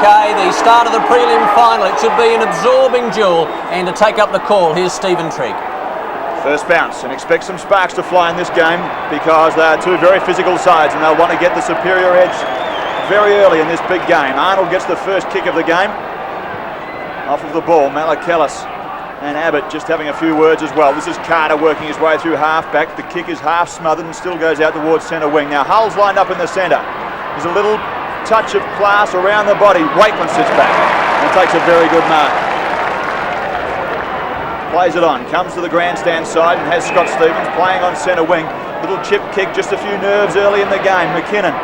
Okay, the start of the prelim final. It should be an absorbing duel, and to take up the call, here's Stephen Trigg. First bounce, and expect some sparks to fly in this game because they are two very physical sides and they'll want to get the superior edge very early in this big game. Arnold gets the first kick of the game. Off of the ball, Malakalis and Abbott just having a few words as well. This is Carter working his way through half-back. The kick is half smothered and still goes out towards centre wing. Now Hull's lined up in the centre. There's a little touch of class around the body. Wakeland sits back and takes a very good mark. Plays it on, comes to the grandstand side and has Scott Stevens playing on centre wing. Little chip kick, just a few nerves early in the game. McKinnon,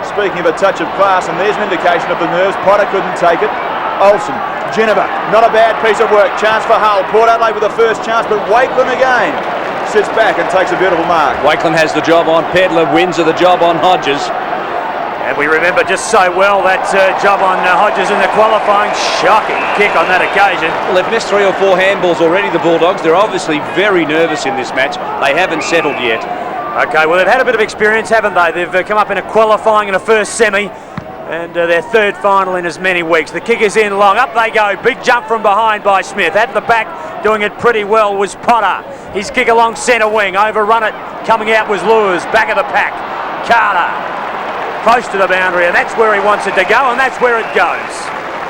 speaking of a touch of class, and there's an indication of the nerves. Potter couldn't take it. Olsen, Geneva, not a bad piece of work. Chance for Hull. Port Adelaide with the first chance, but Wakeland again sits back and takes a beautiful mark. Wakeland has the job on Pedler, Windsor the job on Hodges. And we remember just so well that job on Hodges in the qualifying. Shocking kick on that occasion. Well, they've missed 3 or 4 handballs already, the Bulldogs. They're obviously very nervous in this match. They haven't settled yet. Okay, well, they've had a bit of experience, haven't they? They've come up in a qualifying and a first semi, and their third final in as many weeks. The kick is in long. Up they go. Big jump from behind by Smith. At the back, doing it pretty well, was Potter. His kick along centre wing. Overrun it. Coming out was Lewis. Back of the pack. Carter. Close to the boundary, and that's where he wants it to go, and that's where it goes.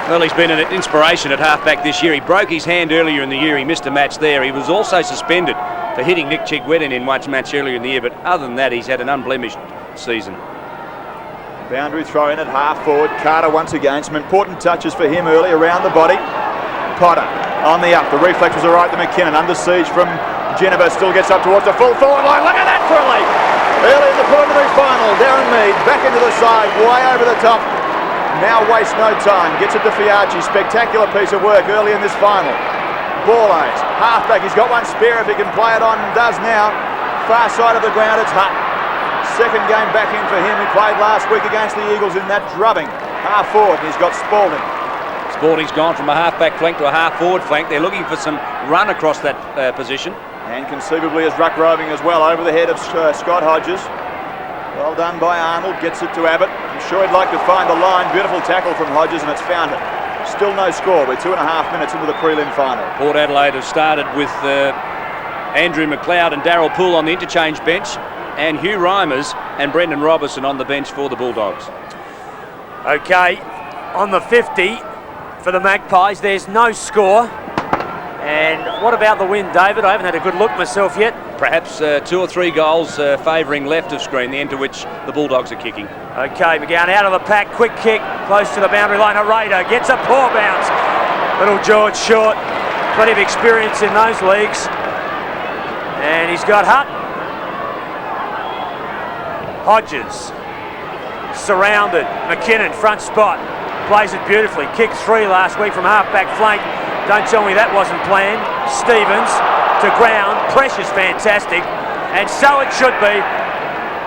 Well, he's been an inspiration at halfback this year. He broke his hand earlier in the year. He missed a match there. He was also suspended for hitting Nick Chigwedin in one match earlier in the year, but other than that, he's had an unblemished season. Boundary throw in at half forward. Carter once again. Some important touches for him early around the body. Potter on the up. The reflex was all right to McKinnon. Under siege from Geneva. Still gets up towards the full forward line. Look at that for a leap. Early in the preliminary final, Darren Mead back into the side, way over the top. Now wastes no time, gets it to Fiacci. Spectacular piece of work early in this final. Borlase, halfback, he's got one spare if he can play it on, and does now. Far side of the ground, it's Hutt. Second game back in for him. He played last week against the Eagles in that drubbing. Half forward, and he's got Spalding. Spalding's gone from a half-back flank to a half-forward flank. They're looking for some run across that position. And conceivably as ruck roving as well over the head of Scott Hodges. Well done by Arnold, gets it to Abbott. I'm sure he'd like to find the line. Beautiful tackle from Hodges, and it's found it. Still no score. We're 2.5 minutes into the prelim final. Port Adelaide have started with Andrew McLeod and Darryl Poole on the interchange bench, and Hugh Reimers and Brendan Robertson on the bench for the Bulldogs. Okay, on the 50 for the Magpies, there's no score. And what about the win, David? I haven't had a good look myself yet. Perhaps 2 or 3 goals favouring left of screen, the end to which the Bulldogs are kicking. Okay, McGowan out of the pack, quick kick, close to the boundary line. A Raider gets a poor bounce. Little George Short, plenty of experience in those leagues. And he's got Hutt. Hodges, surrounded. McKinnon, front spot, plays it beautifully. Kicked 3 last week from half-back flank. Don't tell me that wasn't planned. Stevens to ground. Pressure's fantastic. And so it should be.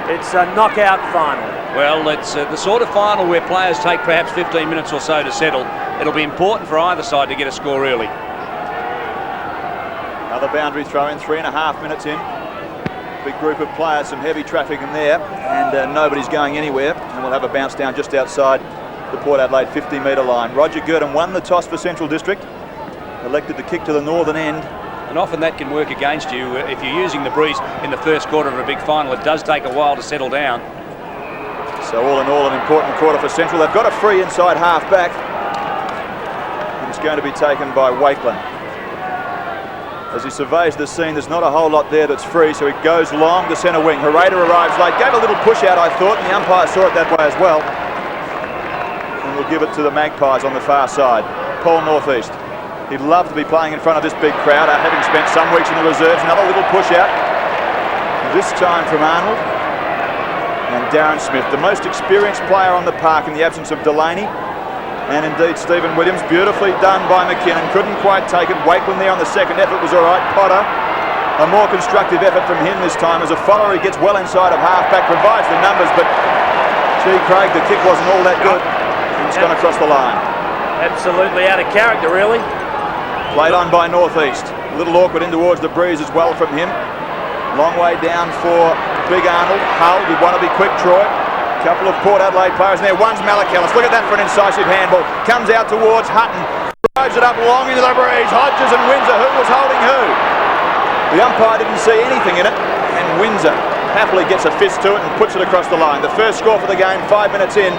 It's a knockout final. Well, it's the sort of final where players take perhaps 15 minutes or so to settle. It'll be important for either side to get a score early. Another boundary throw in, 3.5 minutes in. Big group of players, some heavy traffic in there, and nobody's going anywhere. And we'll have a bounce down just outside the Port Adelaide 50-metre line. Roger Gurdon won the toss for Central District. Elected to kick to the northern end. And often that can work against you. If you're using the breeze in the first quarter of a big final, it does take a while to settle down. So all in all, an important quarter for Central. They've got a free inside half back. And it's going to be taken by Wakeland. As he surveys the scene, there's not a whole lot there that's free, so he goes long to centre wing. Hereda arrives late, gave a little push out, I thought, and the umpire saw it that way as well. And we'll give it to the Magpies on the far side. Paul Northeast. He'd love to be playing in front of this big crowd, having spent some weeks in the reserves. Another little push out. This time from Arnold. And Darren Smith, the most experienced player on the park in the absence of Delaney. And indeed Stephen Williams, beautifully done by McKinnon. Couldn't quite take it. Wakeland there on the second effort was all right. Potter, a more constructive effort from him this time. As a follower, he gets well inside of half-back, provides the numbers, but gee, Craig, the kick wasn't all that good. And it's gone across the line. Absolutely out of character, really. Played on by Northeast. A little awkward in towards the breeze as well from him. Long way down for Big Arnold. Hull, you want to be quick, Troy. Couple of Port Adelaide players in there. One's Malachellis. Look at that for an incisive handball. Comes out towards Hutton. Drives it up long into the breeze. Hodges and Windsor. Who was holding who? The umpire didn't see anything in it. And Windsor happily gets a fist to it and puts it across the line. The first score for the game, 5 minutes in.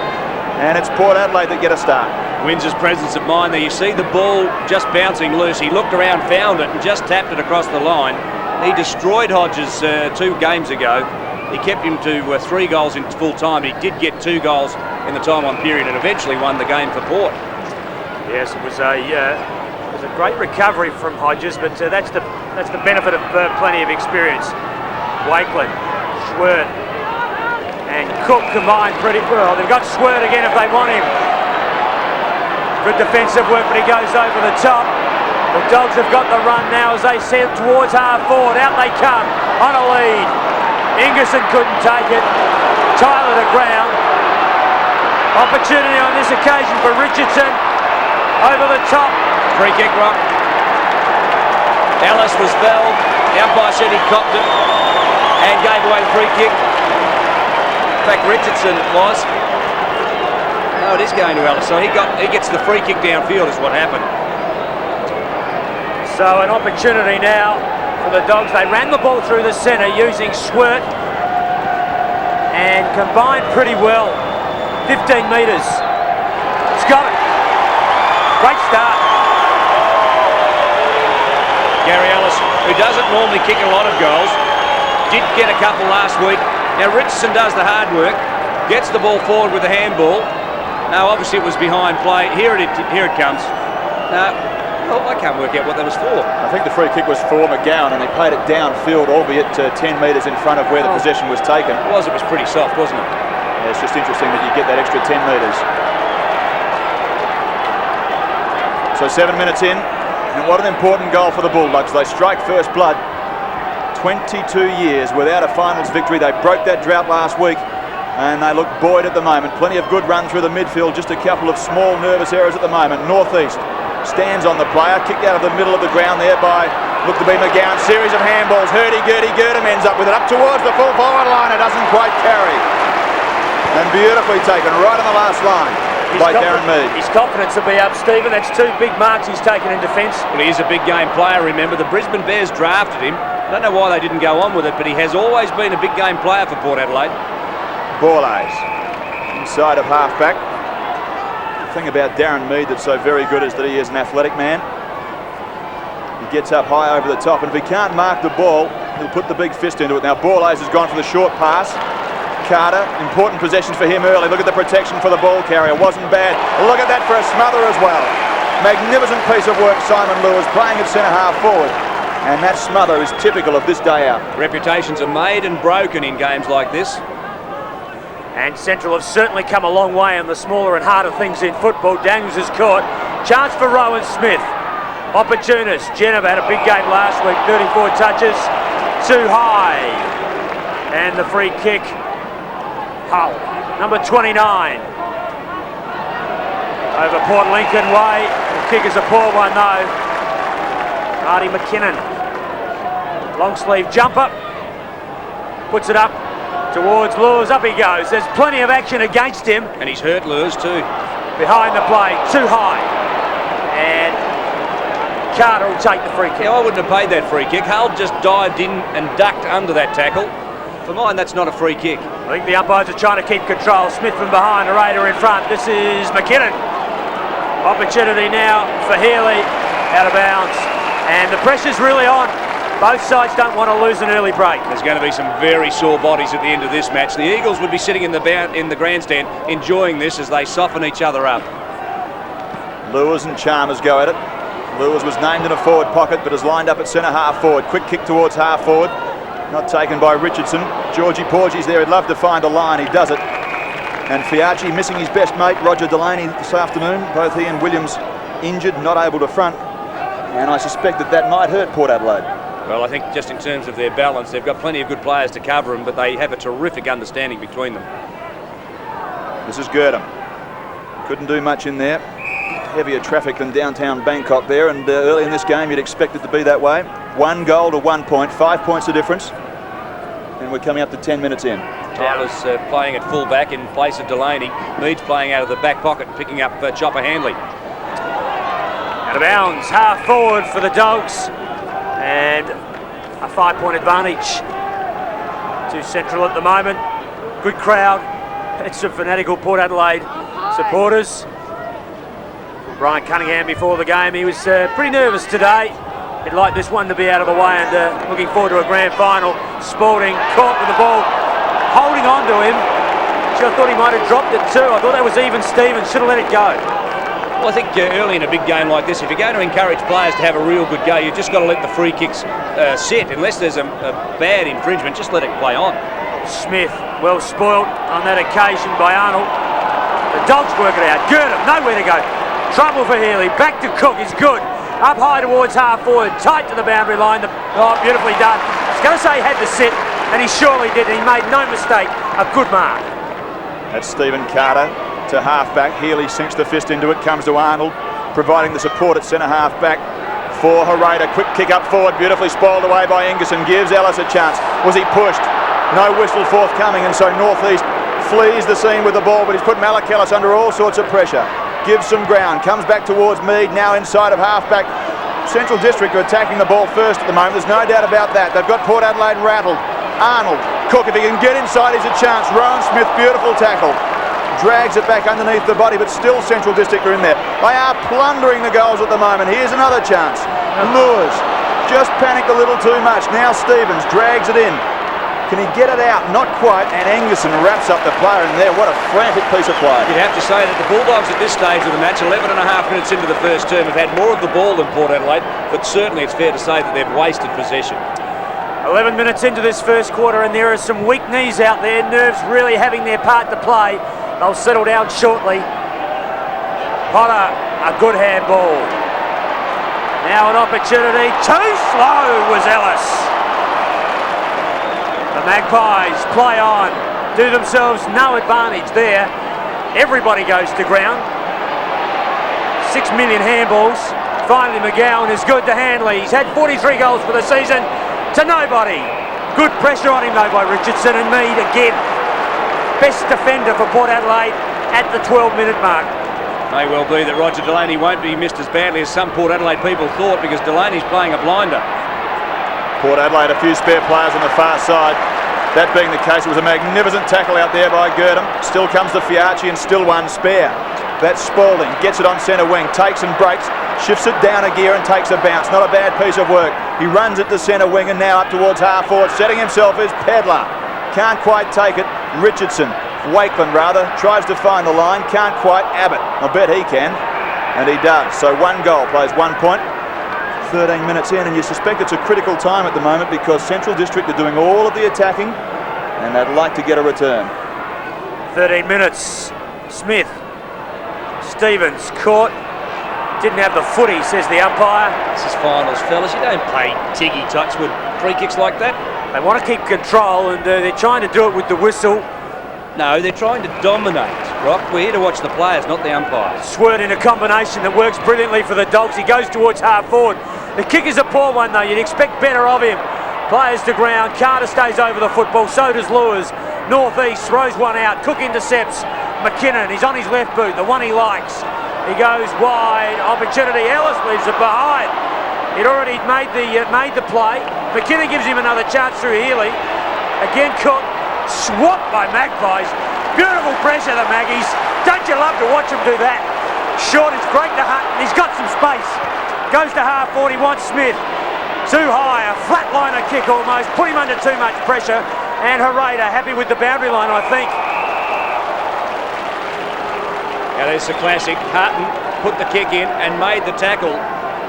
And it's Port Adelaide that get a start. Windsor's presence of mind there. You see the ball just bouncing loose. He looked around, found it, and just tapped it across the line. He destroyed Hodges 2 games ago. He kept him to 3 goals in full time. He did get 2 goals in the time-on period and eventually won the game for Port. Yes, it was a great recovery from Hodges, but that's the benefit of plenty of experience. Wakeland, Schwert, and Cook combined pretty well. They've got Schwert again if they want him. Good defensive work, but he goes over the top. The Dogs have got the run now as they set towards half forward. Out they come on a lead. Ingerson couldn't take it. Tyler to ground. Opportunity on this occasion for Richardson. Over the top. Free kick, Rock. Ellis was fouled. The umpire said he copped it and gave away the free kick. In fact, Richardson was. No, it is going to Ellis. So he gets the free kick downfield is what happened. So an opportunity now for the Dogs. They ran the ball through the centre using Schwert and combined pretty well. 15 metres. It's got it. Great start. Gary Ellis, who doesn't normally kick a lot of goals, did get a couple last week. Now Richardson does the hard work, gets the ball forward with the handball. Now obviously it was behind play. Here it comes. Well, I can't work out what that was for. I think the free kick was for McGowan and he played it downfield, albeit 10 metres in front of where the possession was taken. It was pretty soft, wasn't it? Yeah, it's just interesting that you get that extra 10 metres. So 7 minutes in, and what an important goal for the Bulldogs. They strike first blood. 22 years without a finals victory. They broke that drought last week and they look buoyed at the moment. Plenty of good run through the midfield, just a couple of small nervous errors at the moment. Northeast stands on the player, kicked out of the middle of the ground there by, looked to be McGowan. Series of handballs, hurdy-gurdy, Girdham ends up with it up towards the full forward line. It doesn't quite carry. And beautifully taken right on the last line by Darren Mead. His confidence will be up, Stephen. That's 2 big marks he's taken in defence. Well, he is a big game player, remember. The Brisbane Bears drafted him. I don't know why they didn't go on with it, but he has always been a big game player for Port Adelaide. Borlase inside of half-back. The thing about Darren Mead that's so very good is that he is an athletic man. He gets up high over the top, and if he can't mark the ball, he'll put the big fist into it. Now Borlase has gone for the short pass. Carter, important possessions for him early. Look at the protection for the ball carrier, wasn't bad. Look at that for a smother as well. Magnificent piece of work, Simon Lewis playing at centre half forward, and that smother is typical of this day out. Reputations are made and broken in games like this. And Central have certainly come a long way on the smaller and harder things in football. Daniels is caught. Chance for Rowan Smith. Opportunist. Jennifer had a big game last week. 34 touches. Too high. And the free kick. Hull. Number 29. Over Port Lincoln way. The kick is a poor one though. Marty McKinnon. Long sleeve jumper. Puts it up towards Lewis. Up he goes. There's plenty of action against him. And he's hurt Lewis too. Behind the play, too high. And Carter will take the free kick. Yeah, I wouldn't have paid that free kick. Hull just dived in and ducked under that tackle. For mine, that's not a free kick. I think the umpires are trying to keep control. Smith from behind, Raider in front. This is McKinnon. Opportunity now for Healy. Out of bounds. And the pressure's really on. Both sides don't want to lose an early break. There's going to be some very sore bodies at the end of this match. The Eagles would be sitting in the grandstand enjoying this as they soften each other up. Lewis and Chalmers go at it. Lewis was named in a forward pocket but is lined up at centre half forward. Quick kick towards half forward. Not taken by Richardson. Georgie Porgy's there. He'd love to find a line. He does it. And Fiacci missing his best mate, Roger Delaney, this afternoon. Both he and Williams injured, not able to front. And I suspect that might hurt Port Adelaide. Well, I think just in terms of their balance, they've got plenty of good players to cover them, but they have a terrific understanding between them. This is Girdham. Couldn't do much in there. Heavier traffic than downtown Bangkok there, and early in this game you'd expect it to be that way. 1 goal to 1 point, 5 points the difference. and we're coming up to 10 minutes in. Tyler's playing at full back in place of Delaney. Mead's playing out of the back pocket, picking up Chopper Handley. Out of bounds, half forward for the Dogs, and a 5-point advantage to Central at the moment. Good crowd. It's some fanatical Port Adelaide supporters. Brian Cunningham before the game, he was pretty nervous today. He'd like this one to be out of the way, and looking forward to a grand final. Spalding caught with the ball, holding on to him. I thought he might have dropped it too. I thought that was even Stevens, should have let it go. Well, I think early in a big game like this, if you're going to encourage players to have a real good go, you've just got to let the free kicks sit. Unless there's a bad infringement, just let it play on. Smith, well spoilt on that occasion by Arnold. The Dogs work it out. Gurdon, nowhere to go. Trouble for Healy. Back to Cook is good. Up high towards half forward, tight to the boundary line. Beautifully done. I was going to say he had to sit, and he surely did. He made no mistake. A good mark. That's Stephen Carter to half-back. Healy sinks the fist into it, comes to Arnold, providing the support at centre half-back for Hereda. Quick kick up forward, beautifully spoiled away by Ingerson. Gives Ellis a chance. Was he pushed? No whistle forthcoming, and so North East flees the scene with the ball, but he's put Malak Ellis under all sorts of pressure. Gives some ground, comes back towards Mead, now inside of half-back. Central District are attacking the ball first at the moment, there's no doubt about that. They've got Port Adelaide rattled. Arnold, Cook, if he can get inside, he's a chance. Rowan Smith, beautiful tackle. Drags it back underneath the body, but still Central District are in there. They are plundering the goals at the moment. Here's another chance. Lures, just panicked a little too much. Now Stevens drags it in. Can he get it out? Not quite, and Angerson wraps up the player in there. What a frantic piece of play. You'd have to say that the Bulldogs at this stage of the match, 11 and a half minutes into the first term, have had more of the ball than Port Adelaide, but certainly it's fair to say that they've wasted possession. 11 minutes into this first quarter, and there are some weak knees out there. Nerves really having their part to play. They'll settle down shortly. Potter, a good handball. Now an opportunity. Too slow was Ellis. The Magpies play on, do themselves no advantage there. Everybody goes to ground. 6 million handballs. Finally McGowan is good to Handley. He's had 43 goals for the season to nobody. Good pressure on him though by Richardson, and Mead again. Best defender for Port Adelaide at the 12-minute mark. May well be that Roger Delaney won't be missed as badly as some Port Adelaide people thought, because Delaney's playing a blinder. Port Adelaide, a few spare players on the far side. That being the case, it was a magnificent tackle out there by Gurdon. Still comes to Fiarchi and still one spare. That's Spalding, gets it on centre wing, takes and breaks, shifts it down a gear and takes a bounce. Not a bad piece of work. He runs it to centre wing and now up towards half forward. Setting himself is Pedlar. Can't quite take it. Richardson, Wakeland rather, tries to find the line. Can't quite. Abbott, I bet he can. And he does. So one goal, plays 1 point. 13 minutes in, and you suspect it's a critical time at the moment because Central District are doing all of the attacking and they'd like to get a return. 13 minutes. Smith. Stevens caught. Didn't have the footy, says the umpire. This is finals, fellas. You don't play Tiggy Touchwood free kicks like that. They want to keep control, and they're trying to do it with the whistle. No, they're trying to dominate, Rock. We're here to watch the players, not the umpires. Swert in a combination that works brilliantly for the Dogs. He goes towards half forward. The kick is a poor one though. You'd expect better of him. Players to ground. Carter stays over the football. So does Lewis. North East throws one out. Cook intercepts McKinnon. He's on his left boot, the one he likes. He goes wide. Opportunity. Ellis leaves it behind. He'd already made the play. McKinnon gives him another chance through Healy. Again Cook. Swapped by Magpies. Beautiful pressure, the Maggies. Don't you love to watch them do that? Short, it's great to Hunt. He's got some space. Goes to half forward. He wants Smith. Too high, a flatliner kick almost. Put him under too much pressure. And Hereda happy with the boundary line, I think. Now there's the classic. Hutton put the kick in and made the tackle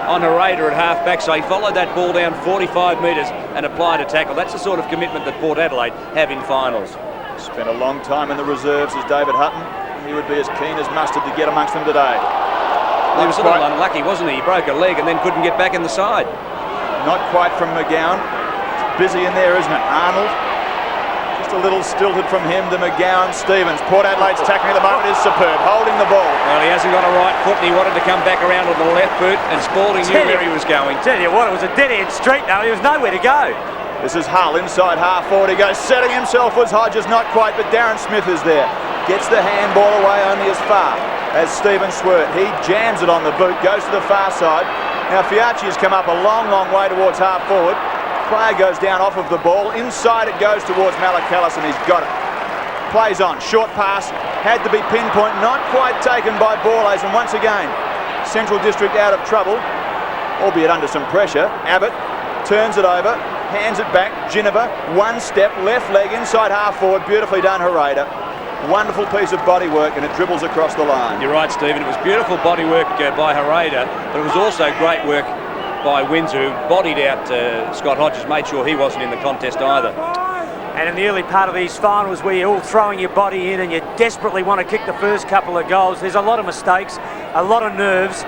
on Hereda at half-back, so he followed that ball down 45 metres and applied a tackle. That's the sort of commitment that Port Adelaide have in finals. Spent a long time in the reserves as David Hutton. He would be as keen as mustard to get amongst them today. He was a little unlucky, wasn't he? He broke a leg and then couldn't get back in the side. Not quite from McGowan. It's busy in there, isn't it? Arnold. Just a little stilted from him to McGowan. Stevens. Port Adelaide's tackling at the moment is superb, holding the ball. Well, he hasn't got a right foot and he wanted to come back around on the left boot, and Spalding knew where he was going. Tell you what, it was a dead-end street now. There was nowhere to go. This is Hull inside half forward. He goes setting himself. Was Hodges not quite, but Darren Smith is there. Gets the handball away only as far as Stephen Swert. He jams it on the boot, goes to the far side. Now Fiacci has come up a long, long way towards half forward. Player goes down off of the ball. Inside it goes towards Malakalis, and he's got it. Plays on. Short pass. Had to be pinpoint. Not quite taken by Borlase, and once again, Central District out of trouble, albeit under some pressure. Abbott turns it over, hands it back. Ginniver, one step, left leg inside half forward. Beautifully done, Hereda. Wonderful piece of body work, and it dribbles across the line. You're right, Stephen. It was beautiful body work by Hereda, but it was also great work by Windsor, who bodied out Scott Hodges, made sure he wasn't in the contest either. And in the early part of these finals, where you're all throwing your body in and you desperately want to kick the first couple of goals, there's a lot of mistakes, a lot of nerves,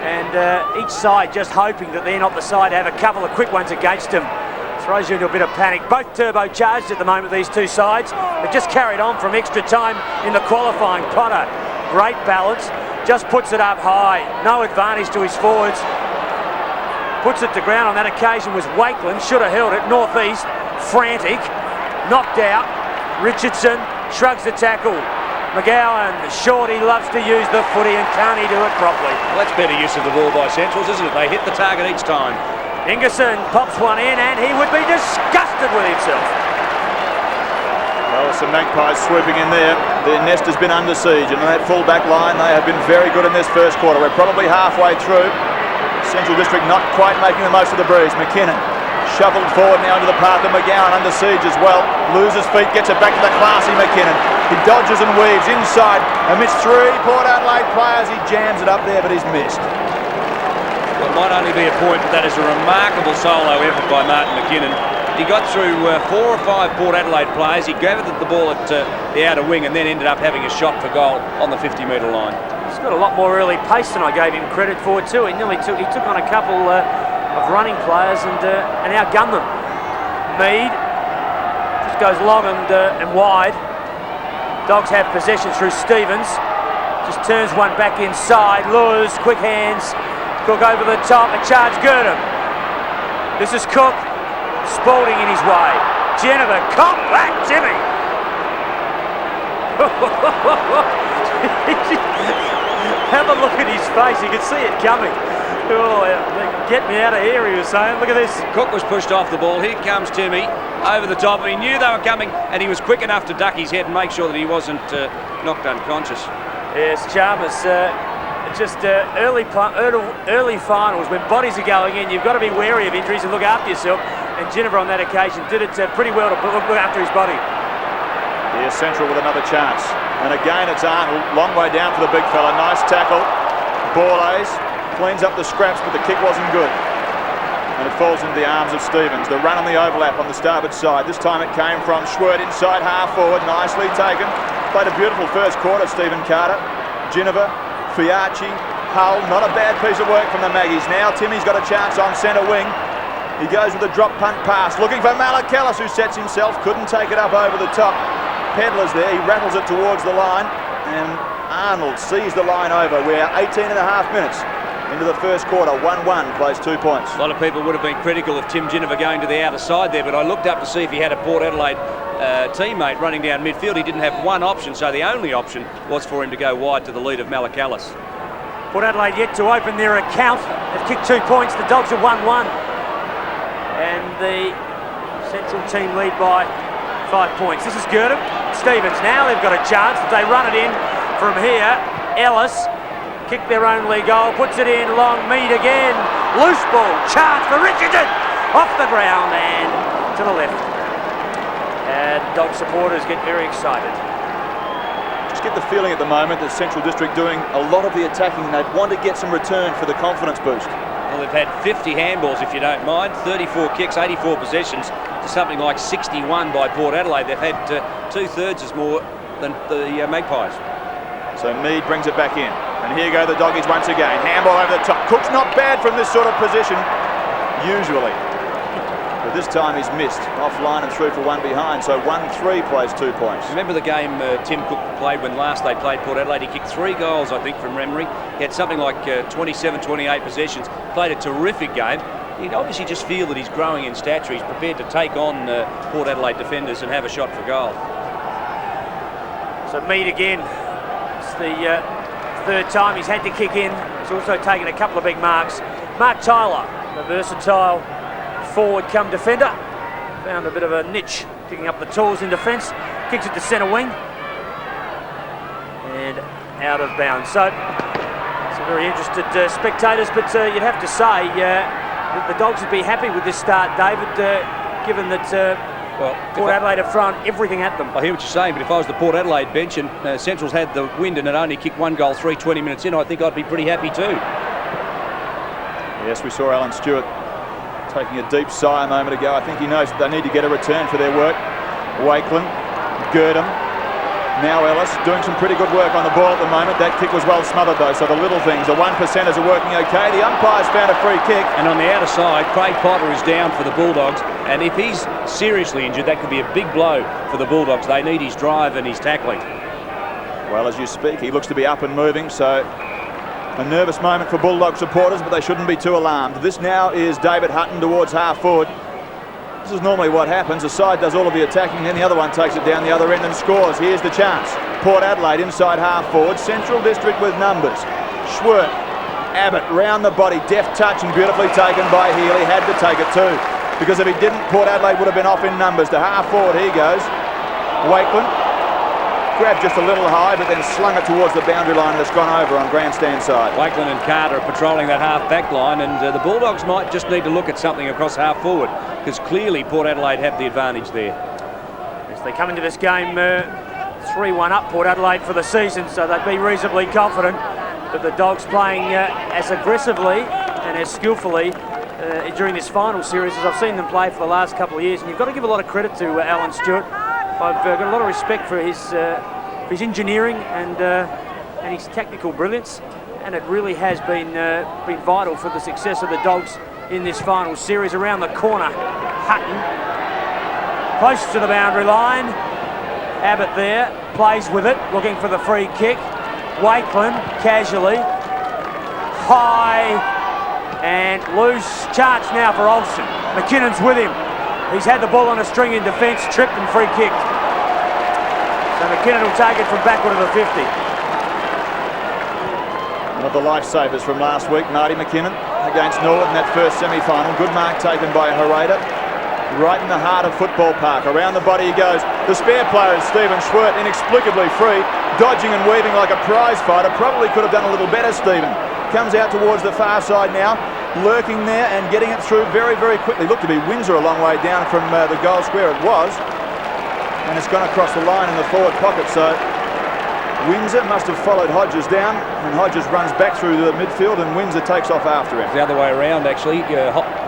and each side just hoping that they're not the side to have a couple of quick ones against them. Throws you into a bit of panic. Both turbocharged at the moment, these two sides. They've just carried on from extra time in the qualifying. Potter, great balance, just puts it up high. No advantage to his forwards. Puts it to ground on that occasion was Wakeland, should have held it. Northeast, frantic, knocked out. Richardson shrugs the tackle. McGowan, Shorty loves to use the footy, and can't he do it properly? Well, that's better use of the ball by Centrals, isn't it? They hit the target each time. Ingerson pops one in, and he would be disgusted with himself. Well, some Magpies swooping in there. Their nest has been under siege, and on that full-back line, they have been very good in this first quarter. We're probably halfway through. Central District not quite making the most of the breeze. McKinnon shoveled forward now into the path of McGowan, under siege as well. Loses feet, gets it back to the classy McKinnon. He dodges and weaves inside amidst three Port Adelaide players. He jams it up there, but he's missed. Well, it might only be a point, but that is a remarkable solo effort by Martin McKinnon. He got through 4 or 5 Port Adelaide players. He gave it the ball at the outer wing, and then ended up having a shot for goal on the 50-metre line. He's got a lot more early pace than I gave him credit for too. He took on a couple of running players and outgunned them. Mead just goes long and wide. Dogs have possession through Stevens. Just turns one back inside. Lures, quick hands. Cook over the top and charge Gurdon. This is Cook. Spalding in his way. Jennifer, cop back, Jimmy. Have a look at his face. You can see it coming. Oh, get me out of here, he was saying. Look at this. Cook was pushed off the ball. Here comes Timmy over the top. He knew they were coming, and he was quick enough to duck his head and make sure that he wasn't knocked unconscious. Yes, Chalmers. Just early finals, when bodies are going in, you've got to be wary of injuries and look after yourself. And Ginniver on that occasion did it pretty well to look after his body. Here's Central with another chance. And again, it's Arnold. Long way down for the big fella. Nice tackle. Borlase cleans up the scraps, but the kick wasn't good. And it falls into the arms of Stevens. The run on the overlap on the starboard side. This time it came from Schwert inside half forward. Nicely taken. Played a beautiful first quarter, Stephen Carter. Ginniver, Fiacci, Hull. Not a bad piece of work from the Maggies. Now Timmy's got a chance on centre wing. He goes with a drop punt pass. Looking for Malakalis, who sets himself. Couldn't take it up over the top. Pedler's there. He rattles it towards the line. And Arnold sees the line over. We're 18 and a half minutes into the first quarter. 1-1, plays 2 points. A lot of people would have been critical of Tim Ginniver going to the outer side there, but I looked up to see if he had a Port Adelaide teammate running down midfield. He didn't have one option, so the only option was for him to go wide to the lead of Malakalis. Port Adelaide yet to open their account. They've kicked 2 points. The Dogs are 1-1. And the Central team lead by 5 points. This is Gurdon. Stevens, now they've got a chance. If they run it in from here, Ellis kick their only goal, puts it in long. Mead again, loose ball, charge for Richardson, off the ground and to the left. And Dog supporters get very excited. Just get the feeling at the moment that Central District doing a lot of the attacking, and they'd want to get some return for the confidence boost. Well, they've had 50 handballs, if you don't mind, 34 kicks, 84 possessions, to something like 61 by Port Adelaide. They've had 2/3 as more than the Magpies. So Mead brings it back in. And here go the Doggies once again. Handball over the top. Cook's not bad from this sort of position, usually. But this time he's missed. Offline and through for one behind. So 1-3 plays 2 points. Remember the game Tim Cook played when last they played Port Adelaide? He kicked 3 goals, I think, from memory. He had something like 27, 28 possessions. Played a terrific game. you obviously just feel that he's growing in stature. He's prepared to take on Port Adelaide defenders and have a shot for goal. So Mead again. It's the third time he's had to kick in. He's also taken a couple of big marks. Mark Tyler, the versatile forward come defender, found a bit of a niche picking up the tools in defence. Kicks it to centre wing and out of bounds. So some very interested spectators, but you'd have to say that the Dogs would be happy with this start, David, given that Port Adelaide have thrown everything at them. I hear what you're saying, but if I was the Port Adelaide bench and Central's had the wind and had only kicked 1 goal 20 minutes in, I think I'd be pretty happy too. Yes, we saw Alan Stewart taking a deep sigh a moment ago. I think he knows that they need to get a return for their work. Wakelin, Girdham, now Ellis doing some pretty good work on the ball at the moment. That kick was well smothered though, so the little things, the 1%ers are working okay. The umpire's found a free kick. And on the outer side, Craig Potter is down for the Bulldogs, and if he's seriously injured, that could be a big blow for the Bulldogs. They need his drive and his tackling. Well, as you speak, he looks to be up and moving, so a nervous moment for Bulldog supporters, but they shouldn't be too alarmed. This now is David Hutton towards half forward. This is normally what happens. A side does all of the attacking, then the other one takes it down the other end and scores. Here's the chance. Port Adelaide inside half forward. Central District with numbers. Schwert, Abbott round the body. Deft touch and beautifully taken by Healy. Had to take it too, because if he didn't, Port Adelaide would have been off in numbers. To half forward he goes. Wakelin grabbed just a little high, but then slung it towards the boundary line and it's gone over on grandstand side. Wakelin and Carter are patrolling that half-back line, and the Bulldogs might just need to look at something across half forward, because clearly Port Adelaide have the advantage there. As they come into this game 3-1 up, Port Adelaide for the season, so they'd be reasonably confident that the Dogs playing as aggressively and as skillfully during this final series as I've seen them play for the last couple of years. And you've got to give a lot of credit to Alan Stewart. I've got a lot of respect for his engineering and his tactical brilliance, and it really has been vital for the success of the Dogs in this final series. Around the corner, Hutton, close to the boundary line. Abbott there, plays with it, looking for the free kick. Wakelin, casually, high and loose. Chance now for Olsen. McKinnon's with him. He's had the ball on a string in defence, tripped and free kicked. So McKinnon will take it from backward of the 50. One of the lifesavers from last week, Marty McKinnon against Norwood in that first semi-final. Good mark taken by Hereda. Right in the heart of Football Park. Around the body he goes. The spare player is Stephen Schwert, inexplicably free, dodging and weaving like a prize fighter. Probably could have done a little better, Stephen. Comes out towards the far side now, lurking there and getting it through very, very quickly. Looked to be Windsor a long way down from the goal square. It was. And it's gone across the line in the forward pocket. So Windsor must have followed Hodges down, and Hodges runs back through the midfield and Windsor takes off after him. The other way around, actually.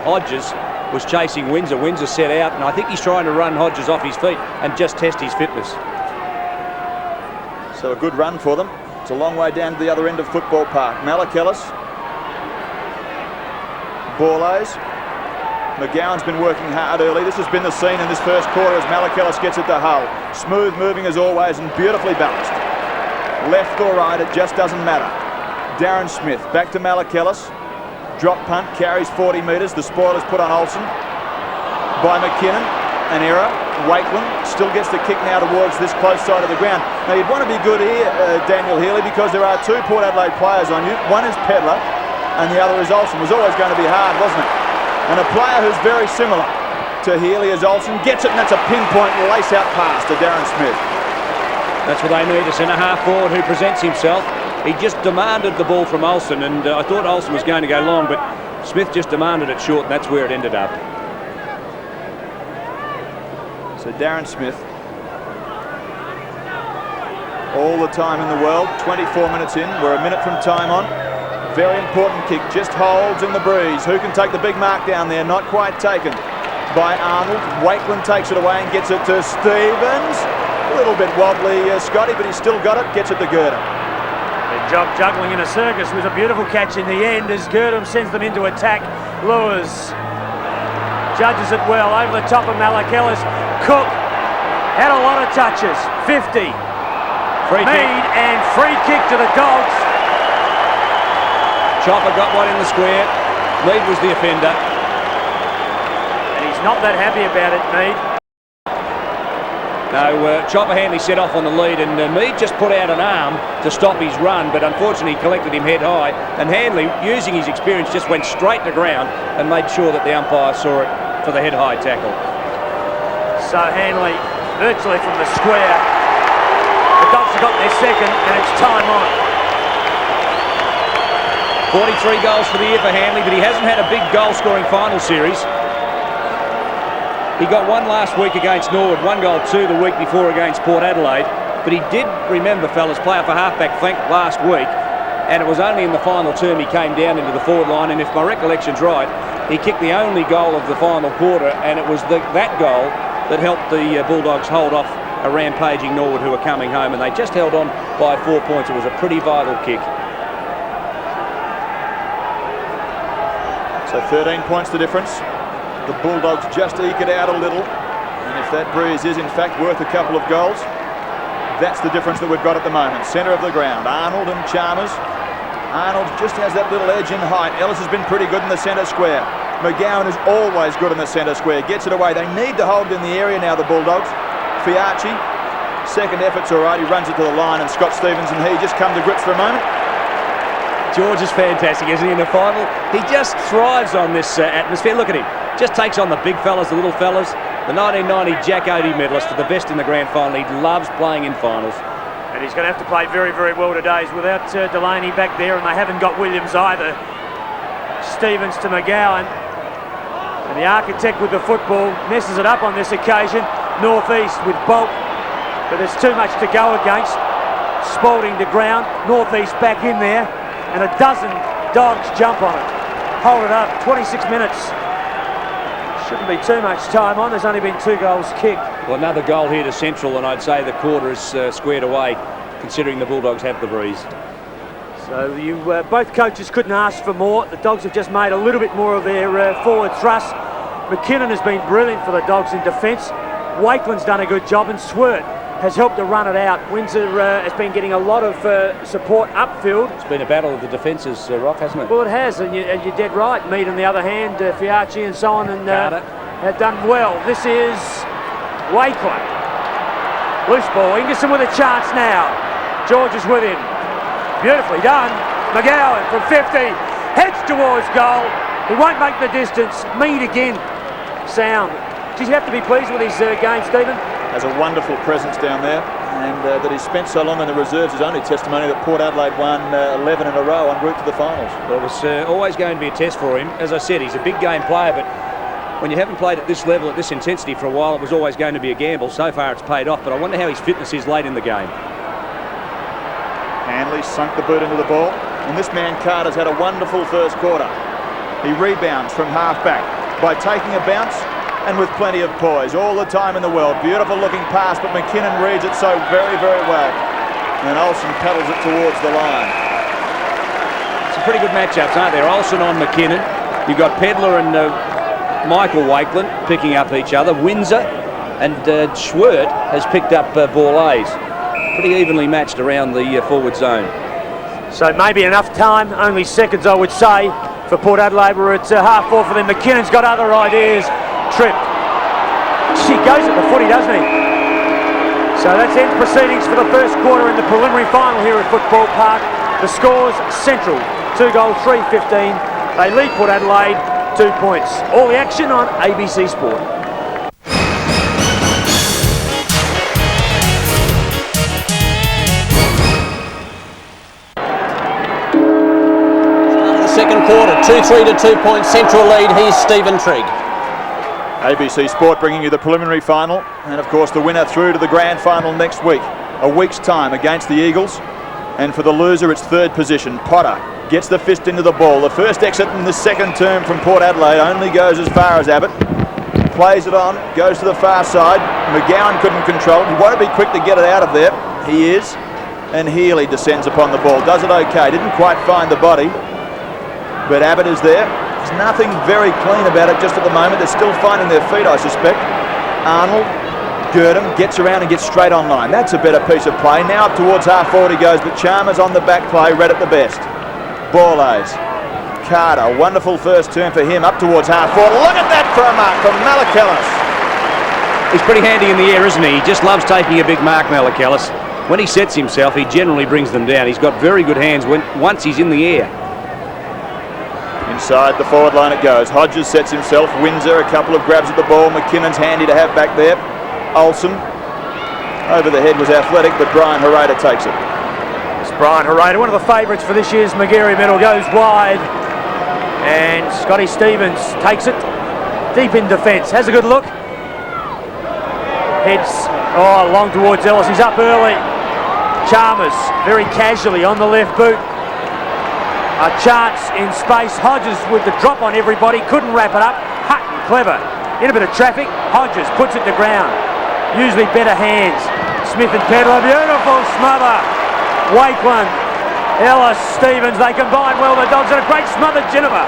Hodges was chasing Windsor. Windsor set out, and I think he's trying to run Hodges off his feet and just test his fitness. So a good run for them. It's a long way down to the other end of Football Park. Malakellis, Borlase. McGowan's been working hard early. This has been the scene in this first quarter as Malakellis gets it to Hull. Smooth moving as always and beautifully balanced. Left or right, it just doesn't matter. Darren Smith back to Malakellis. Drop punt, carries 40 metres. The spoiler's put on Olsen by McKinnon. An error. Wakelin still gets the kick now towards this close side of the ground. Now you'd want to be good here, Daniel Healy, because there are two Port Adelaide players on you. One is Pedler and the other is Olsen. It was always going to be hard, wasn't it? And a player who's very similar to Healy as Olsen gets it, and that's a pinpoint lace-out pass to Darren Smith. That's what they need, a centre-half forward who presents himself. He just demanded the ball from Olsen, and I thought Olsen was going to go long, but Smith just demanded it short, and that's where it ended up. So Darren Smith, all the time in the world, 24 minutes in, we're a minute from time on. Very important kick, just holds in the breeze. Who can take the big mark down there? Not quite taken by Arnold. Wakelin takes it away and gets it to Stevens. A little bit wobbly, Scotty, but he's still got it. Gets it to Girdham. Their job juggling in a circus was a beautiful catch in the end as Girdham sends them into attack. Lewis judges it well over the top of Malakellis. Cook had a lot of touches. 50. Free Mead kick. and free kick to the Dogs. Chopper got one in the square. Mead was the offender. not that happy about it, Mead. No, Chopper Hanley set off on the lead, and Mead just put out an arm to stop his run, but unfortunately collected him head high, and Hanley, using his experience, just went straight to ground and made sure that the umpire saw it for the head high tackle. So Hanley, virtually from the square, the Dogs have got their second, and it's time on. 43 goals for the year for Hanley, but he hasn't had a big goal-scoring final series. He got one last week against Norwood, 1 goal 2 the week before against Port Adelaide. But he did, remember fellas, play off a half-back flank last week, and it was only in the final term he came down into the forward line, and if my recollection's right, he kicked the only goal of the final quarter, and it was that goal that helped the Bulldogs hold off a rampaging Norwood who were coming home, and they just held on by 4 points. It was a pretty vital kick. So 13 points the difference. The Bulldogs just eke it out a little, and if that breeze is in fact worth a couple of goals, that's the difference that we've got at the moment. Centre of the ground, Arnold and Chalmers. Arnold just has that little edge in height. Ellis has been pretty good in the centre square. McGowan is always good in the centre square, gets it away. They need to hold it in the area now, the Bulldogs. Fiacci, second effort's all right, he runs it to the line, and Scott Stevens and he just come to grips for a moment. George is fantastic, isn't he, in the final? He just thrives on this atmosphere. Look at him. Just takes on the big fellas, the little fellas. The 1990 Jack Oatey medalist, the best in the grand final. He loves playing in finals. And he's going to have to play very, very well today. Without Delaney back there, and they haven't got Williams either. Stevens to McGowan. And the architect with the football messes it up on this occasion. Northeast with Bolt. But there's too much to go against. Spalding to ground. Northeast back in there. And a dozen Dogs jump on it. Hold it up. 26 minutes. Shouldn't be too much time on. There's only been 2 goals kicked. Well, another goal here to Central, and I'd say the quarter is squared away, considering the Bulldogs have the breeze. So you both coaches couldn't ask for more. The Dogs have just made a little bit more of their forward thrust. McKinnon has been brilliant for the Dogs in defence. Wakeland's done a good job, and Swert has helped to run it out. Windsor has been getting a lot of support upfield. It's been a battle of the defences, Rock, hasn't it? Well, it has, and you're dead right. Mead, on the other hand, Fiacci and so on, and have done well. This is Wakeland. Loose ball. Ingerson with a chance now. George is with him. Beautifully done. McGowan from 50. Heads towards goal. He won't make the distance. Mead again. Sound. Did you have to be pleased with his game, Stephen? Has a wonderful presence down there, and that he's spent so long in the reserves is only testimony that Port Adelaide won 11 in a row en route to the finals. Well, it was always going to be a test for him. As I said, he's a big game player, but when you haven't played at this level, at this intensity for a while, it was always going to be a gamble. So far it's paid off, but I wonder how his fitness is late in the game. Hanley sunk the boot into the ball, and this man Carter's had a wonderful first quarter. He rebounds from half-back by taking a bounce and with plenty of poise, all the time in the world. Beautiful looking pass, but McKinnon reads it so very, very well. And Olsen pedals it towards the line. Some pretty good matchups, aren't there? Olsen on McKinnon. You've got Pedler and Michael Wakeland picking up each other. Windsor and Schwert has picked up Borlase. Pretty evenly matched around the forward zone. So maybe enough time, only seconds I would say, for Port Adelaide. We're at half-4 for them. McKinnon's got other ideas. Tripped. She goes at the footy, doesn't he? So that's end proceedings for the first quarter in the preliminary final here at Football Park. The scores: Central 2 goals 3-15. They lead Port Adelaide 2 points. All the action on ABC Sport. Second quarter, 2-3 to 2 points Central lead. Here's Stephen Trigg. ABC Sport bringing you the preliminary final, and of course the winner through to the grand final next week. A week's time against the Eagles, and for the loser it's third position. Potter gets the fist into the ball. The first exit in the second term from Port Adelaide only goes as far as Abbott. Plays it on, goes to the far side. McGowan couldn't control it. He wanted to be quick to get it out of there. He is. And Healy descends upon the ball. Does it okay. Didn't quite find the body. But Abbott is there. There's nothing very clean about it just at the moment. They're still finding their feet, I suspect. Arnold, Girdham gets around and gets straight on line. That's a better piece of play. Now up towards half-forward he goes, but Chalmers on the back play, read at the best. Borlase. Carter, wonderful first turn for him, up towards half-forward. Look at that for a mark from Malachellis. He's pretty handy in the air, isn't he? He just loves taking a big mark, Malachellis. When he sets himself, he generally brings them down. He's got very good hands once he's in the air. Inside the forward line it goes. Hodges sets himself. Windsor, a couple of grabs at the ball. McKinnon's handy to have back there. Olsen, over the head was athletic, but Brian Harada takes it. It's Brian Harada, one of the favourites for this year's Magarey medal, goes wide. And Scotty Stevens takes it deep in defence. Has a good look. Heads long towards Ellis. He's up early. Chalmers very casually on the left boot. A chance in space. Hodges with the drop on everybody. Couldn't wrap it up. Hutton, clever. In a bit of traffic. Hodges puts it to ground. Usually better hands. Smith and Pedler. Beautiful smother. Wakeland, Ellis, Stevens. They combine well. The Dogs and a great smother. Ginnivan.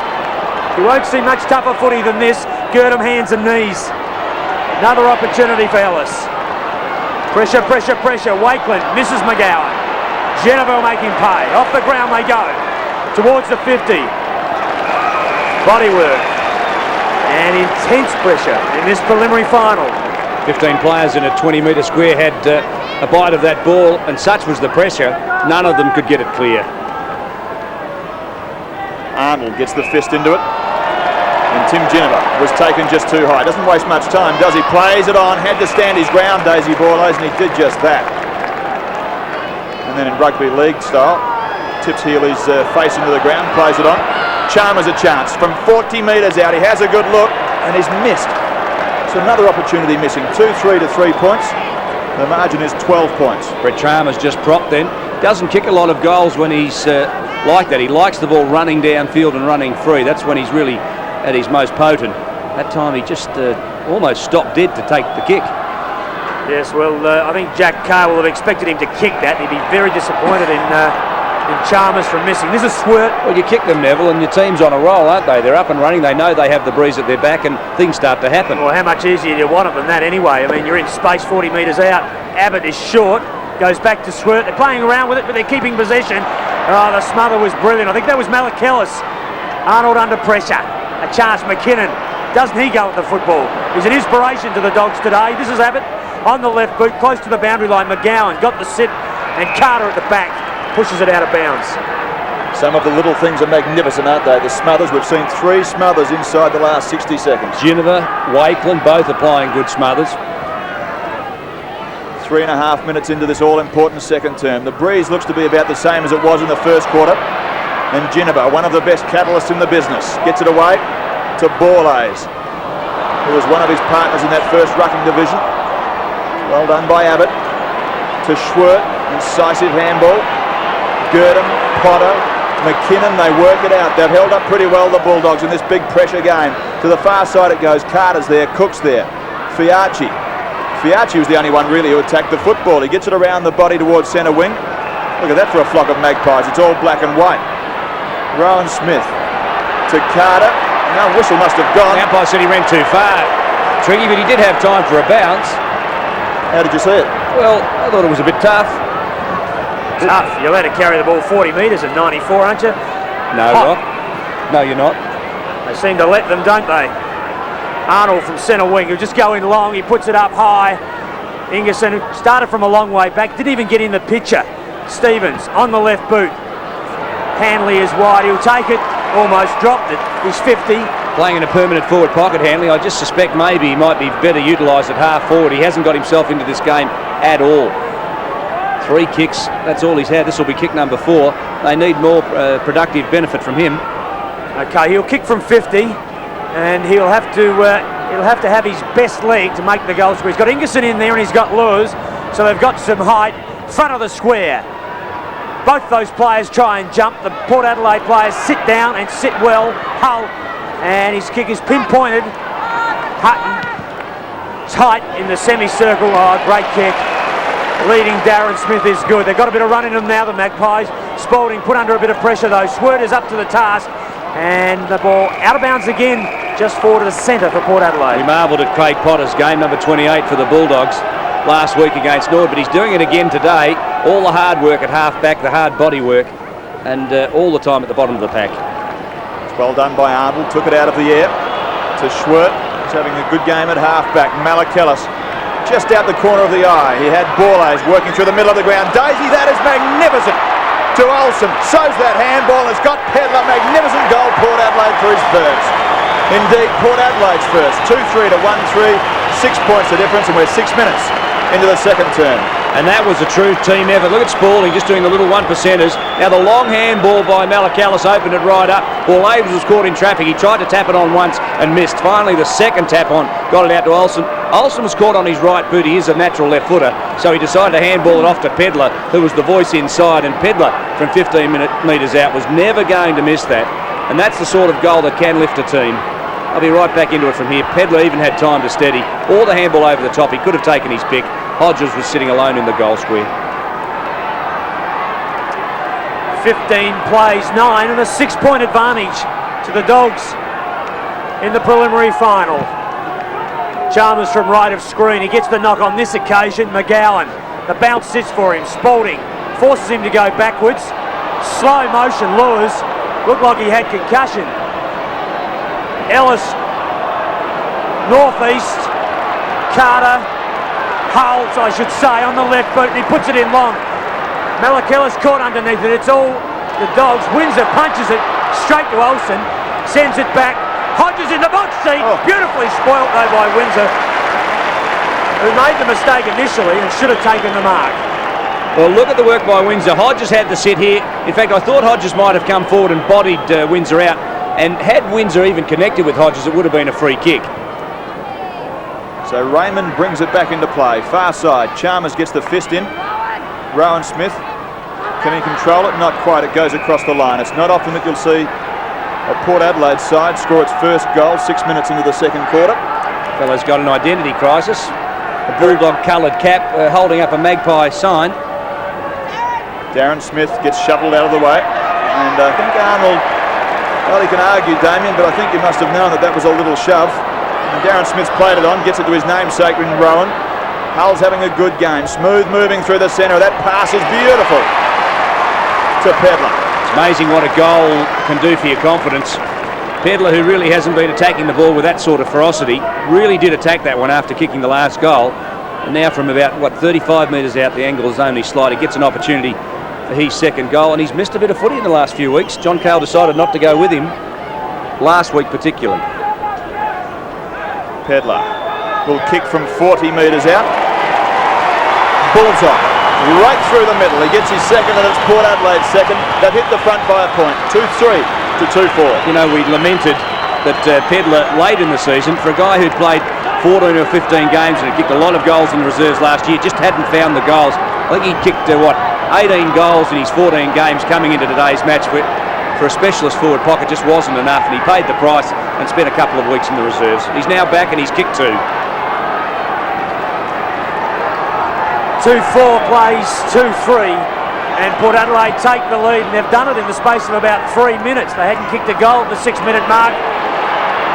You won't see much tougher footy than this. Girdham, hands and knees. Another opportunity for Ellis. Pressure, pressure, pressure. Wakeland misses McGowan. Ginnivan make him pay. Off the ground they go. Towards the 50. Bodywork. And intense pressure in this preliminary final. 15 players in a 20-metre square had a bite of that ball, and such was the pressure, none of them could get it clear. Arnold gets the fist into it. And Tim Ginnivan was taken just too high. Doesn't waste much time, does he? Plays it on. Had to stand his ground, Daisy Borlase, and he did just that. And then in rugby league style, tips Healy's face into the ground, plays it on. Chalmers a chance from 40 metres out. He has a good look and he's missed. So another opportunity missing. 2-3 to 3 points. The margin is 12 points. Brett Chalmers just propped then. Doesn't kick a lot of goals when he's like that. He likes the ball running downfield and running free. That's when he's really at his most potent. That time he just almost stopped dead to take the kick. Yes, well, I think Jack Carr will have expected him to kick that. He'd be very disappointed in Chalmers for missing. This is Swirt. Well, you kick them, Neville, and your team's on a roll, aren't they? They're up and running. They know they have the breeze at their back, and things start to happen. Well, how much easier do you want it than that anyway? I mean, you're in space 40 metres out. Abbott is short. Goes back to Swirt. They're playing around with it, but they're keeping possession. Oh, the smother was brilliant. I think that was Malachellis. Arnold under pressure. A chance. McKinnon. Doesn't he go at the football? He's an inspiration to the Dogs today. This is Abbott on the left boot, close to the boundary line. McGowan got the sit, and Carter at the back pushes it out of bounds. Some of the little things are magnificent, aren't they? The smothers, we've seen 3 smothers inside the last 60 seconds. Ginnivan, Wakeland, both applying good smothers. 3.5 minutes into this all-important second term. The breeze looks to be about the same as it was in the first quarter. And Ginnivan, one of the best catalysts in the business, gets it away to Borlase, who was one of his partners in that first rucking division. Well done by Abbott. To Schwert, incisive handball. Girdham, Potter, McKinnon, they work it out. They've held up pretty well, the Bulldogs, in this big pressure game. To the far side it goes. Carter's there, Cook's there. Fiachi was the only one really who attacked the football. He gets it around the body towards centre wing. Look at that for a flock of magpies. It's all black and white. Rowan Smith to Carter. No, whistle must have gone. The umpire said he ran too far. Tricky, but he did have time for a bounce. How did you see it? Well, I thought it was a bit tough. Tough. You're allowed to carry the ball 40 metres at 94, aren't you? No, Rock. No, you're not. They seem to let them, don't they? Arnold from centre wing, he'll just go in long. He puts it up high. Ingerson started from a long way back. Didn't even get in the picture. Stevens on the left boot. Hanley is wide. He'll take it. Almost dropped it. He's 50. Playing in a permanent forward pocket, Hanley. I just suspect maybe he might be better utilised at half forward. He hasn't got himself into this game at all. 3 kicks, that's all he's had. This will be kick number 4. They need more productive benefit from him. Okay, he'll kick from 50, and he'll have to have his best leg to make the goal square. He's got Ingerson in there, and he's got Lewis, so they've got some height. Front of the square. Both those players try and jump. The Port Adelaide players sit down and sit well. Hull, and his kick is pinpointed. Hutton, tight in the semicircle. Oh, great kick. Leading Darren Smith is good. They've got a bit of run in them now, the Magpies. Spalding put under a bit of pressure though. Swirt is up to the task, and the ball out of bounds again, just forward to the centre for Port Adelaide. We marvelled at Craig Potter's game number 28 for the Bulldogs last week against Norwood, but he's doing it again today. All the hard work at half back, the hard body work, and all the time at the bottom of the pack. It's well done by Arnold. Took it out of the air to Schwert. He's having a good game at half-back. Malakellus just out the corner of the eye. He had Borlase working through the middle of the ground. Daisy, that is magnificent. To Olsen, sows that handball and has got Pedler. Magnificent goal, Port Adelaide for his first. Indeed, Port Adelaide's first. 2-3 to 1-3. 6 points the difference, and we're 6 minutes into the second term. And that was a true team effort. Look at Spalding just doing the little one-percenters. Now the long handball by Malakellus opened it right up. Borlase was caught in traffic. He tried to tap it on once and missed. Finally, the second tap on got it out to Olsen. Olsen was caught on his right boot. He is a natural left footer, so he decided to handball it off to Pedler, who was the voice inside. And Pedler, from 15 metres out, was never going to miss that. And that's the sort of goal that can lift a team. I'll be right back into it from here. Pedler even had time to steady. All the handball over the top. He could have taken his pick. Hodges was sitting alone in the goal square. 15 plays 9 and a 6-point advantage to the Dogs in the preliminary final. Chalmers from right of screen. He gets the knock on this occasion. McGowan. The bounce sits for him. Spalding forces him to go backwards. Slow motion lures. Looked like he had concussion. Ellis, northeast, Carter, Hulls, I should say, on the left boot, and he puts it in long. Malakellus caught underneath it. It's all the Dogs. Windsor punches it straight to Olsen, sends it back. Hodges in the box seat. Beautifully spoilt though by Windsor, who made the mistake initially and should have taken the mark. Well, look at the work by Windsor. Hodges had to sit here. In fact, I thought Hodges might have come forward and bodied Windsor out. And had Windsor even connected with Hodges, it would have been a free kick. So Raymond brings it back into play. Far side. Chalmers gets the fist in. Rowan Smith. Can he control it? Not quite. It goes across the line. It's not often that you'll see a Port Adelaide side score its first goal 6 minutes into the second quarter. Fella's got an identity crisis. A bulldog coloured cap holding up a magpie sign. Darren Smith gets shuffled out of the way. And I think Arnold... Well, he can argue, Damien, but I think you must have known that that was a little shove. And Darren Smith's played it on, gets it to his namesake in Rowan. Hull's having a good game. Smooth moving through the centre. That pass is beautiful to Pedler. It's amazing what a goal can do for your confidence. Pedler, who really hasn't been attacking the ball with that sort of ferocity, really did attack that one after kicking the last goal. And now from about, 35 metres out, the angle is only slight. He gets an opportunity for his second goal, and he's missed a bit of footy in the last few weeks. John Cale decided not to go with him last week particularly. Pedler will kick from 40 metres out. Bullseye right through the middle. He gets his second, and it's Port Adelaide's second. They've hit the front by a point. 2-3 to 2-4. You know, we lamented that Pedler late in the season, for a guy who'd played 14 or 15 games and had kicked a lot of goals in the reserves last year, just hadn't found the goals. I think he kicked 18 goals in his 14 games coming into today's match. For a specialist forward pocket just wasn't enough, and he paid the price and spent a couple of weeks in the reserves. He's now back and he's kicked 2. 2-4 plays 2-3, and Port Adelaide take the lead, and they've done it in the space of about 3 minutes. They hadn't kicked a goal at the 6-minute mark.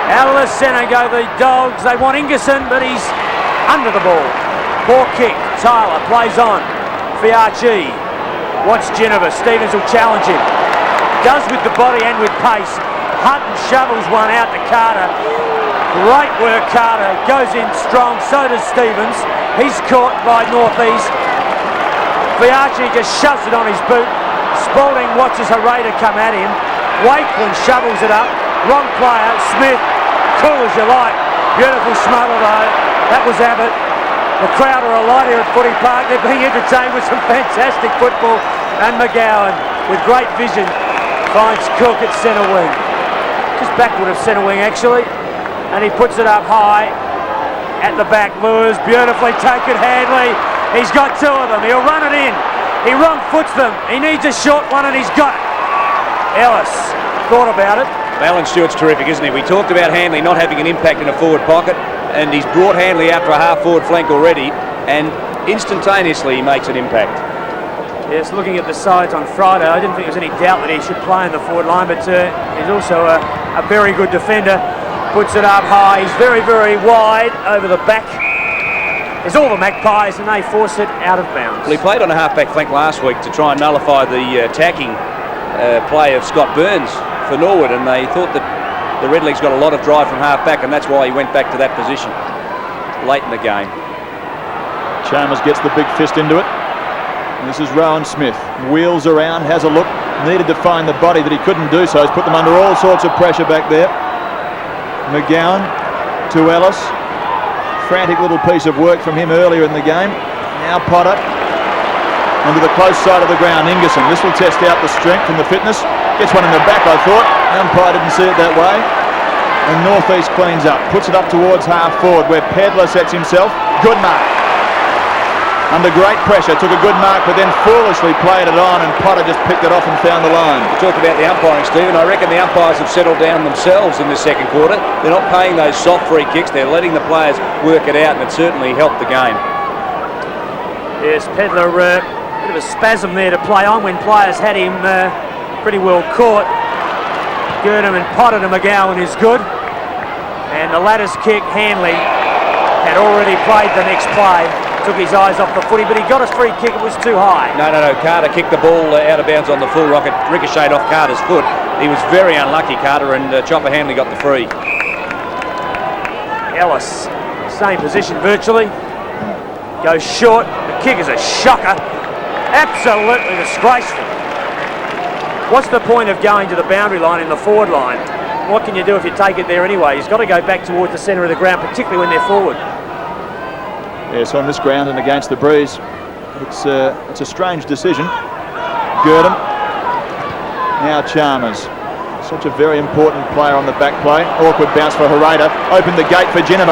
Out of the centre go the Dogs. They want Ingerson, but he's under the ball. Poor kick. Tyler plays on. Fiarchi wants Geneva. Stevens will challenge him. Does with the body and with pace. Hutton shovels one out to Carter. Great work, Carter. Goes in strong. So does Stevens. He's caught by Northeast. Fiarchi just shoves it on his boot. Spalding watches a raider come at him. Wakeland shovels it up. Wrong player. Smith. Cool as you like. Beautiful smother though. That was Abbott. The crowd are alight here at Footy Park. They're being entertained with some fantastic football. And McGowan, with great vision, finds Cook at centre wing. Just backward of centre wing actually. And he puts it up high. At the back, lures beautifully taken. Handley. He's got 2 of them. He'll run it in. He wrong foots them. He needs a short one and he's got it. Ellis thought about it. Alan Stewart's terrific, isn't he? We talked about Handley not having an impact in a forward pocket, and he's brought Handley out to a half-forward flank already, and instantaneously he makes an impact. Yes, looking at the sides on Friday, I didn't think there was any doubt that he should play in the forward line, but he's also a very good defender. Puts it up high. He's very, very wide over the back. There's all the Magpies, and they force it out of bounds. Well, he played on a half-back flank last week to try and nullify the attacking play of Scott Burns for Norwood, and they thought that the Redlegs got a lot of drive from half back, and that's why he went back to that position late in the game. Chalmers gets the big fist into it. And this is Rowan Smith. Wheels around, has a look. Needed to find the body, that he couldn't do so. He's put them under all sorts of pressure back there. McGowan to Ellis. Frantic little piece of work from him earlier in the game. Now Potter. Onto the close side of the ground, Ingerson. This will test out the strength and the fitness. Gets one in the back, I thought. Umpire didn't see it that way. And North East cleans up. Puts it up towards half forward, where Pedler sets himself. Good mark. Under great pressure, took a good mark, but then foolishly played it on, and Potter just picked it off and found the line. We talked about the umpiring, Stephen. I reckon the umpires have settled down themselves in the second quarter. They're not paying those soft free kicks. They're letting the players work it out, and it certainly helped the game. Yes, Pedler, bit of a spasm there to play on when players had him pretty well caught. Girdham and Potter to McGowan is good. And the latter's kick, Hanley, had already played the next play. Took his eyes off the footy, but he got his free kick. It was too high. No. Carter kicked the ball out of bounds on the full rocket, ricocheted off Carter's foot. He was very unlucky, Carter, and Chopper Hanley got the free. Ellis, same position virtually. Goes short. The kick is a shocker. Absolutely disgraceful. What's the point of going to the boundary line in the forward line? What can you do if you take it there anyway? He's got to go back towards the centre of the ground, particularly when they're forward. Yes, on this ground and against the breeze. It's a strange decision. Girdham. Now Chalmers. Such a very important player on the back play. Awkward bounce for Hereda. Opened the gate for Geneva.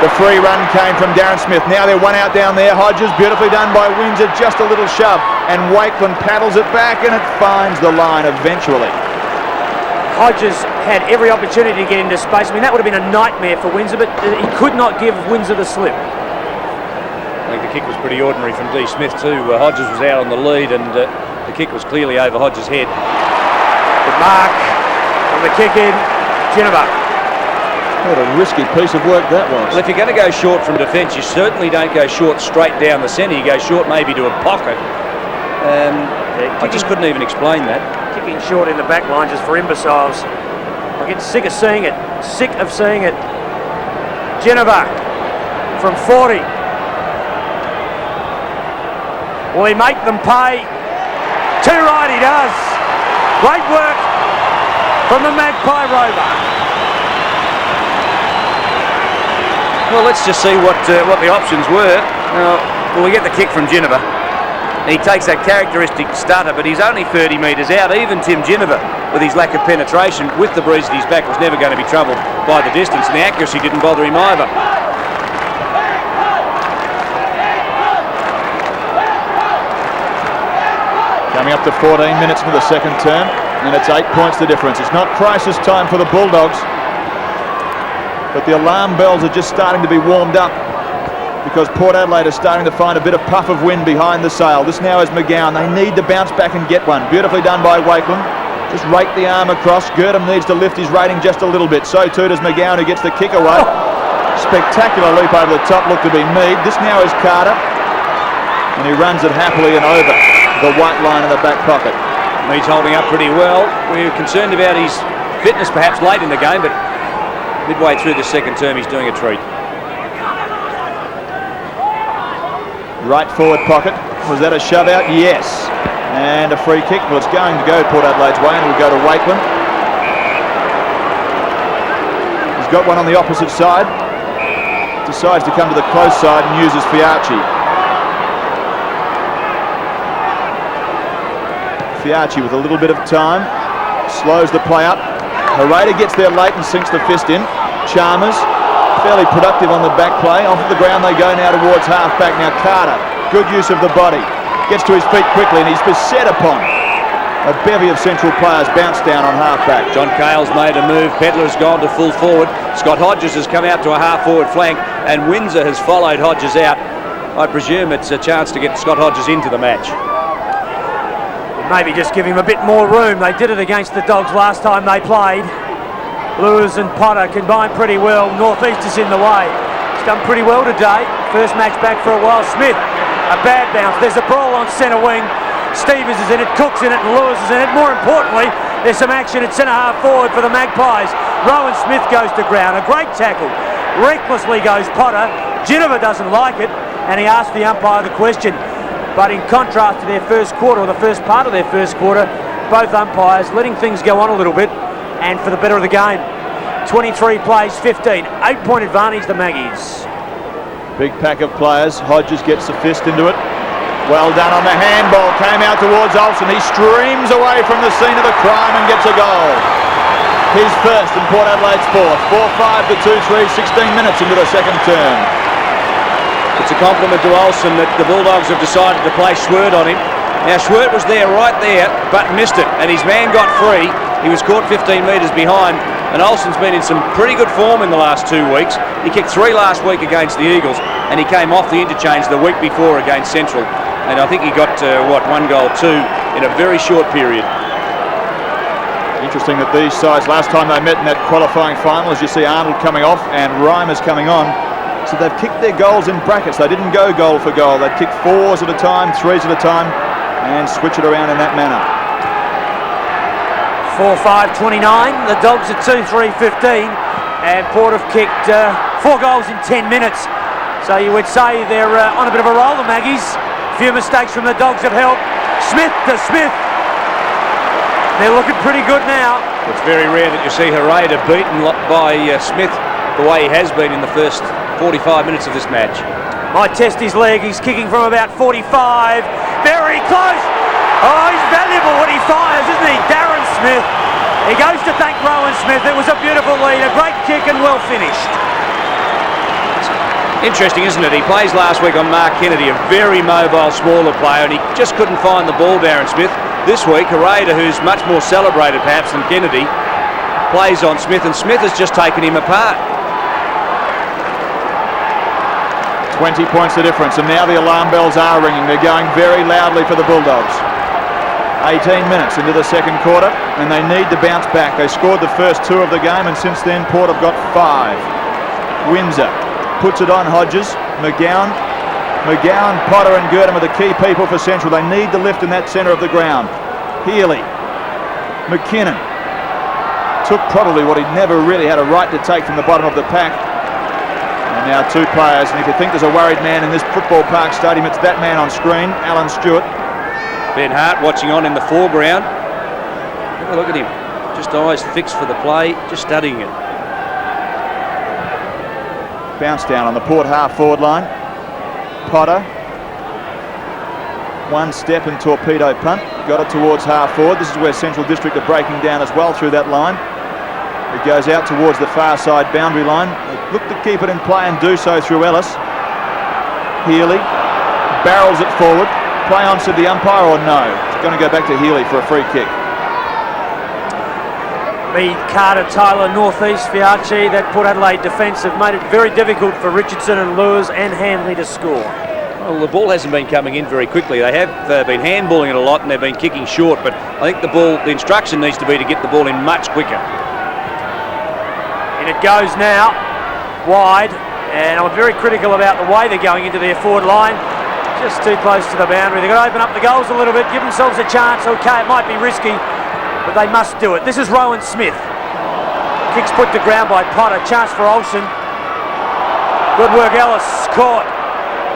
The free run came from Darren Smith. Now they're one out down there. Hodges, beautifully done by Windsor. Just a little shove. And Wakeland paddles it back, and it finds the line eventually. Hodges had every opportunity to get into space. I mean, that would have been a nightmare for Windsor, but he could not give Windsor the slip. I think the kick was pretty ordinary from D. Smith too. Hodges was out on the lead, and the kick was clearly over Hodges' head. Good mark from the kick in, Geneva. What a risky piece of work that was. Well, if you're going to go short from defence, you certainly don't go short straight down the centre. You go short maybe to a pocket. I just couldn't even explain that. Kicking short in the back line just for imbeciles. I get sick of seeing it. Sick of seeing it. Geneva from 40. Will he make them pay? Too right he does. Great work from the Magpie Rover. Well, let's just see what the options were. Well, we get the kick from Geneva. He takes that characteristic stutter, but he's only 30 metres out. Even Tim Geneva, with his lack of penetration, with the breeze at his back, was never going to be troubled by the distance, and the accuracy didn't bother him either. Coming up to 14 minutes into the second term, and it's 8 points the difference. It's not crisis time for the Bulldogs, but the alarm bells are just starting to be warmed up, because Port Adelaide is starting to find a bit of puff of wind behind the sail. This now is McGowan. They need to bounce back and get one. Beautifully done by Wakeland. Just rake the arm across. Girdham needs to lift his rating just a little bit. So too does McGowan, who gets the kick away. Spectacular leap over the top, looked to be Mead. This now is Carter, and he runs it happily and over the white line in the back pocket. Mead's holding up pretty well. We were concerned about his fitness perhaps late in the game, but midway through the second term he's doing a treat. Right forward pocket. Was that a shove out? Yes. And a free kick. Well, it's going to go Port Adelaide's way, and it will go to Wakeland. He's got one on the opposite side. Decides to come to the close side and uses Fiachi. Fiachi with a little bit of time. Slows the play up. Hereda gets there late and sinks the fist in. Chalmers, fairly productive on the back play. Off the ground they go now towards half back. Now Carter, good use of the body. Gets to his feet quickly, and he's beset upon. A bevy of central players bounce down on half back. John Cale's made a move. Pedler's gone to full forward. Scott Hodges has come out to a half forward flank, and Windsor has followed Hodges out. I presume it's a chance to get Scott Hodges into the match. Maybe just give him a bit more room. They did it against the Dogs last time they played. Lewis and Potter combined pretty well. North East is in the way. He's done pretty well today. First match back for a while. Smith, a bad bounce. There's a brawl on centre wing. Stevens is in it, Cook's in it, and Lewis is in it. More importantly, There's some action at centre-half forward for the Magpies. Rowan Smith goes to ground. A great tackle. Recklessly goes Potter. Ginnivan doesn't like it, and he asked the umpire the question. But in contrast to their first quarter, or the first part of their first quarter, both umpires letting things go on a little bit, and for the better of the game. 23 plays, 15. 8-point advantage, the Maggies. Big pack of players. Hodges gets the fist into it. Well done on the handball. Came out towards Olsen. He streams away from the scene of the crime and gets a goal. His first and Port Adelaide's fourth. 4-5 to 2-3, 16 minutes into the second term. It's a compliment to Olsen that the Bulldogs have decided to play Schwert on him. Now Schwert was there, right there, but missed it, and his man got free. He was caught 15 metres behind, and Olsen's been in some pretty good form in the last 2 weeks. He kicked 3 last week against the Eagles, and he came off the interchange the week before against Central. And I think he got, 1 goal, 2 in a very short period. Interesting that these sides, last time they met in that qualifying final, as you see Arnold coming off and Reimers coming on, so they've kicked their goals in brackets. They didn't go goal for goal. They'd kick 4s at a time, 3s at a time, and switch it around in that manner. 4-5-29. The Dogs are 2-3-15, and Port have kicked 4 goals in 10 minutes. So you would say they're on a bit of a roll, the Maggies. A few mistakes from the Dogs have helped. Smith to Smith. They're looking pretty good now. It's very rare that you see Hereda beaten by Smith the way he has been in the first 45 minutes of this match. Might test his leg. He's kicking from about 45. Very close. Oh, he's valuable when he fires, isn't he? Darren Smith. He goes to thank Rowan Smith. It was a beautiful lead, a great kick and well finished. Interesting, isn't it? He plays last week on Mark Kennedy, a very mobile, smaller player, and he just couldn't find the ball, Darren Smith. This week, Hereda, who's much more celebrated perhaps than Kennedy, plays on Smith, and Smith has just taken him apart. 20 points the difference, and now the alarm bells are ringing. They're going very loudly for the Bulldogs. 18 minutes into the second quarter, and they need to bounce back. They scored the first 2 of the game, and since then Port have got 5. Windsor puts it on Hodges. McGowan, Potter and Gurdon are the key people for Central. They need the lift in that centre of the ground. Healy, McKinnon took probably what he'd never really had a right to take from the bottom of the pack. And now 2 players, and if you think there's a worried man in this football park stadium, it's that man on screen, Alan Stewart. Ben Hart watching on in the foreground. Have a look at him. Just eyes fixed for the play, just studying it. Bounce down on the Port half-forward line. Potter. 1 step and torpedo punt. Got it towards half-forward. This is where Central District are breaking down as well through that line. It goes out towards the far side boundary line. They look to keep it in play and do so through Ellis. Healy barrels it forward. Play on, said the umpire, or no? It's going to go back to Healy for a free kick. Mead, Carter, Tyler, Northeast, Fiachi, that Port Adelaide defence have made it very difficult for Richardson and Lewis and Hanley to score. Well, the ball hasn't been coming in very quickly. They have been handballing it a lot and they've been kicking short, but I think the instruction needs to be to get the ball in much quicker. And it goes now, wide, and I'm very critical about the way they're going into their forward line. Just too close to the boundary. They've got to open up the goals a little bit, give themselves a chance. Okay, it might be risky, but they must do it. This is Rowan Smith. Kicks put to ground by Potter. Chance for Olsen. Good work, Ellis. Caught.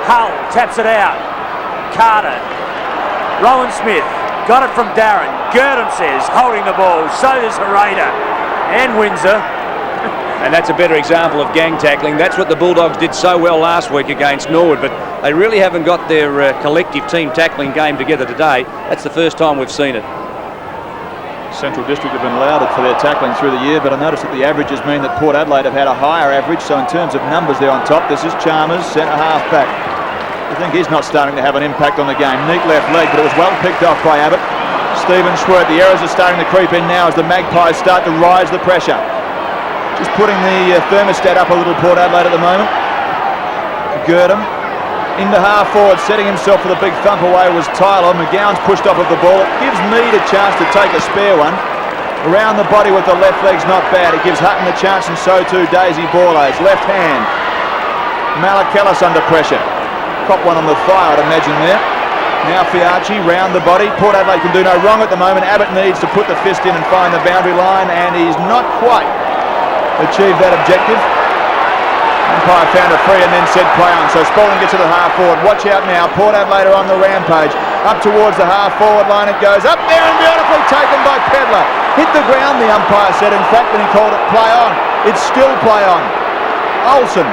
Hull taps it out. Carter. Rowan Smith. Got it from Darren. Gurdon says, holding the ball. So does Hereda. And Windsor. And that's a better example of gang tackling. That's what the Bulldogs did so well last week against Norwood, but they really haven't got their collective team tackling game together today. That's the first time we've seen it. Central District have been lauded for their tackling through the year, but I notice that the averages mean that Port Adelaide have had a higher average, so in terms of numbers they're on top. This is Chalmers, centre half back. I think he's not starting to have an impact on the game. Neat left leg, but it was well picked off by Abbott. Stephen Schwert, the errors are starting to creep in now as the Magpies start to rise the pressure. Just putting the thermostat up a little, Port Adelaide at the moment. Gurdon into half forward, setting himself for the big thump away was Tyler. McGowan's pushed off of the ball. It gives Mead a chance to take a spare one. Around the body with the left leg's not bad. It gives Hutton the chance, and so too Daisy Borlase. Left hand. Malak Ellis under pressure. Cop one on the thigh, I'd imagine there. Now Fiarchi round the body. Port Adelaide can do no wrong at the moment. Abbott needs to put the fist in and find the boundary line, and he's not quite achieved that objective. Umpire found a free and then said play on. So Spalding gets to the half forward. Watch out now. Port Adelaide are on the rampage. Up towards the half forward line it goes. Up there and beautifully taken by Pedler. Hit the ground, the umpire said. In fact, when he called it play on, it's still play on. Olsen,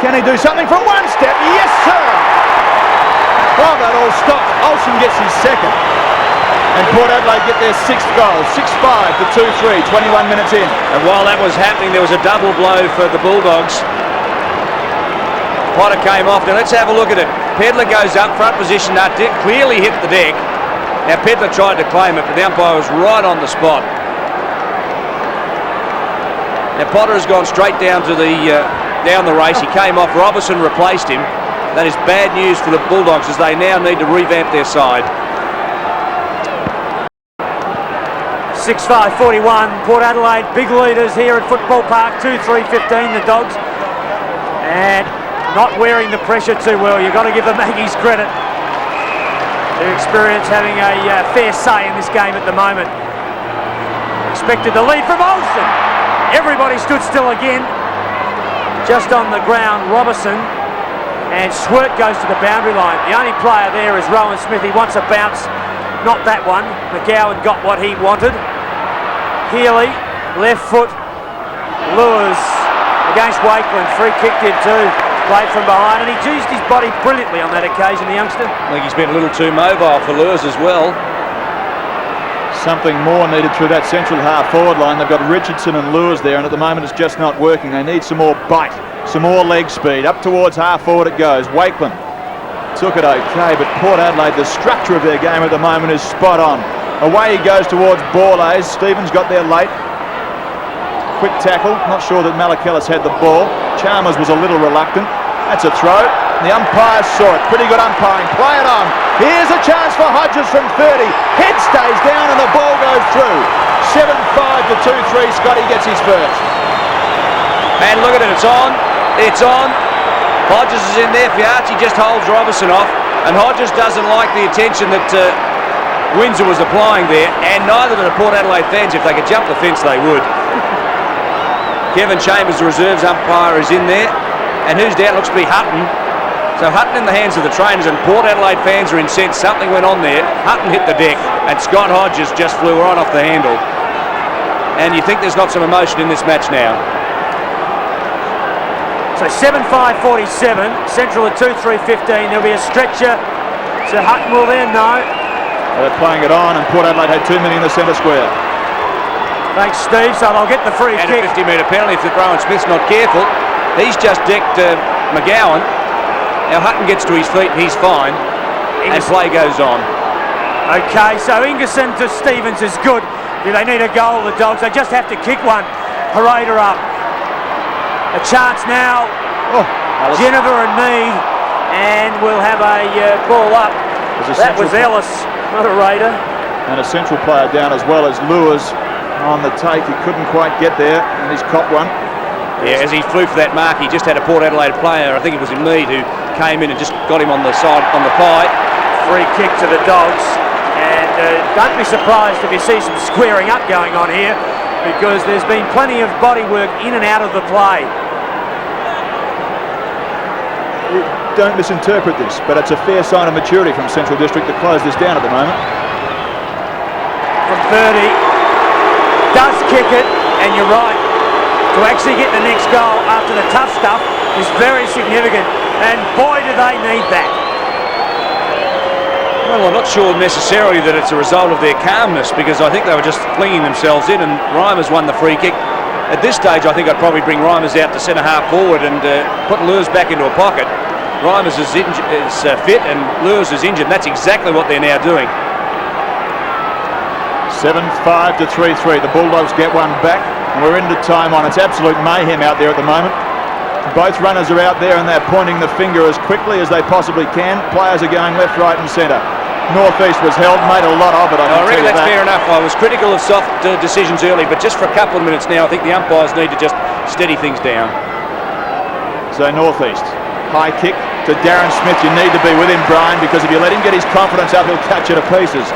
can he do something from one step? Yes, sir! Well, that all stopped. Olsen gets his second. And Port Adelaide get their sixth goal. 6-5 to 2-3, 21 minutes in. And while that was happening, there was a double blow for the Bulldogs. Potter came off. Now let's have a look at it. Pedler goes up, front position. That clearly hit the deck. Now Pedler tried to claim it, but the umpire was right on the spot. Now Potter has gone straight down to down the race. He came off. Robertson replaced him. That is bad news for the Bulldogs as they now need to revamp their side. 6-5-41. Port Adelaide, big leaders here at Football Park. 2-3-15, the Dogs. And not wearing the pressure too well. You've got to give the Maggies credit. Their experience having a fair say in this game at the moment. Expected the lead from Olsen. Everybody stood still again. Just on the ground, Robertson. And Swirt goes to the boundary line. The only player there is Rowan Smith. He wants a bounce. Not that one. McGowan got what he wanted. Healy, left foot. Lures against Wakeland. Free kicked in too. Played from behind, and he used his body brilliantly on that occasion, the youngster. I think he's been a little too mobile for Lures as well. Something more needed through that central half forward line. They've got Richardson and Lures there, and at the moment it's just not working. They need some more bite, some more leg speed. Up towards half forward it goes. Wakeland took it okay, but Port Adelaide, the structure of their game at the moment is spot on. Away he goes towards Borlase. Stevens got there late. Quick tackle. Not sure that Malakellus had the ball. Chalmers was a little reluctant. That's a throw. The umpire saw it. Pretty good umpiring. Play it on. Here's a chance for Hodges from 30. Head stays down and the ball goes through. 7-5 to 2-3. Scotty gets his first. And look at it. It's on. It's on. Hodges is in there. Fiarchi just holds Robertson off. And Hodges doesn't like the attention that Windsor was applying there. And neither do the Port Adelaide fans. If they could jump the fence, they would. Kevin Chambers, the reserves umpire, is in there. And who's down? Looks to be Hutton. So Hutton in the hands of the trainers, and Port Adelaide fans are incensed. Something went on there. Hutton hit the deck, and Scott Hodges just flew right off the handle. And you think there's not some emotion in this match now. So 7-5-47. Central at 2-3-15. There'll be a stretcher. So Hutton will then know. They're playing it on, and Port Adelaide had too many in the centre square. Thanks, Steve. So they'll get the free and kick. A 50-metre penalty if Rowan Smith's not careful. He's just decked McGowan. Now Hutton gets to his feet and he's fine. And play goes on. Okay, so Ingerson to Stevens is good. Do they need a goal, the Dogs? They just have to kick one. Harada up. A chance now. Oh, Jennifer and Mead. And we'll have a ball up. That was Ellis, not a Raider. And a central player down as well as Lures on the take. He couldn't quite get there, and he's copped one. Yeah, as he flew for that mark, he just had a Port Adelaide player, I think it was in Mead, who came in and just got him on the side, on the pie. Free kick to the Dogs. And don't be surprised if you see some squaring up going on here, because there's been plenty of body work in and out of the play. Don't misinterpret this, but it's a fair sign of maturity from Central District to close this down at the moment. From 30, does kick it, and you're right. To actually get the next goal after the tough stuff is very significant, and boy do they need that. Well, I'm not sure necessarily that it's a result of their calmness, because I think they were just flinging themselves in, and Reimers won the free kick. At this stage, I think I'd probably bring Reimers out to centre half forward and put Lures back into a pocket. Reimers is fit and Lures is injured, and that's exactly what they're now doing. 7-5 to 3-3. The Bulldogs get one back. We're into time on. It's absolute mayhem out there at the moment. Both runners are out there and they're pointing the finger as quickly as they possibly can. Players are going left, right and centre. Northeast was held, made a lot of it. I reckon that's fair enough. I was critical of soft decisions early, but just for a couple of minutes now, I think the umpires need to just steady things down. So Northeast, high kick to after Darren Smith. You need to be with him, Brian, because if you let him get his confidence up, he'll catch you to pieces.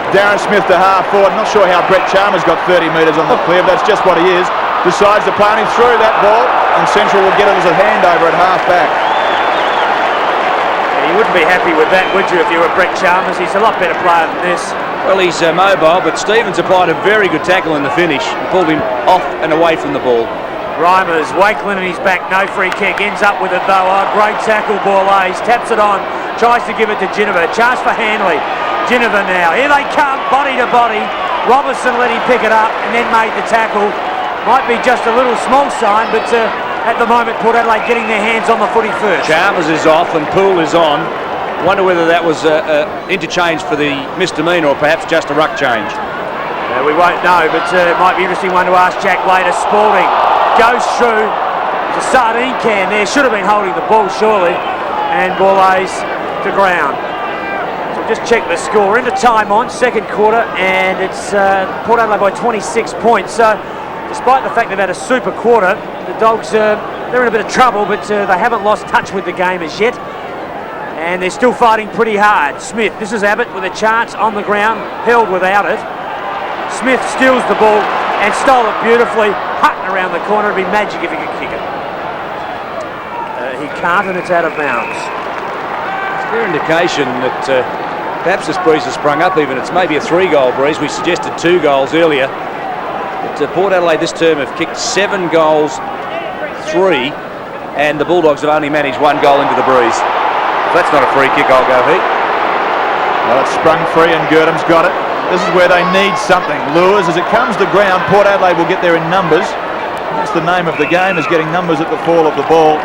Darren Smith to half forward. Not sure how Brett Chalmers got 30 metres on the clear, but that's just what he is. Decides to play him through that ball, and Central will get it as a handover at half back. You wouldn't be happy with that, would you, if you were Brett Chalmers? He's a lot better player than this. Well, he's mobile, but Stevens applied a very good tackle in the finish and pulled him off and away from the ball. Reimers, Wakelin in his back, no free kick, ends up with it though. Oh, great tackle, Borlase, taps it on, tries to give it to Ginnivan. Chance for Hanley. Ginnivan now, here they come, body to body. Robertson let him pick it up and then made the tackle. Might be just a little small sign, but at the moment Port Adelaide getting their hands on the footy first. Chalmers is off and Poole is on. Wonder whether that was interchange for the misdemeanor or perhaps just a ruck change. We won't know, but it might be an interesting one to ask Jack later. Spalding goes through. There's a sardine can there. Should have been holding the ball, surely. And Borlase to ground. So just check the score. We're into time on, second quarter, and it's Port Adelaide by 26 points. So despite the fact they've had a super quarter, the Dogs, they're in a bit of trouble, but they haven't lost touch with the game as yet. And they're still fighting pretty hard. Smith, this is Abbott with a chance on the ground, held without it. Smith steals the ball and stole it beautifully. Hutton around the corner. It'd be magic if he could kick it. He can't, and it's out of bounds. It's a clear indication that perhaps this breeze has sprung up even. It's maybe a 3-goal breeze. We suggested 2 goals earlier. But Port Adelaide this term have kicked 7 goals, 3, and the Bulldogs have only managed 1 goal into the breeze. That's not a free kick, I'll go Heat. Well, it's sprung free and Girdham's got it. This is where they need something. Lures, as it comes to ground, Port Adelaide will get there in numbers. That's the name of the game, is getting numbers at the fall of the ball.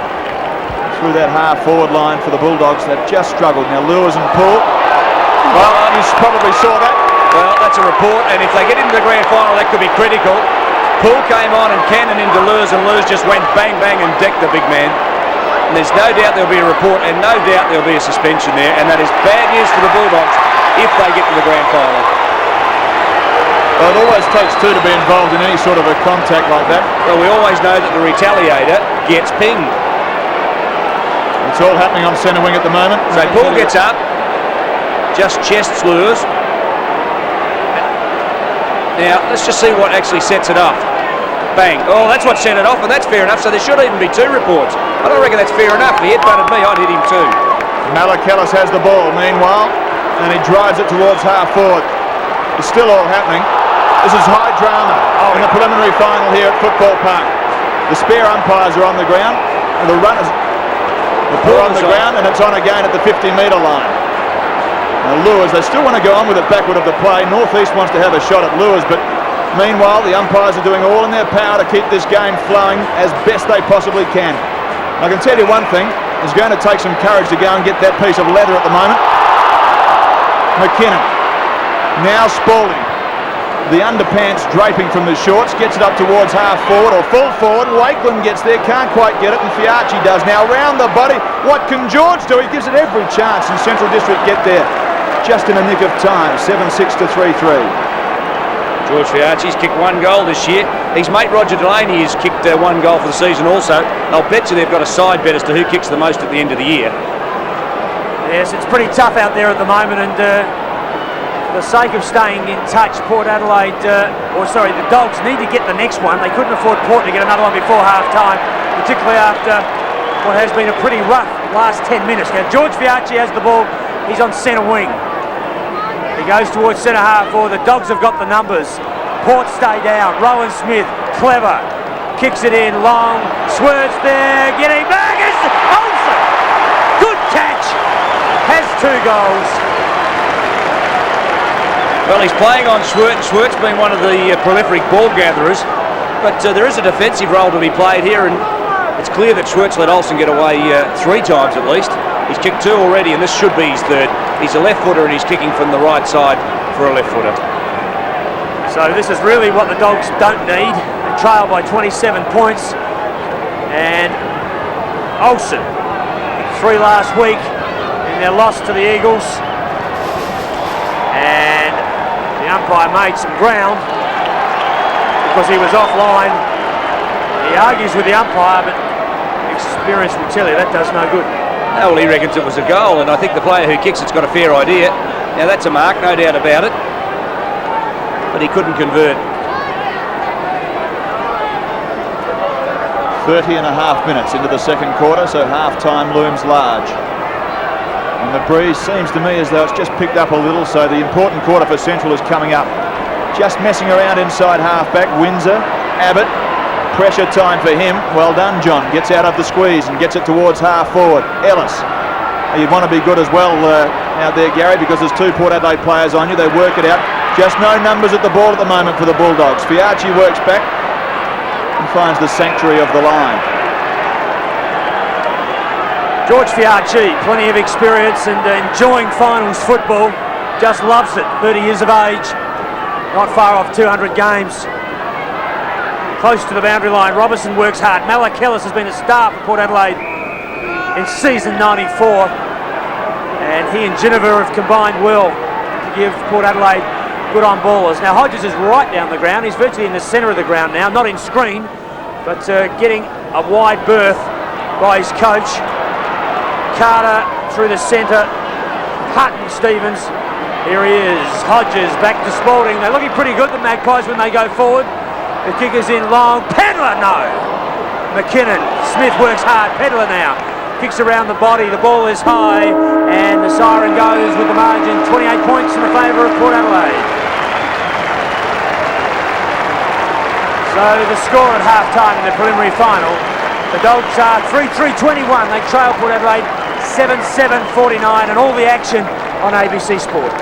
Through that half-forward line for the Bulldogs, they've just struggled. Now Lures and Poole. Well, you probably saw that. Well, that's a report, and if they get into the grand final, that could be critical. Poole came on and cannon into Lures, and Lures just went bang, bang, and decked the big man. And there's no doubt there'll be a report and no doubt there'll be a suspension there, and that is bad news for the Bulldogs if they get to the grand final. Well, it always takes 2 to be involved in any sort of a contact like that. Well, we always know that the retaliator gets pinged. It's all happening on centre wing at the moment. So Poole gets up, just chests Lures. Now, let's just see what actually sets it off. Bang. Oh, that's what set it off, and that's fair enough, so there should even be 2 reports. I don't reckon that's fair enough. If he headbutted me, I'd hit him too. Malakelis has the ball, meanwhile, and he drives it towards half-forward. It's still all happening. This is high drama in the preliminary final here at Football Park. The spare umpires are on the ground, and the runners are on the ground, and it's on again at the 50-metre line. Now Lures, they still want to go on with it backward of the play. North East wants to have a shot at Lures, but meanwhile, the umpires are doing all in their power to keep this game flowing as best they possibly can. I can tell you one thing, it's going to take some courage to go and get that piece of leather at the moment. McKinnon, now Spalding. The underpants draping from the shorts, gets it up towards half-forward or full-forward. Wakelin gets there, can't quite get it, and Fiachi does. Now round the body, what can George do? He gives it every chance, and Central District get there just in the nick of time, 7-6 to 3-3. George Fiachi's kicked 1 goal this year. His mate Roger Delaney has kicked 1 goal for the season also. I'll bet you they've got a side bet as to who kicks the most at the end of the year. Yes, it's pretty tough out there at the moment, and for the sake of staying in touch, Port Adelaide, the Dogs need to get the next one. They couldn't afford Port to get another one before half-time, particularly after what has been a pretty rough last 10 minutes. Now, George Fiachi has the ball. He's on centre wing. He goes towards centre half forward. The Dogs have got the numbers. Port stay down. Rowan Smith, clever. Kicks it in long. Swerts there. Getting back. It's Olsen. Good catch. Has 2 goals. Well, he's playing on Schwertz. Schwertz being one of the prolific ball gatherers. But there is a defensive role to be played here, and it's clear that Schwertz let Olsen get away 3 times at least. He's kicked 2 already, and this should be his 3rd. He's a left footer and he's kicking from the right side for a left footer. So this is really what the Dogs don't need. They trail by 27 points. And Olsen, 3 last week in their loss to the Eagles. And the umpire made some ground because he was offline. He argues with the umpire, but experience will tell you that does no good. Oh, well, he reckons it was a goal, and I think the player who kicks it's got a fair idea. Now, that's a mark, no doubt about it. But he couldn't convert. 30 and a half minutes into the second quarter, so half-time looms large. And the breeze seems to me as though it's just picked up a little, so the important quarter for Central is coming up. Just messing around inside half-back, Windsor, Abbott, pressure time for him. Well done, John. Gets out of the squeeze and gets it towards half-forward. Ellis. You'd want to be good as well out there, Gary, because there's two Port Adelaide players on you. They work it out. Just no numbers at the ball at the moment for the Bulldogs. Fiachi works back and finds the sanctuary of the line. George Fiachi, plenty of experience and enjoying finals football. Just loves it. 30 years of age. Not far off 200 games. Close to the boundary line. Robertson works hard. Malak Ellis has been a star for Port Adelaide in season 94. And he and Ginniver have combined well to give Port Adelaide good on ballers. Now Hodges is right down the ground. He's virtually in the centre of the ground now, not in screen, but getting a wide berth by his coach. Carter through the centre. Hutton, Stevens. Here he is. Hodges back to Spalding. They're looking pretty good, the Magpies, when they go forward. The kicker's in long. Pedler, no. McKinnon. Smith works hard. Pedler now. Kicks around the body. The ball is high. And the siren goes with the margin. 28 points in the favour of Port Adelaide. So the score at half-time in the preliminary final. The Dogs are 3-3-21. They trail Port Adelaide 7-7-49, and all the action on ABC Sport.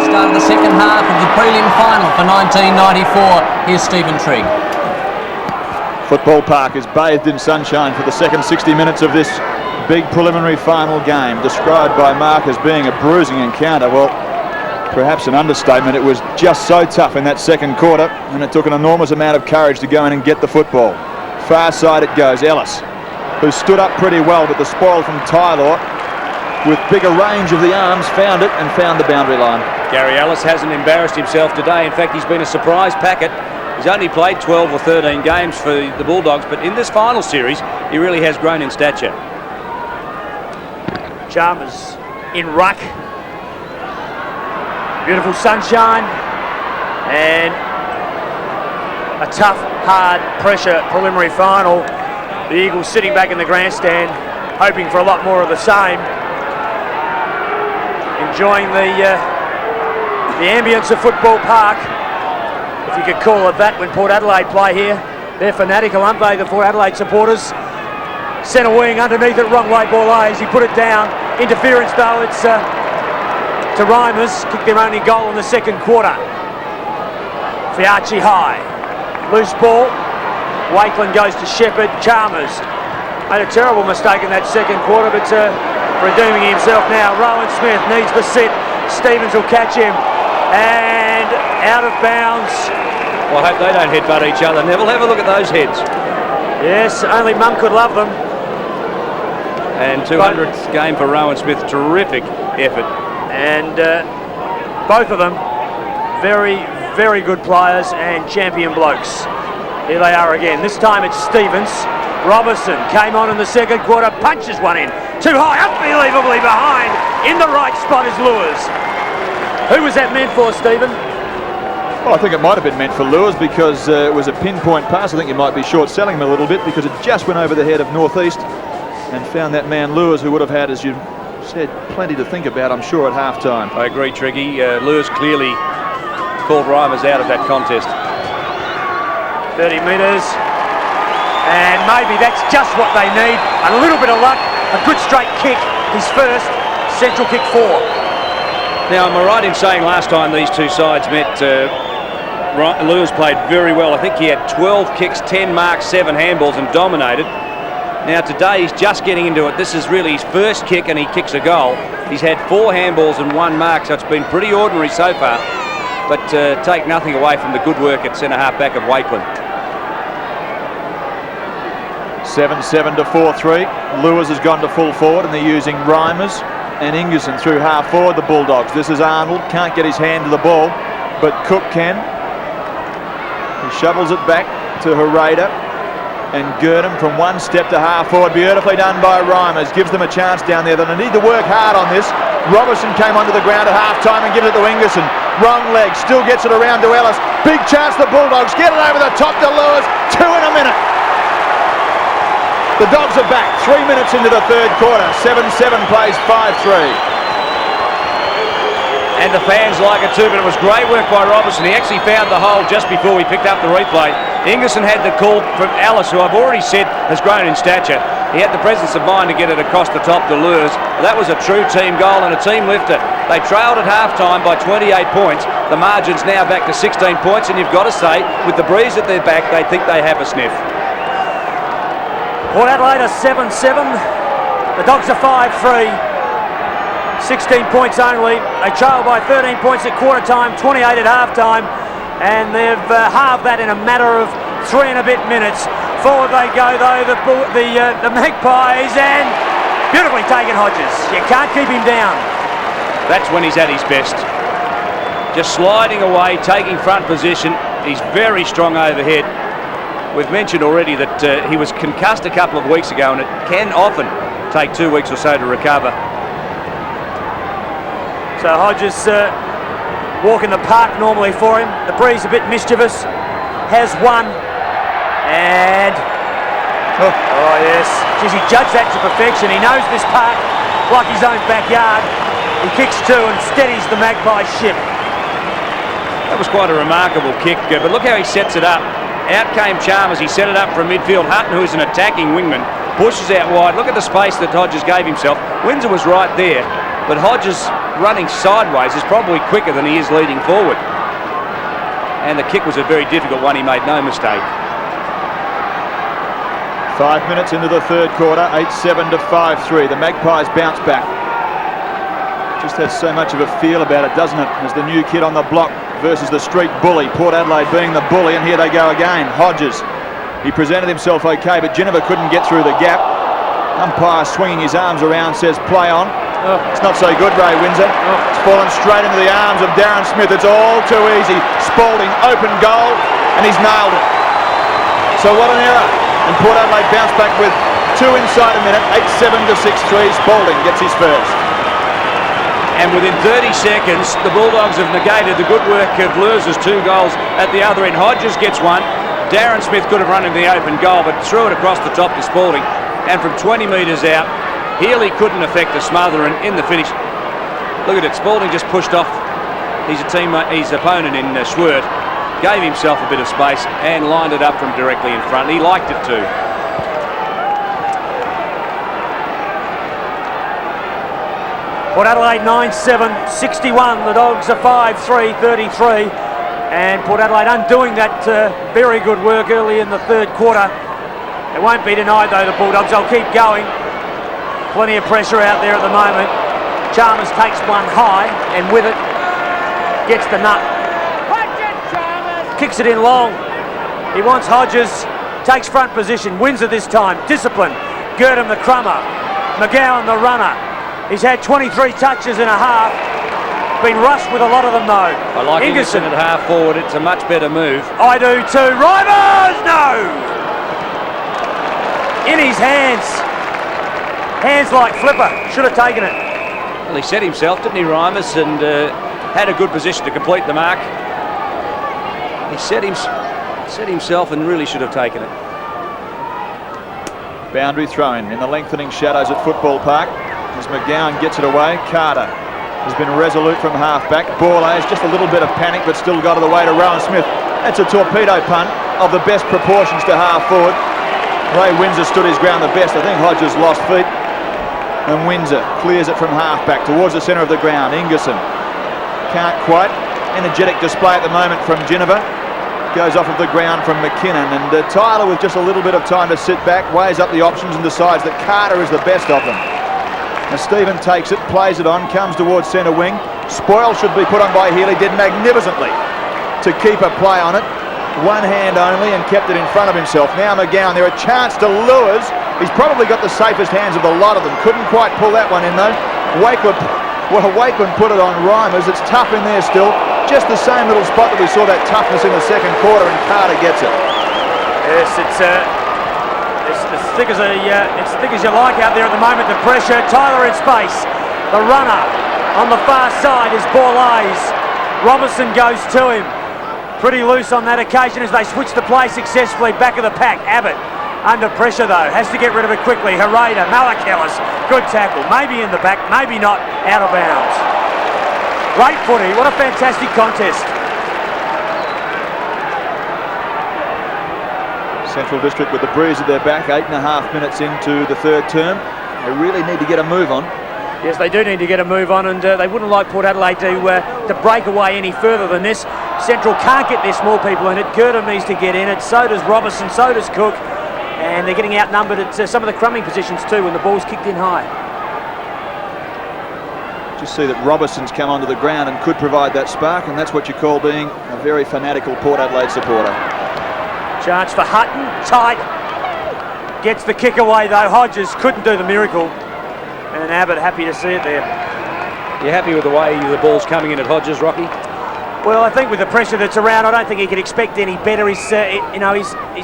Start of the second half of the prelim final for 1994. Here's Stephen Trigg. Football Park is bathed in sunshine for the second 60 minutes of this big preliminary final game, described by Mark as being a bruising encounter. Well, perhaps an understatement. It was just so tough in that second quarter, and it took an enormous amount of courage to go in and get the football. Far side it goes. Ellis, who stood up pretty well, but the spoil from Tylor, with bigger range of the arms, found it and found the boundary line. Gary Ellis hasn't embarrassed himself today. In fact, he's been a surprise packet. He's only played 12 or 13 games for the Bulldogs, but in this final series, he really has grown in stature. Chalmers in ruck. Beautiful sunshine and a tough, hard pressure preliminary final. The Eagles sitting back in the grandstand, hoping for a lot more of the same. Enjoying the ambience of Football Park, if you could call it that, when Port Adelaide play here. They're fanatical, aren't they, the Port Adelaide supporters? Centre wing underneath it, wrong way ball lays. He put it down. Interference though, it's to Reimers. Kicked their only goal in the second quarter. Fiachi high. Loose ball. Wakeland goes to Shepherd. Chalmers made a terrible mistake in that second quarter, but redeeming himself now. Rowan Smith needs the sit. Stevens will catch him. And out of bounds. Well, I hope they don't headbutt each other. Neville, have a look at those heads. Yes, only Mum could love them. And 200th game for Rowan Smith. Terrific effort. And both of them very, very good players and champion blokes. Here they are again. This time it's Stevens. Robertson came on in the second quarter, punches one in. Too high, unbelievably behind. In the right spot is Lewis. Who was that meant for, Stephen? Well, I think it might have been meant for Lewis, because it was a pinpoint pass. I think you might be short-selling him a little bit, because it just went over the head of Northeast and found that man Lewis, who would have had, as you said, plenty to think about, I'm sure, at half-time. I agree, Triggy. Lewis clearly called Reimers out of that contest. 30 metres. And maybe that's just what they need. A little bit of luck. A good straight kick. His first. Central kick 4. Now, am I right in saying last time these two sides met, Lewis played very well. I think he had 12 kicks, 10 marks, 7 handballs and dominated. Now today he's just getting into it. This is really his first kick and he kicks a goal. He's had 4 handballs and 1 mark, so it's been pretty ordinary so far. But take nothing away from the good work at centre-half back of Wakeland. 7-7 to 4-3. Lewis has gone to full forward and they're using Reimers. and Ingerson through half forward, the Bulldogs. This is Arnold, can't get his hand to the ball, but Cook can. He shovels it back to Hereda, and Gurdon from one step to half forward. Beautifully done by Reimers. Gives them a chance down there. They need to work hard on this. Robertson came onto the ground at half time and gives it to Ingerson. Wrong leg. Still gets it around to Ellis. Big chance the Bulldogs. Get it over the top to Lewis. 2 in a minute. The Dogs are back. 3 minutes into the third quarter. 7-7 plays 5-3. And the fans like it too, but it was great work by Robertson. He actually found the hole just before we picked up the replay. Ingerson had the call from Ellis, who I've already said has grown in stature. He had the presence of mind to get it across the top to Lewis. That was a true team goal and a team lifter. They trailed at half-time by 28 points. The margin's now back to 16 points, and you've got to say, with the breeze at their back, they think they have a sniff. Port Adelaide are 7-7. The Dogs are 5-3. 16 points only. They trail by 13 points at quarter time, 28 at half time, and they've halved that in a matter of 3 and a bit minutes. Forward they go though, the Magpies, and beautifully taken Hodges. You can't keep him down. That's when he's at his best. Just sliding away, taking front position. He's very strong overhead. We've mentioned already that he was concussed a couple of weeks ago, and it can often take 2 weeks or so to recover. So Hodges walking the park normally for him. The breeze a bit mischievous. Has one. And... oh yes. Geez, he judged that to perfection. He knows this park like his own backyard. He kicks 2 and steadies the Magpie ship. That was quite a remarkable kick, but look how he sets it up. Out came Chalmers. He set it up from midfield. Hutton, who's an attacking wingman, pushes out wide. Look at the space that Hodges gave himself. Windsor was right there, but Hodges running sideways is probably quicker than he is leading forward. And the kick was a very difficult one, he made no mistake. 5 minutes into the third quarter, 8-7 to 5-3. The Magpies bounce back. Just has so much of a feel about it, doesn't it? As the new kid on the block versus the street bully. Port Adelaide being the bully, and here they go again. Hodges. He presented himself okay, but Ginnivan couldn't get through the gap. Umpire swinging his arms around says play on. It's not so good, Ray Windsor. It's fallen straight into the arms of Darren Smith. It's all too easy. Spalding, open goal, and he's nailed it. So what an error. And Port Adelaide bounce back with 2 inside a minute, 8-7 to 6-3. Spalding gets his first. And within 30 seconds, the Bulldogs have negated the good work of Lewis's 2 goals at the other end. Hodges gets one. Darren Smith could have run in the open goal, but threw it across the top to Spalding. And from 20 metres out, Healy couldn't affect the smother, and in the finish, look at it, Spalding just pushed off his opponent in Schwert, gave himself a bit of space and lined it up from directly in front. He liked it too. Port Adelaide 9-7, 61. The Dogs are 5-3, 33. And Port Adelaide undoing that very good work early in the third quarter. It won't be denied though, the Bulldogs. They'll keep going. Plenty of pressure out there at the moment. Chalmers takes one high, and with it, gets the nut. Kicks it in long. He wants Hodges. Takes front position. Windsor this time. Discipline. Gurdon the crummer. McGowan the runner. He's had 23 touches and a half. Been rushed with a lot of them though. I like Ingerson at half forward. It's a much better move. I do too. Reimers! No! In his hands. Hands like flipper. Should have taken it. Well, he set himself, didn't he, Reimers, and had a good position to complete the mark. He set himself and really should have taken it. Boundary thrown in the lengthening shadows at Football Park. As McGowan gets it away, Carter has been resolute from half-back. Borlase, just a little bit of panic, but still got it away to Rowan Smith. That's a torpedo punt of the best proportions to half-forward. Ray Windsor stood his ground the best. I think Hodges lost feet. And Windsor clears it from half-back towards the centre of the ground. Ingerson can't quite. Energetic display at the moment from Ginnivan. Goes off of the ground from McKinnon. And Tyler, with just a little bit of time to sit back, weighs up the options and decides that Carter is the best of them. Now Stephen takes it, plays it on, comes towards centre wing. Spoil should be put on by Healy, did magnificently to keep a play on it. One hand only and kept it in front of himself. Now McGowan, there a chance to Lewis. He's probably got the safest hands of the lot of them. Couldn't quite pull that one in though. Wakeland put it on Reimers. It's tough in there still. Just the same little spot that we saw that toughness in the second quarter, and Carter gets it. Yes, it's as thick as you like out there at the moment. The pressure, Tyler in space. The runner on the far side is Borlase. Robertson goes to him. Pretty loose on that occasion as they switch the play successfully. Back of the pack, Abbott. Under pressure though, has to get rid of it quickly. Hereda, Malakelis, good tackle. Maybe in the back, maybe not, out of bounds. Great footy, what a fantastic contest. Central District with the breeze at their back, 8.5 minutes into the third term. They really need to get a move on. Yes, they do need to get a move on, and they wouldn't like Port Adelaide to break away any further than this. Central can't get their small people in it. Girdham needs to get in it. So does Robertson, so does Cook. And they're getting outnumbered at some of the crumbing positions too when the ball's kicked in high. Just see that Robertson's come onto the ground and could provide that spark, and that's what you call being a very fanatical Port Adelaide supporter. Chance for Hutton, tight. Gets the kick away though. Hodges couldn't do the miracle. And Abbott happy to see it there. You happy with the way the ball's coming in at Hodges, Rocky? Well, I think with the pressure that's around, I don't think he could expect any better. He's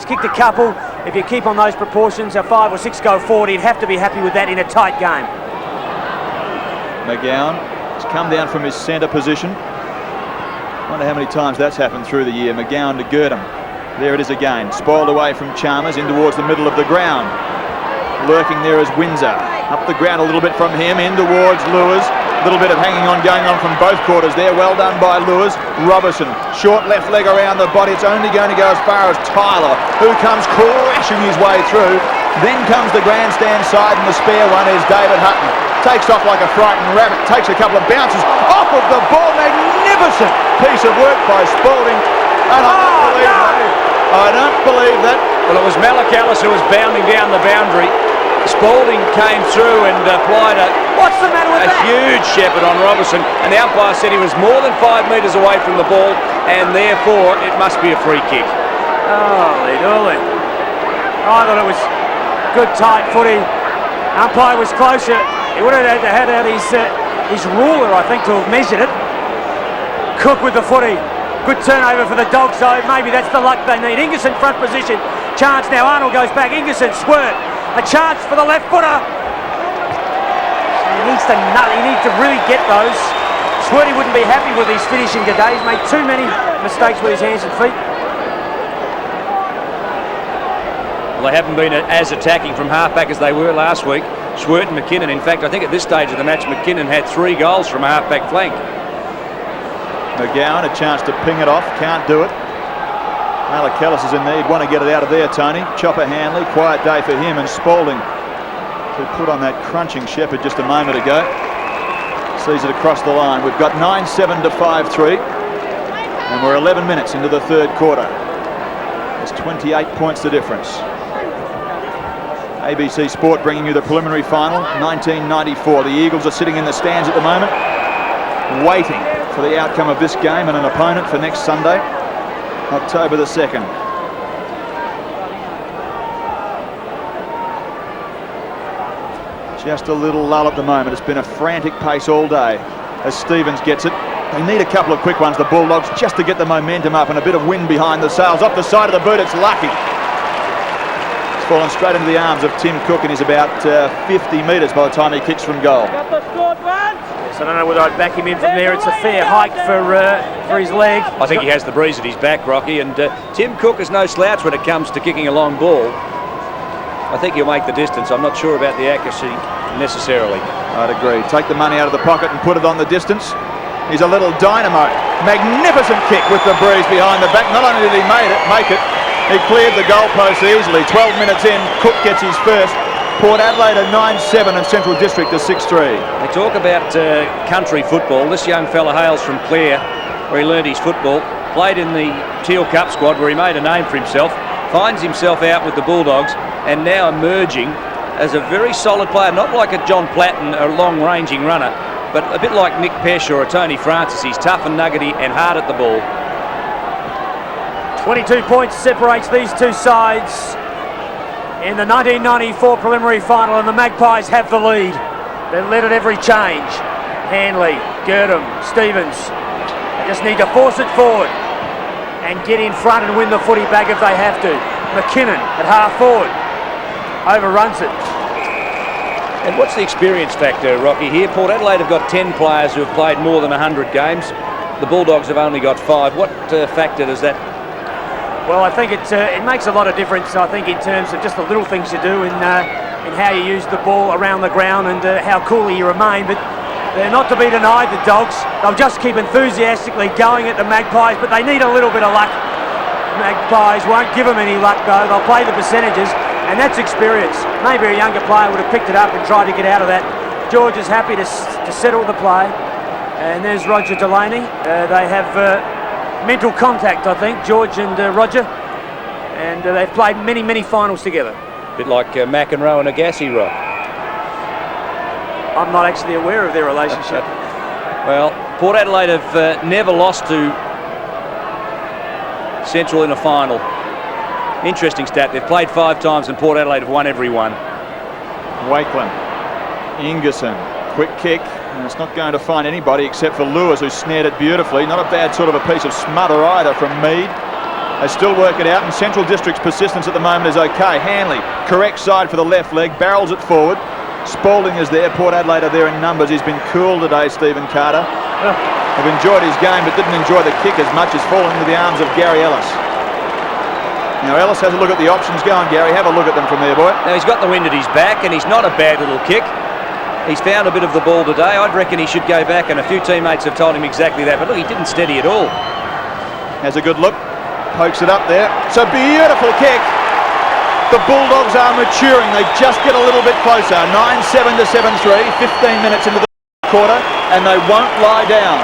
kicked a couple. If you keep on those proportions, a 5 or 6 go forward, he'd have to be happy with that in a tight game. McGowan has come down from his centre position. Wonder how many times that's happened through the year. McGowan to Girdham. There it is again. Spoiled away from Chalmers in towards the middle of the ground. Lurking there is Windsor. Up the ground a little bit from him, in towards Lewis. A little bit of hanging on going on from both quarters there. Well done by Lewis. Robertson, short left leg around the body. It's only going to go as far as Tyler, who comes crashing his way through. Then comes the grandstand side, and the spare one is David Hutton. Takes off like a frightened rabbit. Takes a couple of bounces off of the ball. Magnificent piece of work by Spalding. And I don't believe that. Well, it was Malakelis who was bounding down the boundary. Spalding came through and applied What's the matter with a that? huge shepherd on Robertson, and the umpire said he was more than 5 metres away from the ball, and therefore it must be a free kick. Holy dooly. I thought it was good tight footy. Umpire was closer. He would have had out his ruler, I think, to have measured it. Cook with the footy. Good turnover for the Dogs though. Maybe that's the luck they need. Ingerson front position. Chance now. Arnold goes back. Ingerson squirt. A chance for the left footer. He needs to really get those. Squirty wouldn't be happy with his finishing today. He's made too many mistakes with his hands and feet. Well, they haven't been as attacking from halfback as they were last week. Schwert and McKinnon. In fact, I think at this stage of the match, McKinnon had 3 goals from a halfback flank. McGowan, a chance to ping it off. Can't do it. Malakelis is in there. He'd want to get it out of there, Tony. Chopper Hanley, quiet day for him, and Spalding, who put on that crunching shepherd just a moment ago, sees it across the line. We've got 9-7 to 5-3, and we're 11 minutes into the third quarter. There's 28 points the difference. ABC Sport bringing you the preliminary final, 1994. The Eagles are sitting in the stands at the moment, waiting for the outcome of this game and an opponent for next Sunday, October the 2nd. Just a little lull at the moment. It's been a frantic pace all day as Stevens gets it. They need a couple of quick ones, the Bulldogs, just to get the momentum up, and a bit of wind behind the sails. Off the side of the boot, it's lucky. It's fallen straight into the arms of Tim Cook, and he's about 50 metres by the time he kicks from goal. Yes, I don't know whether I'd back him in from there. It's a fair hike for his leg. I think he has the breeze at his back, Rocky, and Tim Cook is no slouch when it comes to kicking a long ball. I think he'll make the distance. I'm not sure about the accuracy necessarily. I'd agree. Take the money out of the pocket and put it on the distance. He's a little dynamo. Magnificent kick with the breeze behind the back. Not only did he make it, he cleared the goalpost easily. 12 minutes in, Cook gets his first. Port Adelaide are 9-7 and Central District are 6-3. They talk about country football. This young fella hails from Clare, where he learned his football. Played in the Teal Cup squad, where he made a name for himself. Finds himself out with the Bulldogs, and now emerging as a very solid player. Not like a John Platten, a long-ranging runner, but a bit like Nick Pesh or a Tony Francis. He's tough and nuggety and hard at the ball. 22 points separates these two sides in the 1994 preliminary final, and the Magpies have the lead. They're led at every change. Hanley, Girdham, Stevens. They just need to force it forward and get in front and win the footy back if they have to. McKinnon at half forward. Overruns it. And what's the experience factor, Rocky, here? Port Adelaide have got 10 players who have played more than 100 games. The Bulldogs have only got 5. What factor does that? Well, I think it makes a lot of difference, I think, in terms of just the little things you do in how you use the ball around the ground and how coolly you remain. But they're not to be denied, the Dogs. They'll just keep enthusiastically going at the Magpies, but they need a little bit of luck. Magpies won't give them any luck, though. They'll play the percentages, and that's experience. Maybe a younger player would have picked it up and tried to get out of that. George is happy to settle the play. And there's Roger Delaney. They have mental contact, I think, George and Roger. And they've played many, many finals together. A bit like McEnroe and Agassi, Rock. I'm not actually aware of their relationship. Well, Port Adelaide have never lost to Central in a final. Interesting stat. They've played 5 times and Port Adelaide have won every one. Wakelin, Ingerson, quick kick. And it's not going to find anybody except for Lewis, who snared it beautifully. Not a bad sort of a piece of smother either from Mead. They still work it out, and Central District's persistence at the moment is okay. Hanley, correct side for the left leg, barrels it forward. Spalding is there. Port Adelaide are there in numbers. He's been cool today, Stephen Carter. Have enjoyed his game, but didn't enjoy the kick as much as falling into the arms of Gary Ellis. Now Ellis has a look at the options. Go on, Gary, have a look at them from there, boy. Now he's got the wind at his back, and he's not a bad little kick. He's found a bit of the ball today. I'd reckon he should go back, and a few teammates have told him exactly that. But look, he didn't steady at all. Has a good look, pokes it up there. It's a beautiful kick. The Bulldogs are maturing. They just get a little bit closer. 9-7 to 7-3, 15 minutes into the quarter, and they won't lie down.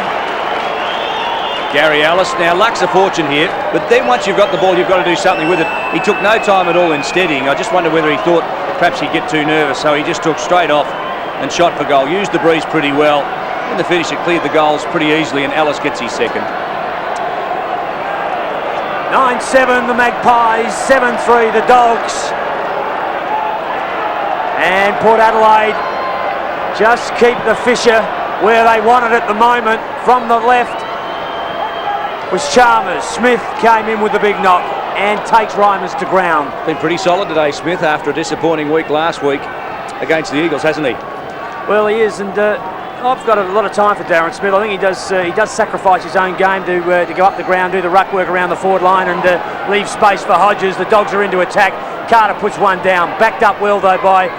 Gary Ellis. Now, luck's a fortune here, but then once you've got the ball, you've got to do something with it. He took no time at all in steadying. I just wonder whether he thought perhaps he'd get too nervous, so he just took straight off and shot for goal. Used the breeze pretty well. In the finish, it cleared the goals pretty easily, and Ellis gets his second. 9-7 the Magpies, 7-3 the Dogs. And Port Adelaide just keep the fissure where they want it at the moment. From the left was Chalmers. Smith came in with the big knock and takes Reimers to ground. Been pretty solid today, Smith, after a disappointing week last week against the Eagles, hasn't he? Well, he is, and I've got a lot of time for Darren Smith. I think he does sacrifice his own game to go up the ground, do the ruck work around the forward line, and leave space for Hodges. The Dogs are into attack. Carter puts one down, backed up well though by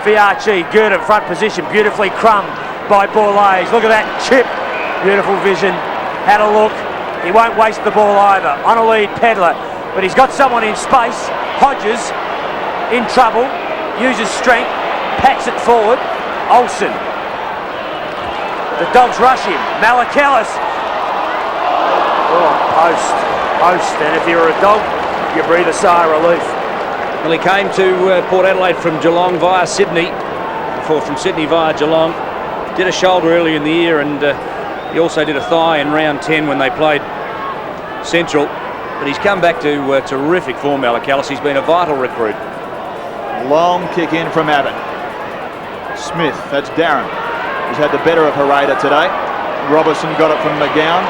Fiarchi. Girdham front position, beautifully crumbed by Borlase. Look at that chip, beautiful vision. Had a look. He won't waste the ball either. On a lead, Pedler, but he's got someone in space. Hodges in trouble, uses strength, packs it forward. Olsen. The Dogs rush him. Malakalis. Oh, post. And if you're a dog, you breathe a sigh of relief. Well, he came to Port Adelaide from Geelong via Sydney, from Sydney via Geelong. Did a shoulder early in the year, and he also did a thigh in round 10 when they played Central. But he's come back to terrific form, Malakalis. He's been a vital recruit. Long kick in from Abbott. Smith, that's Darren, who's had the better of Hereda today. Robertson got it from McGowan.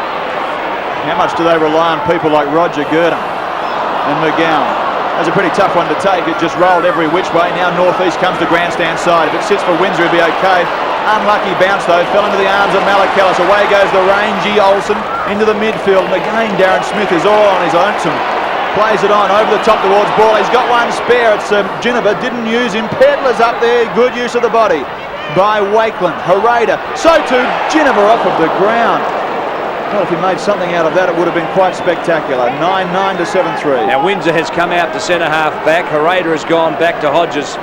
How much do they rely on people like Roger Girdham and McGowan? That's a pretty tough one to take. It just rolled every which way. Now northeast comes the grandstand side. If it sits for Windsor, it'd be okay. Unlucky bounce though, fell into the arms of Malakalis. Away goes the rangy Olsen into the midfield. And again, Darren Smith is all on his lonesome. Plays it on over the top towards ball. He's got one spare. It's Ginniver, didn't use him. Pedler's up there. Good use of the body by Wakelin. Hereda. So too, Ginniver off of the ground. Well, if he made something out of that, it would have been quite spectacular. 9-9 to 7-3. Now Windsor has come out to centre half back. Hereda has gone back to Hodges,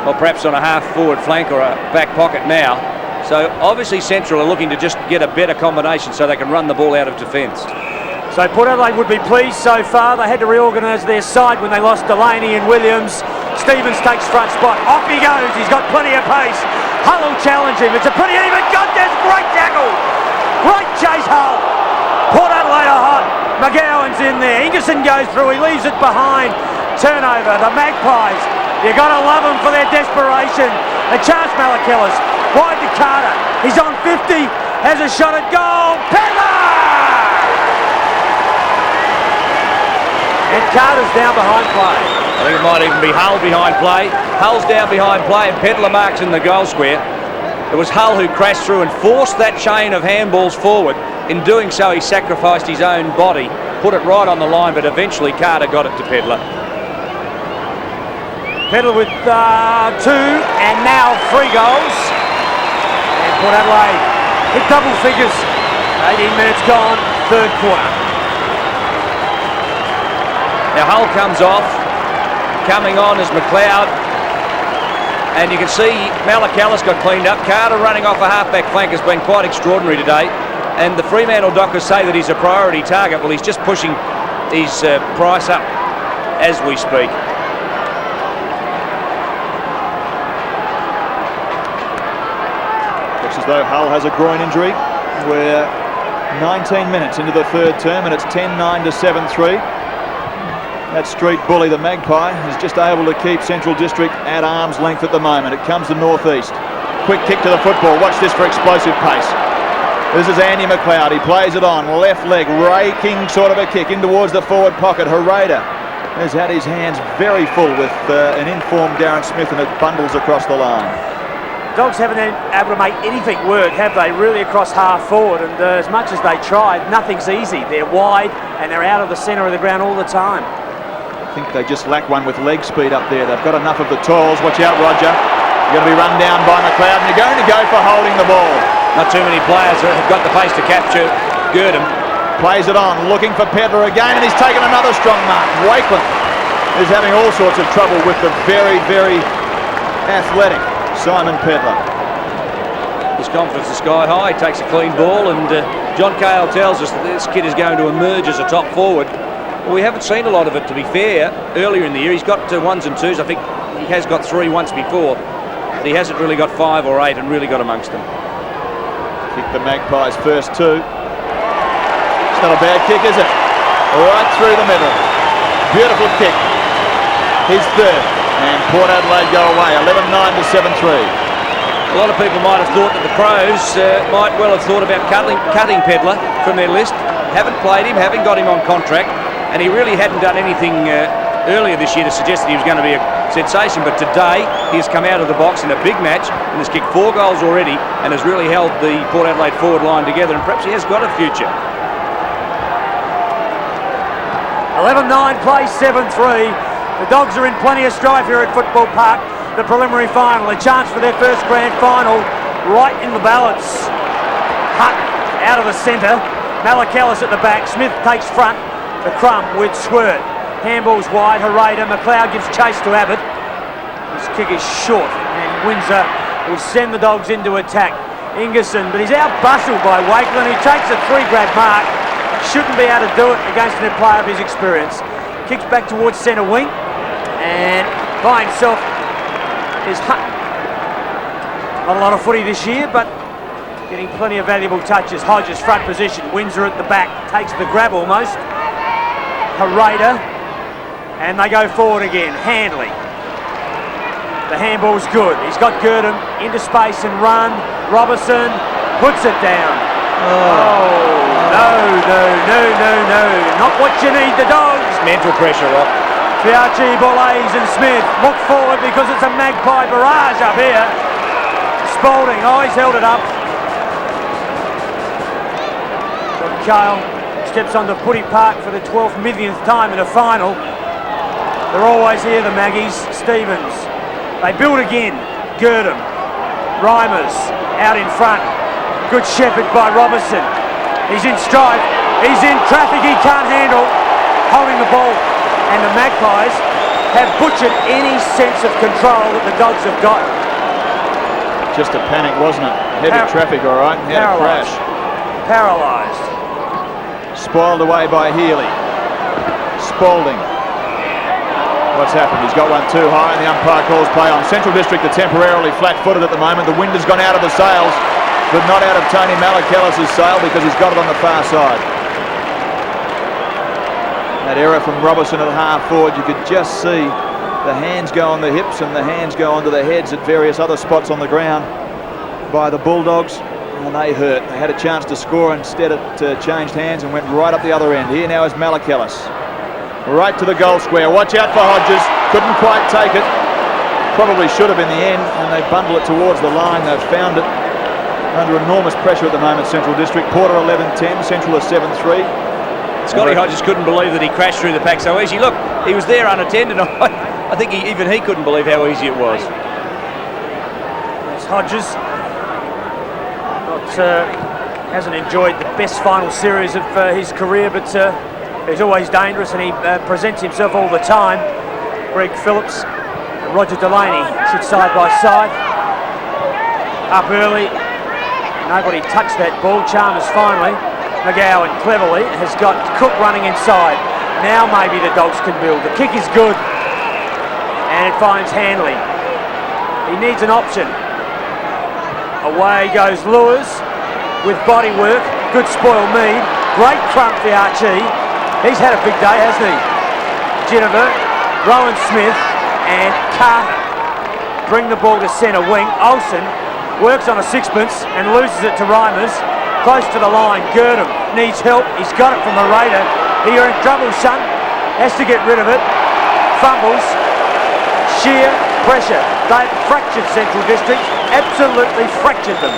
or perhaps on a half forward flank or a back pocket now. So obviously Central are looking to just get a better combination so they can run the ball out of defence. So Port Adelaide would be pleased so far. They had to reorganise their side when they lost Delaney and Williams. Stevens takes front spot. Off he goes. He's got plenty of pace. Hull will challenge him. It's a pretty even contest. Great tackle. Great chase, Hull. Port Adelaide are hot. McGowan's in there. Ingerson goes through. He leaves it behind. Turnover. The Magpies. You got to love them for their desperation. They charge Malakalis. Wide to Carter. He's on 50. Has a shot at goal. Pedler! And Carter's down behind play. I think it might even be Hull behind play. Hull's down behind play and Pedler marks in the goal square. It was Hull who crashed through and forced that chain of handballs forward. In doing so, he sacrificed his own body, put it right on the line, but eventually Carter got it to Pedler. Pedler with 2 and now 3 goals. And Port Adelaide hit double figures. 18 minutes gone, third quarter. Now Hull comes off. Coming on is McLeod. And you can see Malakalis got cleaned up. Carter running off a halfback flank has been quite extraordinary today. And the Fremantle doctors say that he's a priority target. Well, he's just pushing his price up as we speak. Looks as though Hull has a groin injury. We're 19 minutes into the third term and it's 10-9 to 7-3. That street bully, the Magpie, is just able to keep Central District at arm's length at the moment. It comes to northeast. Quick kick to the football. Watch this for explosive pace. This is Andy McLeod. He plays it on. Left leg, raking sort of a kick in towards the forward pocket. Hereda has had his hands very full with an informed Darren Smith and it bundles across the line. Dogs haven't been able to make anything work, have they, really across half forward? And as much as they tried, nothing's easy. They're wide and they're out of the centre of the ground all the time. I think they just lack one with leg speed up there. They've got enough of the tolls. Watch out, Roger. You're going to be run down by McLeod and you're going to go for holding the ball. Not too many players have got the pace to capture Gurdon. Plays it on, looking for Pedler again, and he's taken another strong mark. Wakeland is having all sorts of trouble with the very, very athletic Simon Pedler. His confidence is sky high. He takes a clean ball, and John Cale tells us that this kid is going to emerge as a top forward. Well, we haven't seen a lot of it, to be fair, earlier in the year. He's got 1s and 2s. I think he has got 3 once before. But he hasn't really got 5 or 8 and really got amongst them. Kick the Magpies' first 2. It's not a bad kick, is it? Right through the middle. Beautiful kick. His third. And Port Adelaide go away. 11-9 to 7-3. A lot of people might have thought that the Crows might well have thought about cutting Pedler from their list. Haven't played him, haven't got him on contract, and he really hadn't done anything earlier this year to suggest that he was going to be a sensation, but today he has come out of the box in a big match and has kicked 4 goals already and has really held the Port Adelaide forward line together, and perhaps he has got a future. 11-9 play 7-3. The Dogs are in plenty of strife here at Football Park. The preliminary final, a chance for their first grand final, right in the balance. Hutt out of the centre. Malakalis at the back. Smith takes front. The crump with Squirt. Handball's wide. Hereda. McLeod gives chase to Abbott. His kick is short, and Windsor will send the Dogs into attack. Ingerson, but he's out-bustled by Wakeland. He takes a 3-grab mark. Shouldn't be able to do it against a player of his experience. Kicks back towards centre wing, and by himself is Hutt. Not a lot of footy this year, but getting plenty of valuable touches. Hodges front position. Windsor at the back. Takes the grab almost. Hereda. And they go forward again. Handley. The handball's good. He's got Gurdon into space and run. Robertson puts it down. No. Not what you need, the Dogs. Mental pressure, Rob. Fiachi, Boulays and Smith look forward because it's a Magpie barrage up here. Spalding, he's held it up. Cale steps onto Footy Park for the 12th millionth time in a final. They're always here, the Maggies. Stevens. They build again. Gurdon. Reimers out in front. Good shepherd by Robertson. He's in strife. He's in traffic he can't handle. Holding the ball. And the Magpies have butchered any sense of control that the Dogs have got. Just a panic, wasn't it? Heavy traffic, all right. He had a crash. Paralysed. Spoiled away by Healy. Spalding. What's happened? He's got one too high and the umpire calls play on. Central District are temporarily flat-footed at the moment. The wind has gone out of the sails, but not out of Tony Malakalis' sail because he's got it on the far side. That error from Robertson at half forward, you could just see the hands go on the hips and the hands go onto the heads at various other spots on the ground by the Bulldogs, and they hurt. They had a chance to score, instead it changed hands and went right up the other end. Here now is Malakellis. Right to the goal square. Watch out for Hodges. Couldn't quite take it. Probably should have in the end, and they bundle it towards the line. They've found it under enormous pressure at the moment, Central District. Porter 11-10, Central are 7-3. Scotty Hodges couldn't believe that he crashed through the pack so easy. Look, he was there unattended. I think even he couldn't believe how easy it was. It's Hodges. Hasn't enjoyed the best final series of his career, but he's always dangerous, and he presents himself all the time. Greg Phillips and Roger Delaney sit side by side. Up early. Nobody touched that ball. Chalmers finally. McGowan cleverly has got Cook running inside. Now maybe the Dogs can build. The kick is good, and it finds Hanley. He needs an option. Away goes Lewis with body work. Good spoil Mead. Great crump for Archie. He's had a big day, hasn't he? Ginniver, Rowan Smith, and Carr bring the ball to centre wing. Olsen works on a sixpence and loses it to Reimers. Close to the line. Girdham needs help. He's got it from a Raider. You're in trouble, son. Has to get rid of it. Fumbles. Sheer pressure. They've fractured Central District. Absolutely fractured them.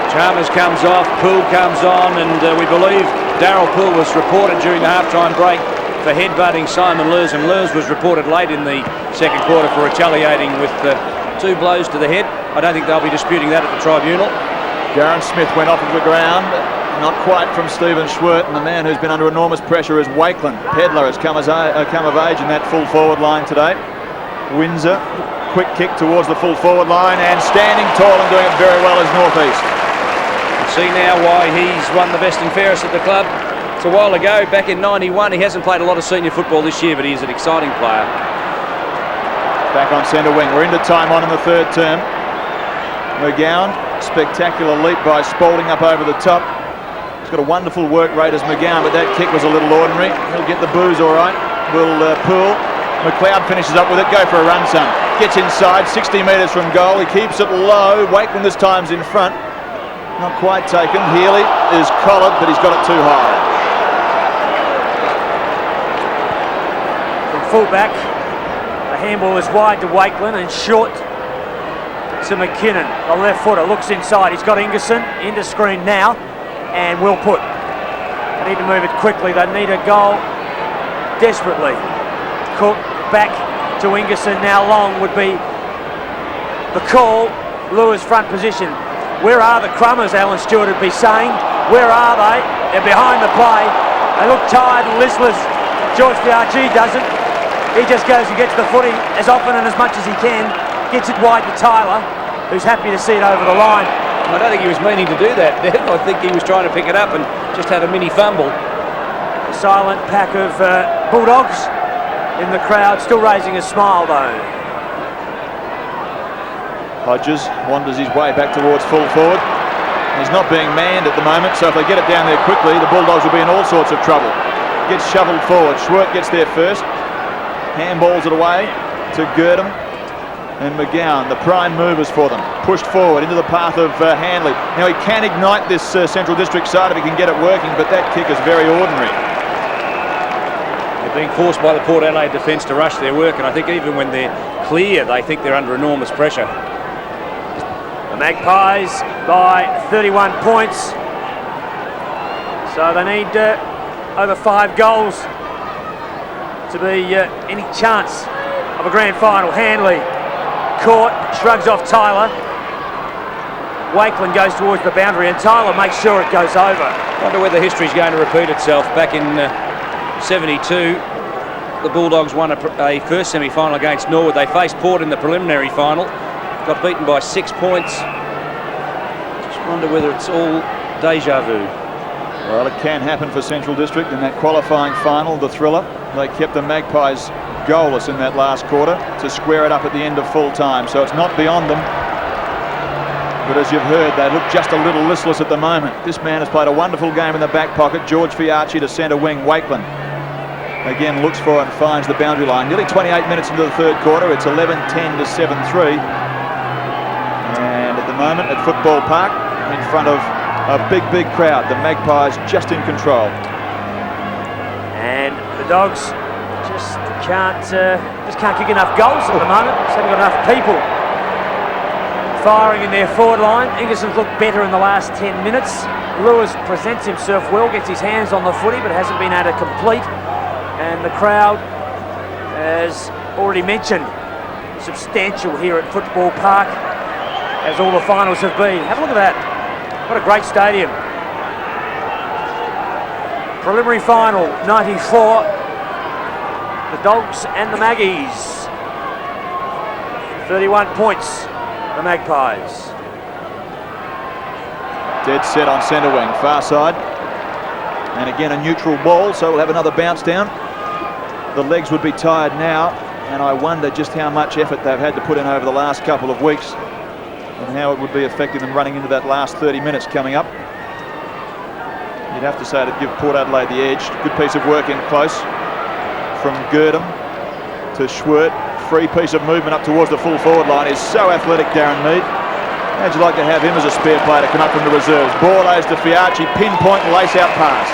Chalmers comes off, Poole comes on, and we believe Darryl Poole was reported during the half-time break for headbutting Simon Lurs, and Lurs was reported late in the second quarter for retaliating with 2 blows to the head. I don't think they'll be disputing that at the tribunal. Garron Smith went off of the ground, not quite from Stephen Schwert, and the man who's been under enormous pressure is Wakeland. Pedler has come of age in that full forward line today. Windsor, quick kick towards the full forward line, and standing tall and doing it very well is Northeast. See now why he's won the best and fairest at the club. It's a while ago, back in '91. He hasn't played a lot of senior football this year, but he's an exciting player. Back on centre wing. We're into time on in the third term. McGowan, spectacular leap by Spalding up over the top. He's got a wonderful work rate as McGowan, but that kick was a little ordinary. He'll get the booze all right. Will Poole. McLeod finishes up with it. Go for a run, son. Gets inside, 60 metres from goal. He keeps it low. Wakeland this time's in front. Not quite taken. Healy is collared, but he's got it too high. From fullback, the handball is wide to Wakeland and short to McKinnon. The left footer looks inside. He's got Ingerson into screen now, and will put. They need to move it quickly. They need a goal desperately. Cook back to Ingerson. Now Long would be the call. Lewis front position. Where are the Crummers, Alan Stewart would be saying. Where are they? They're behind the play. They look tired and listless. George Fiarchi doesn't. He just goes and gets the footy as often and as much as he can. Gets it wide to Tyler, who's happy to see it over the line. I don't think he was meaning to do that, Dev. I think he was trying to pick it up and just had a mini fumble. A silent pack of Bulldogs in the crowd, still raising a smile though. Hodges wanders his way back towards full forward. He's not being manned at the moment, so if they get it down there quickly, the Bulldogs will be in all sorts of trouble. Gets shoveled forward. Schwert gets there first. Handballs it away to Girdham and McGowan, the prime movers for them. Pushed forward into the path of Hanley. Now he can ignite this Central District side if he can get it working, but that kick is very ordinary. They're being forced by the Port Adelaide defence to rush their work, and I think even when they're clear, they think they're under enormous pressure. The Magpies by 31 points. So they need over 5 goals to be any chance of a grand final. Hanley caught, shrugs off Tyler. Wakeland goes towards the boundary and Tyler makes sure it goes over. I wonder whether history's going to repeat itself. Back in 72, the Bulldogs won a first semi-final against Norwood. They faced Port in the preliminary final, got beaten by 6 points. Just wonder whether it's all deja vu. Well, it can happen for Central District in that qualifying final, the thriller. They kept the Magpies goalless in that last quarter to square it up at the end of full time, so it's not beyond them. But as you've heard, they look just a little listless at the moment. This man has played a wonderful game in the back pocket. George Fiarchi to centre wing. Wakeland again looks for and finds the boundary line. Nearly 28 minutes into the third quarter. It's 11-10 to 7-3. moment at Football Park in front of a big crowd. The Magpies just in control. And the Dogs just can't kick enough goals at the moment. Just haven't got enough people firing in their forward line. Ingerson's looked better in the last 10 minutes. Lewis presents himself well, gets his hands on the footy, but hasn't been able to complete. And the crowd, as already mentioned, substantial here at Football Park, as all the finals have been. Have a look at that. What a great stadium. Preliminary final, 94. The Dogs and the Maggies. 31 points, the Magpies. Dead set on centre wing, far side. And again a neutral ball, so we'll have another bounce down. The legs would be tired now, and I wonder just how much effort they've had to put in over the last couple of weeks and how it would be affecting them running into that last 30 minutes coming up. You'd have to say to give Port Adelaide the edge. Good piece of work in close from Girdham to Schwert. Free piece of movement up towards the full forward line. Is so athletic, Darren Mead. How'd you like to have him as a spare player to come up from the reserves? Borlase to Fiachi, pinpoint lace-out pass.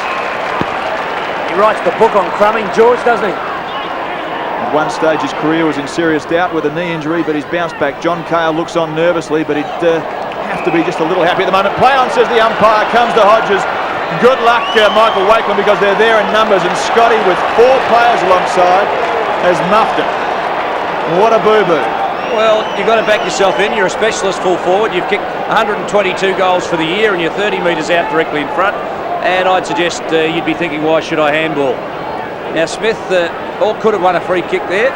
He writes the book on crumbing, George, doesn't he? At one stage his career was in serious doubt with a knee injury, but he's bounced back. John Cale looks on nervously, but he'd have to be just a little happy at the moment. Play on, says the umpire, comes to Hodges. Good luck, Michael Wakeland, because they're there in numbers, and Scotty, with 4 players alongside, has muffed it. What a boo-boo. Well, you've got to back yourself in. You're a specialist full forward. You've kicked 122 goals for the year and you're 30 metres out directly in front. And I'd suggest you'd be thinking, why should I handball? Now, Smith all could have won a free kick there.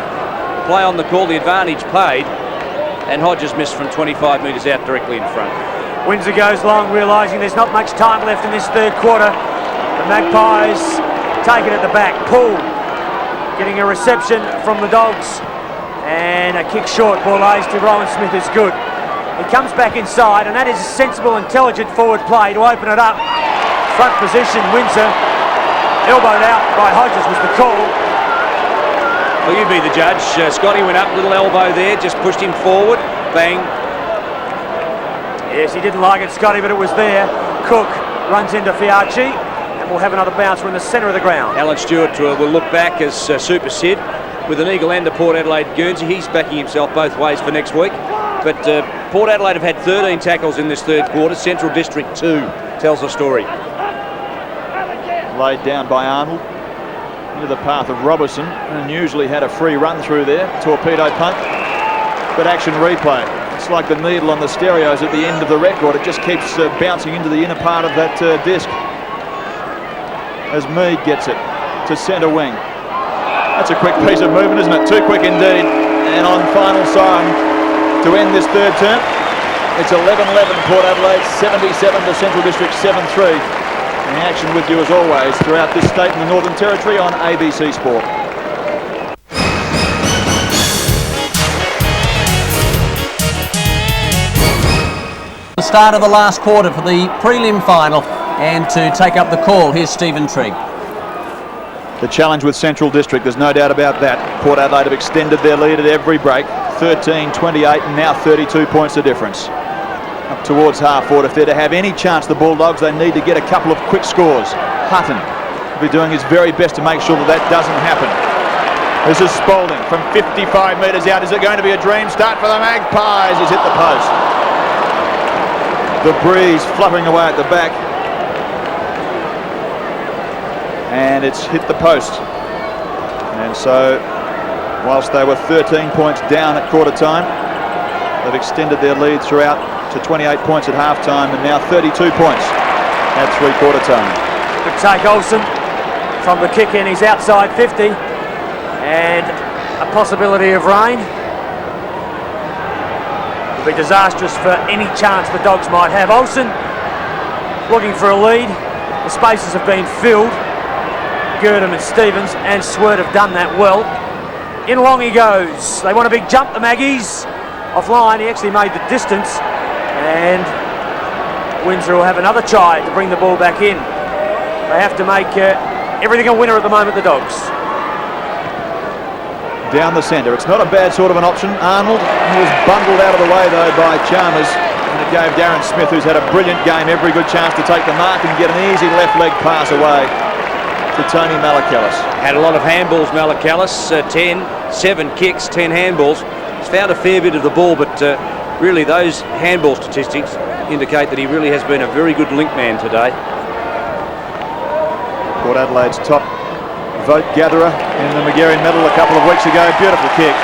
Play on the call, the advantage paid. And Hodges missed from 25 metres out directly in front. Windsor goes long, realising there's not much time left in this third quarter. The Magpies take it at the back. Poole getting a reception from the Dogs. And a kick short, Borlase to Rowan Smith is good. He comes back inside, and that is a sensible, intelligent forward play to open it up. Front position, Windsor. Elbowed out by Hodges was the call. Well, you be the judge. Scotty went up, little elbow there, just pushed him forward. Bang. Yes, he didn't like it, Scotty, but it was there. Cook runs into Fiachi, and we'll have another bounce. We're in the centre of the ground. Alan Stewart will look back as Super Sid with an eagle and a Port Adelaide Guernsey. He's backing himself both ways for next week. But Port Adelaide have had 13 tackles in this third quarter. Central District 2 tells the story. Laid down by Arnold into the path of Robertson, and usually had a free run through there. Torpedo punt, but action replay. It's like the needle on the stereos at the end of the record. It just keeps bouncing into the inner part of that disc as Mead gets it to centre wing. That's a quick piece of movement, isn't it? Too quick indeed. And on final siren to end this third term, it's 11-11 Port Adelaide, 77 to Central District 7-3. And action with you as always throughout this state and the Northern Territory on ABC Sport. The start of the last quarter for the prelim final, and to take up the call, here's Stephen Trigg. The challenge with Central District, there's no doubt about that. Port Adelaide have extended their lead at every break. 13, 28 and now 32 points the difference. Up towards half forward. If they're to have any chance, the Bulldogs, they need to get a couple of quick scores. Hutton will be doing his very best to make sure that that doesn't happen. This is Spalding from 55 metres out. Is it going to be a dream start for the Magpies? He's hit the post. The breeze fluttering away at the back. And it's hit the post. And so, whilst they were 13 points down at quarter time, they've extended their lead throughout to 28 points at half time and now 32 points at three-quarter time. Good take, Olsen from the kick in. He's outside 50 and a possibility of rain. Will be disastrous for any chance the Dogs might have. Olsen looking for a lead. The spaces have been filled. Girdham and Stevens and Swert have done that well. In long he goes. They want a big jump, the Maggies. Offline, he actually made the distance. And Windsor will have another try to bring the ball back in. They have to make everything a winner at the moment, the Dogs. Down the centre. It's not a bad sort of an option. Arnold was bundled out of the way, though, by Chalmers. And it gave Darren Smith, who's had a brilliant game, every good chance to take the mark and get an easy left leg pass away to Tony Malachellis. Had a lot of handballs, Malachellis, 7 kicks, 10 handballs. He's found a fair bit of the ball, but really those handball statistics indicate that he really has been a very good link man today. Port Adelaide's top vote gatherer in the Magarey medal a couple of weeks ago. Beautiful kick.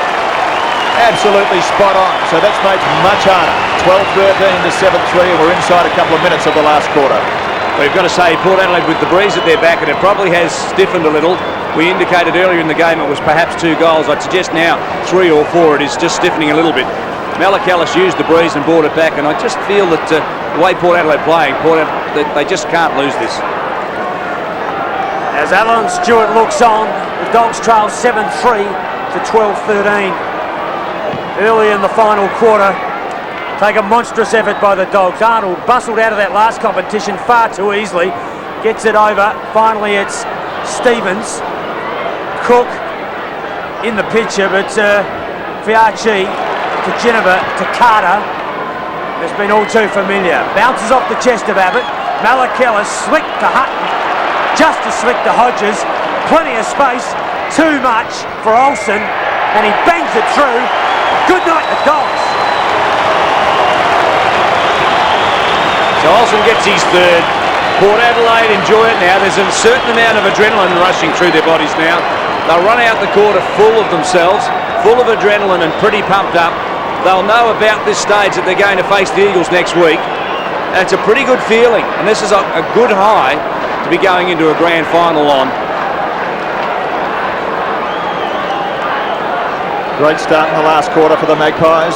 Absolutely spot on. So that's made it much harder. 12-13 to 7-3, and we're inside a couple of minutes of the last quarter. We've got to say, Port Adelaide with the breeze at their back, and it probably has stiffened a little. We indicated earlier in the game it was perhaps 2 goals. I'd suggest now 3 or 4. It is just stiffening a little bit. Malachellis used the breeze and brought it back, and I just feel that the way Port Adelaide playing, they just can't lose this. As Alan Stewart looks on, the Dogs trail 7-3 to 12-13. Early in the final quarter, take a monstrous effort by the Dogs. Arnold bustled out of that last competition far too easily, gets it over. Finally it's Stevens, Cook in the picture, but Fiachi to Geneva to Carter has been all too familiar. Bounces off the chest of Abbott. Malachellis slick to Hutton, just as slick to Hodges. Plenty of space, too much for Olsen, and he bangs it through. Good night, the Dogs. So Olsen gets his third. Port Adelaide enjoy it now. There's a certain amount of adrenaline rushing through their bodies now. They'll run out the quarter full of themselves, full of adrenaline and pretty pumped up. They'll know about this stage that they're going to face the Eagles next week. And it's a pretty good feeling. And this is a good high to be going into a grand final on. Great start in the last quarter for the Magpies.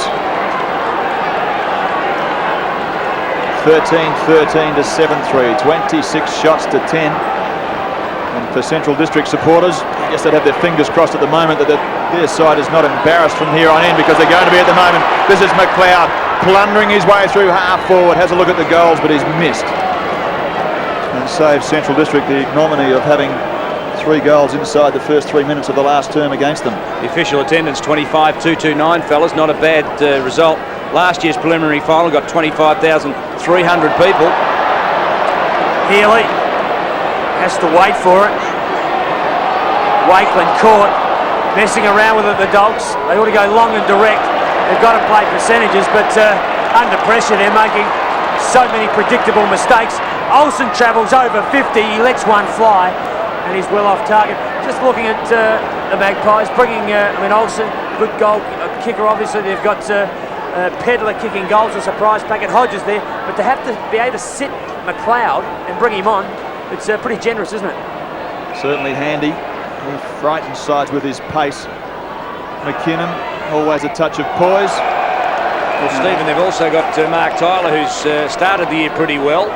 13-13 to 7-3, 26 shots to 10. And for Central District supporters, I guess they'd have their fingers crossed at the moment that their side is not embarrassed from here on in, because they're going to be at the moment. This is McLeod plundering his way through half forward, has a look at the goals, but he's missed. And saves Central District the ignominy of having 3 goals inside the first 3 minutes of the last term against them. The official attendance 25,229, fellas, not a bad result. Last year's preliminary final got 25,300 people. Healy has to wait for it. Wakeland caught, messing around with it, the Dogs. They ought to go long and direct. They've got to play percentages, but under pressure they're making so many predictable mistakes. Olsen travels over 50, he lets one fly, and he's well off target. Just looking at the Magpies, bringing, Olsen, good goal kicker, obviously. They've got Pedler kicking goals, a surprise packet. Hodges there, but to have to be able to sit McLeod and bring him on, it's pretty generous, isn't it? Certainly handy. He frightens sides with his pace. McKinnon, always a touch of poise. Well, Stephen, they've also got Mark Tyler, who's started the year pretty well,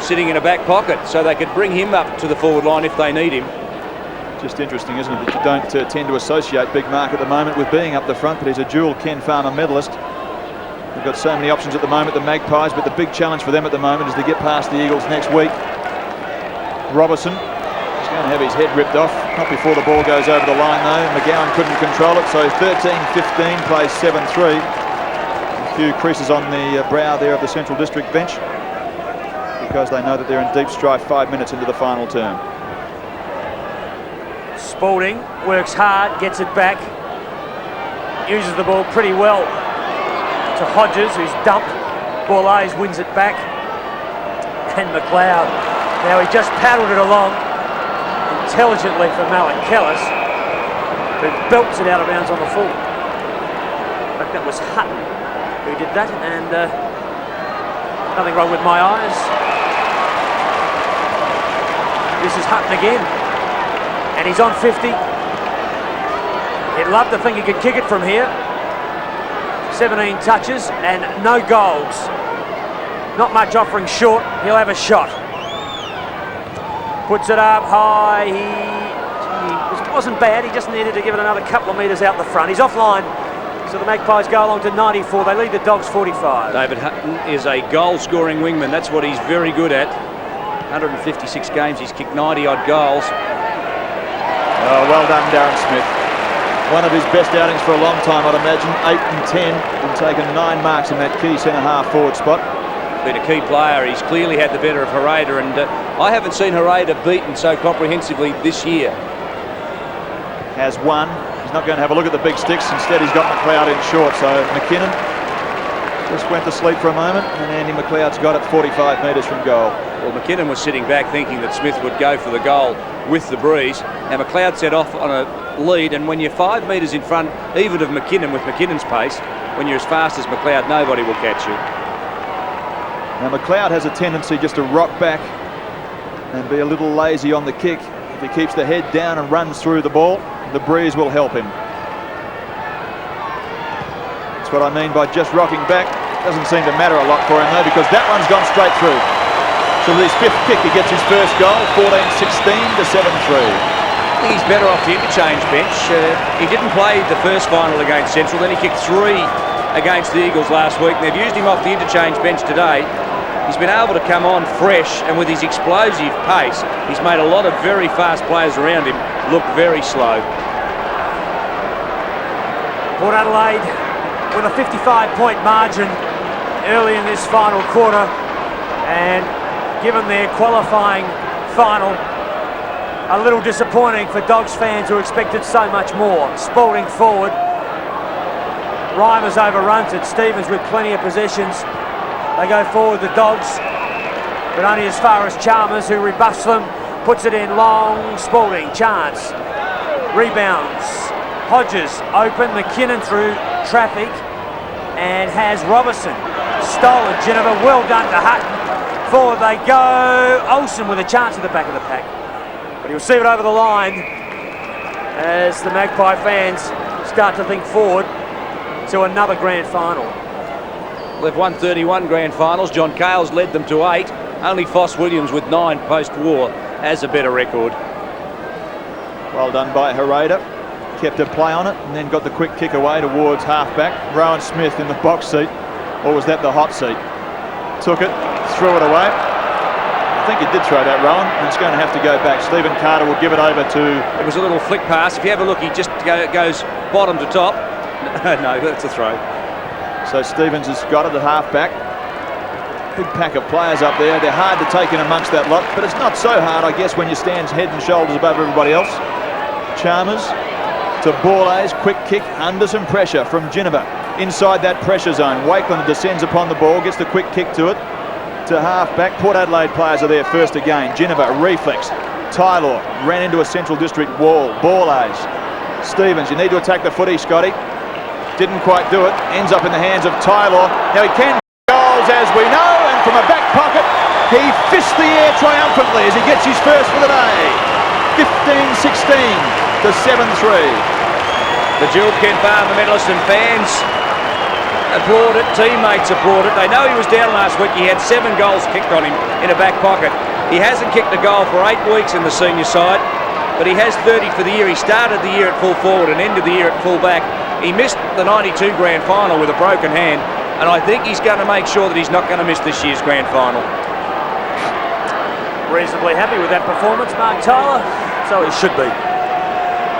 sitting in a back pocket, so they could bring him up to the forward line if they need him. Just interesting, isn't it, that you don't tend to associate Big Mark at the moment with being up the front, but he's a dual Ken Farmer medalist. They've got so many options at the moment, the Magpies, but the big challenge for them at the moment is to get past the Eagles next week. Robertson is going to have his head ripped off, not before the ball goes over the line though. McGowan couldn't control it, so 13-15 plays 7-3. A few creases on the brow there of the Central District bench, because they know that they're in deep strife 5 minutes into the final term. Spalding works hard, gets it back, uses the ball pretty well to Hodges, who's dumped. Borlase wins it back, and McLeod. Now he just paddled it along intelligently for Malachellis, who belts it out of bounds on the full. In fact, that was Hutton who did that, and nothing wrong with my eyes. This is Hutton again, and he's on 50. He'd love to think he could kick it from here. 17 touches and no goals. Not much offering short, he'll have a shot. Puts it up high, he wasn't bad, he just needed to give it another couple of metres out the front. He's offline, so the Magpies go along to 94, they lead the Dogs 45. David Hutton is a goal-scoring wingman, that's what he's very good at. 156 games, he's kicked 90-odd goals. Oh, well done, Darren Smith. One of his best outings for a long time, I'd imagine. 8 and 10, and taken 9 marks in that key centre-half forward spot. Been a key player. He's clearly had the better of Hereda, and I haven't seen Hereda beaten so comprehensively this year. Has won. He's not going to have a look at the big sticks. Instead, he's got McLeod in short. So McKinnon just went to sleep for a moment, and Andy McLeod's got it 45 metres from goal. Well, McKinnon was sitting back thinking that Smith would go for the goal with the breeze. Now McLeod set off on a lead, and when you're 5 metres in front, even of McKinnon with McKinnon's pace, when you're as fast as McLeod, nobody will catch you. Now McLeod has a tendency just to rock back and be a little lazy on the kick. If he keeps the head down and runs through the ball, the breeze will help him. That's what I mean by just rocking back. Doesn't seem to matter a lot for him though, because that one's gone straight through. So with his 5th kick, he gets his first goal, 14-16 to 7-3. I think he's better off the interchange bench. He didn't play the first final against Central, then he kicked 3 against the Eagles last week, and they've used him off the interchange bench today. He's been able to come on fresh, and with his explosive pace, he's made a lot of very fast players around him look very slow. Port Adelaide with a 55-point margin early in this final quarter, and given their qualifying final, a little disappointing for Dogs fans who expected so much more. Spalding forward, Reimers overruns it, Stevens with plenty of possessions. They go forward, the Dogs, but only as far as Chalmers, who rebuffs them, puts it in long. Spalding, chance, rebounds, Hodges open, McKinnon through traffic, and has Robertson stolen. Geneva, well done to Hutton. Forward they go. Olsen with a chance at the back of the pack, but he'll see it over the line as the Magpie fans start to think forward to another grand final. They've won 31 grand finals. John Cale's led them to 8. Only Foss Williams with 9 post-war has a better record. Well done by Hereda. Kept a play on it and then got the quick kick away towards half-back. Rowan Smith in the box seat, or was that the hot seat? Took it, threw it away. I think he did throw that, Rowan, and it's going to have to go back. Stephen Carter will give it over to... It was a little flick pass. If you have a look, he just goes bottom to top. No, that's a throw. So Stevens has got it at half-back. Big pack of players up there. They're hard to take in amongst that lot, but it's not so hard, I guess, when you stand head and shoulders above everybody else. Chalmers to Borlase, quick kick under some pressure from Geneva. Inside that pressure zone, Wakeland descends upon the ball, gets the quick kick to it, to half-back. Port Adelaide players are there first again. Geneva, reflex. Tylor ran into a Central District wall. Borlase. Stevens, you need to attack the footy, Scotty. Didn't quite do it. Ends up in the hands of Tylor. Now he can goals, as we know, and from a back pocket, he fists the air triumphantly as he gets his first for the day. 15-16 to 7-3. The Jewel Kent Farm, the Medalliston fans applaud it, teammates applaud it. They know he was down last week. He had 7 goals kicked on him in a back pocket. He hasn't kicked a goal for 8 weeks in the senior side, but he has 30 for the year. He started the year at full forward and ended the year at full back. He missed the 92 grand final with a broken hand, and I think he's going to make sure that he's not going to miss this year's grand final. Reasonably happy with that performance, Mark Tyler. So he should be.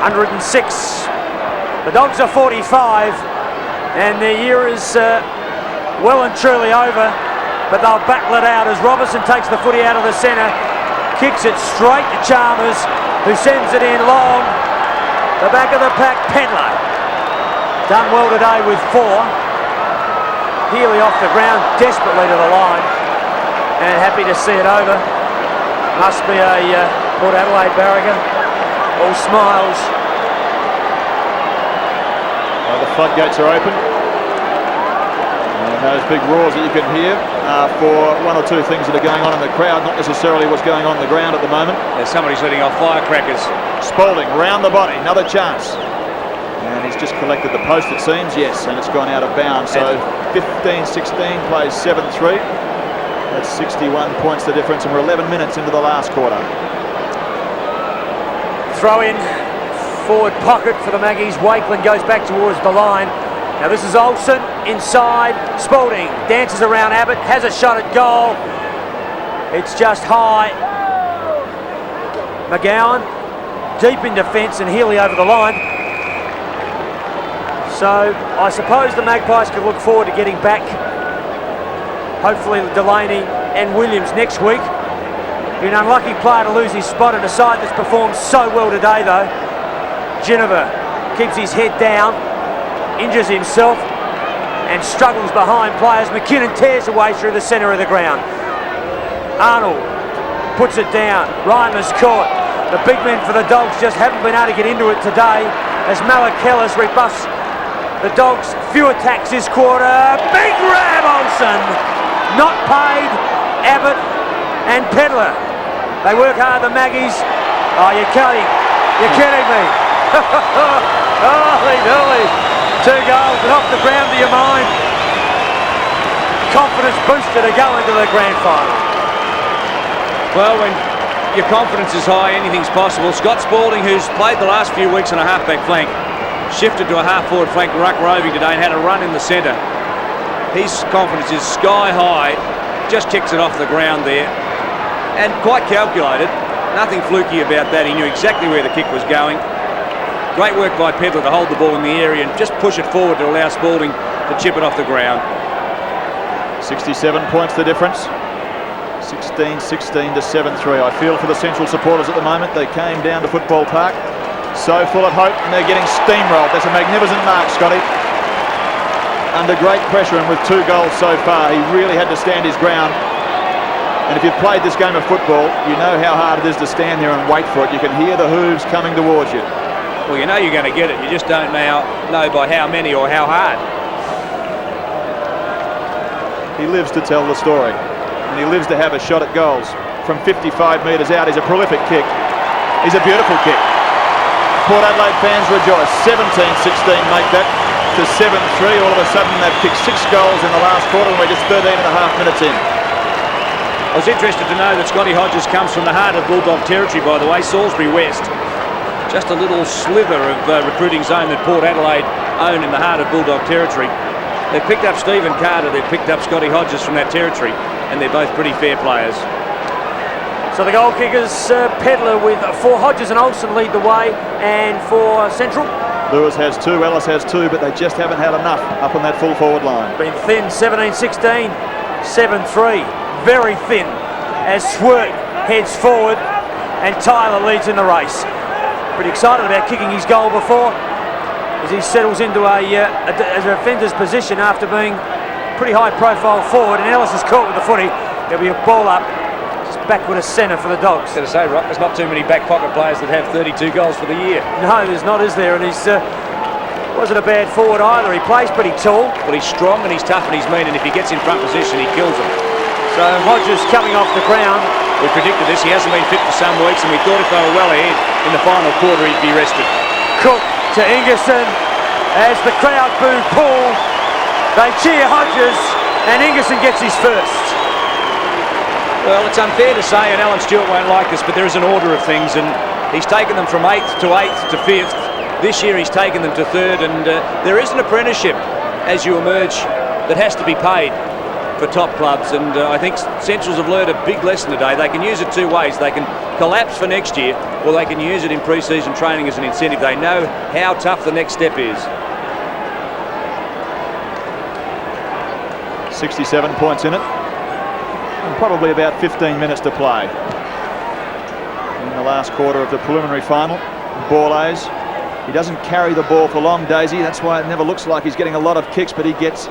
106. The Dogs are 45, and their year is well and truly over, but they'll battle it out as Robertson takes the footy out of the centre, kicks it straight to Chalmers, who sends it in long. The back of the pack, Pedler. Done well today with 4. Healy off the ground, desperately to the line, and happy to see it over. Must be a Port Adelaide barracker. All smiles. Well, the floodgates are open. And those big roars that you can hear are for 1 or 2 things that are going on in the crowd, not necessarily what's going on the ground at the moment. Somebody's letting off firecrackers. Spalding round the body, another chance. And he's just collected the post, it seems, yes, and it's gone out of bounds. So 15-16 plays 7-3. That's 61 points the difference, and we're 11 minutes into the last quarter. Throw in, forward pocket for the Maggies. Wakeland goes back towards the line. Now this is Olsen, inside. Spalding dances around Abbott, has a shot at goal. It's just high. McGowan, deep in defence, and Healy over the line. So I suppose the Magpies could look forward to getting back, hopefully Delaney and Williams next week. Be an unlucky player to lose his spot in a side that's performed so well today though. Ginnivan keeps his head down, injures himself and struggles behind players. McKinnon tears away through the centre of the ground. Arnold puts it down. Reimer's caught. The big men for the Dogs just haven't been able to get into it today as Malakelis rebuffs the Dogs. Few attacks this quarter. Big grab, Olsen. Not paid. Abbott and Pedler. They work hard, the Maggies. Oh, you're kidding. You're kidding me. Holy dooly. 2 goals and off the ground to your mind. Confidence booster to go into the grand final. Well, when your confidence is high, anything's possible. Scott Spalding, who's played the last few weeks on a half-back flank, shifted to a half-forward flank, ruck roving today and had a run in the centre. His confidence is sky high. Just kicks it off the ground there. And quite calculated. Nothing fluky about that. He knew exactly where the kick was going. Great work by Pedler to hold the ball in the area and just push it forward to allow Spalding to chip it off the ground. 67 points the difference. 16-16 to 7-3. I feel for the Central supporters at the moment. They came down to Football Park so full of hope and they're getting steamrolled. That's a magnificent mark, Scotty. Under great pressure and with 2 goals so far, he really had to stand his ground. And if you've played this game of football, you know how hard it is to stand there and wait for it. You can hear the hooves coming towards you. Well, you know you're going to get it. You just don't know by how many or how hard. He lives to tell the story. And he lives to have a shot at goals. From 55 metres out, he's a prolific kick. He's a beautiful kick. Port Adelaide fans rejoice. 17-16 make that to 7-3. All of a sudden they've kicked 6 goals in the last quarter and we're just 13 and a half minutes in. I was interested to know that Scotty Hodges comes from the heart of Bulldog territory, by the way, Salisbury West. Just a little slither of recruiting zone that Port Adelaide own in the heart of Bulldog territory. They've picked up Stephen Carter, they've picked up Scotty Hodges from that territory, and they're both pretty fair players. So the goal kickers, Pedler with 4, Hodges and Olsen lead the way, and for Central, Lewis has 2, Ellis has 2, but they just haven't had enough up on that full forward line. been thin, 17-16, 7-3, very thin as Swert heads forward and Tyler leads in the race. Pretty excited about kicking his goal before as he settles into a defender's position after being pretty high profile forward, and Ellis is caught with the footy. There'll be a ball up just backward of centre for the Dogs. I was going to say, Rock, there's not too many back pocket players that have 32 goals for the year. No, there's not, is there? And he's wasn't a bad forward either. He plays pretty tall. But he's strong and he's tough and he's mean, and if he gets in front position, he kills them. So Hodges coming off the ground. We predicted this. He hasn't been fit for some weeks, and we thought if they were well ahead in the final quarter, he'd be rested. Cook to Ingerson as the crowd boo Paul. They cheer Hodges, and Ingerson gets his first. Well, it's unfair to say, and Alan Stewart won't like this, but there is an order of things, and he's taken them from 8th to 8th to 5th. This year he's taken them to 3rd, and there is an apprenticeship as you emerge that has to be paid for top clubs, and I think Centrals have learned a big lesson today. They can use it 2 ways. They can collapse for next year, or they can use it in pre-season training as an incentive. They know how tough the next step is. 67 points in it. And probably about 15 minutes to play. In the last quarter of the preliminary final, Ball A's. He doesn't carry the ball for long, Daisy. That's why it never looks like he's getting a lot of kicks, but he gets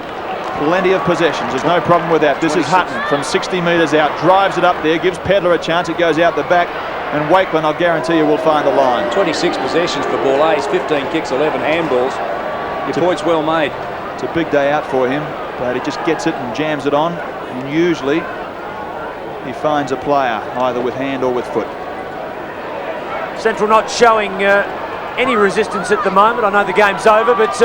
plenty of possessions. There's no problem with that. This 26. is Hutton from 60 metres out. Drives it up there, gives Pedler a chance. It goes out the back. And Wakeland, I'll guarantee you, will find the line. 26 possessions for Ball A's, 15 kicks, 11 handballs. Your point's well made. It's a big day out for him, but he just gets it and jams it on. And usually he finds a player, either with hand or with foot. Central not showing any resistance at the moment. I know the game's over, but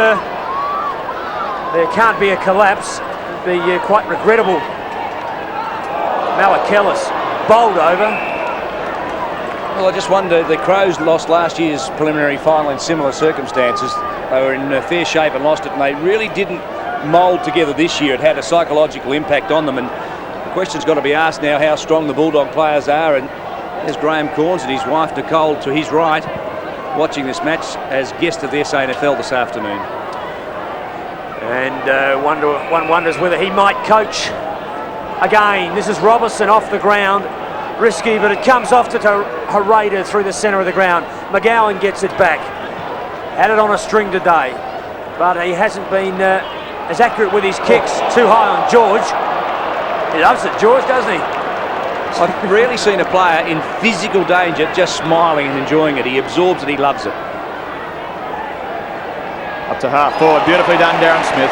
there can't be a collapse. It'd be quite regrettable. Malakelis bowled over. Well, I just wonder, the Crows lost last year's preliminary final in similar circumstances. They were in fair shape and lost it, and they really didn't mould together this year. It had a psychological impact on them, and the question's got to be asked now how strong the Bulldog players are. And there's Graham Corns and his wife Nicole to his right, watching this match as guest of the SANFL this afternoon. And one wonders whether he might coach again. This is Robertson off the ground. Risky, but it comes off to Harada through the centre of the ground. McGowan gets it back. Had it on a string today, but he hasn't been as accurate with his kicks. Too high on George. He loves it, George, doesn't he? I've rarely seen a player in physical danger just smiling and enjoying it. He absorbs it, he loves it. Up to half forward, beautifully done, Darren Smith.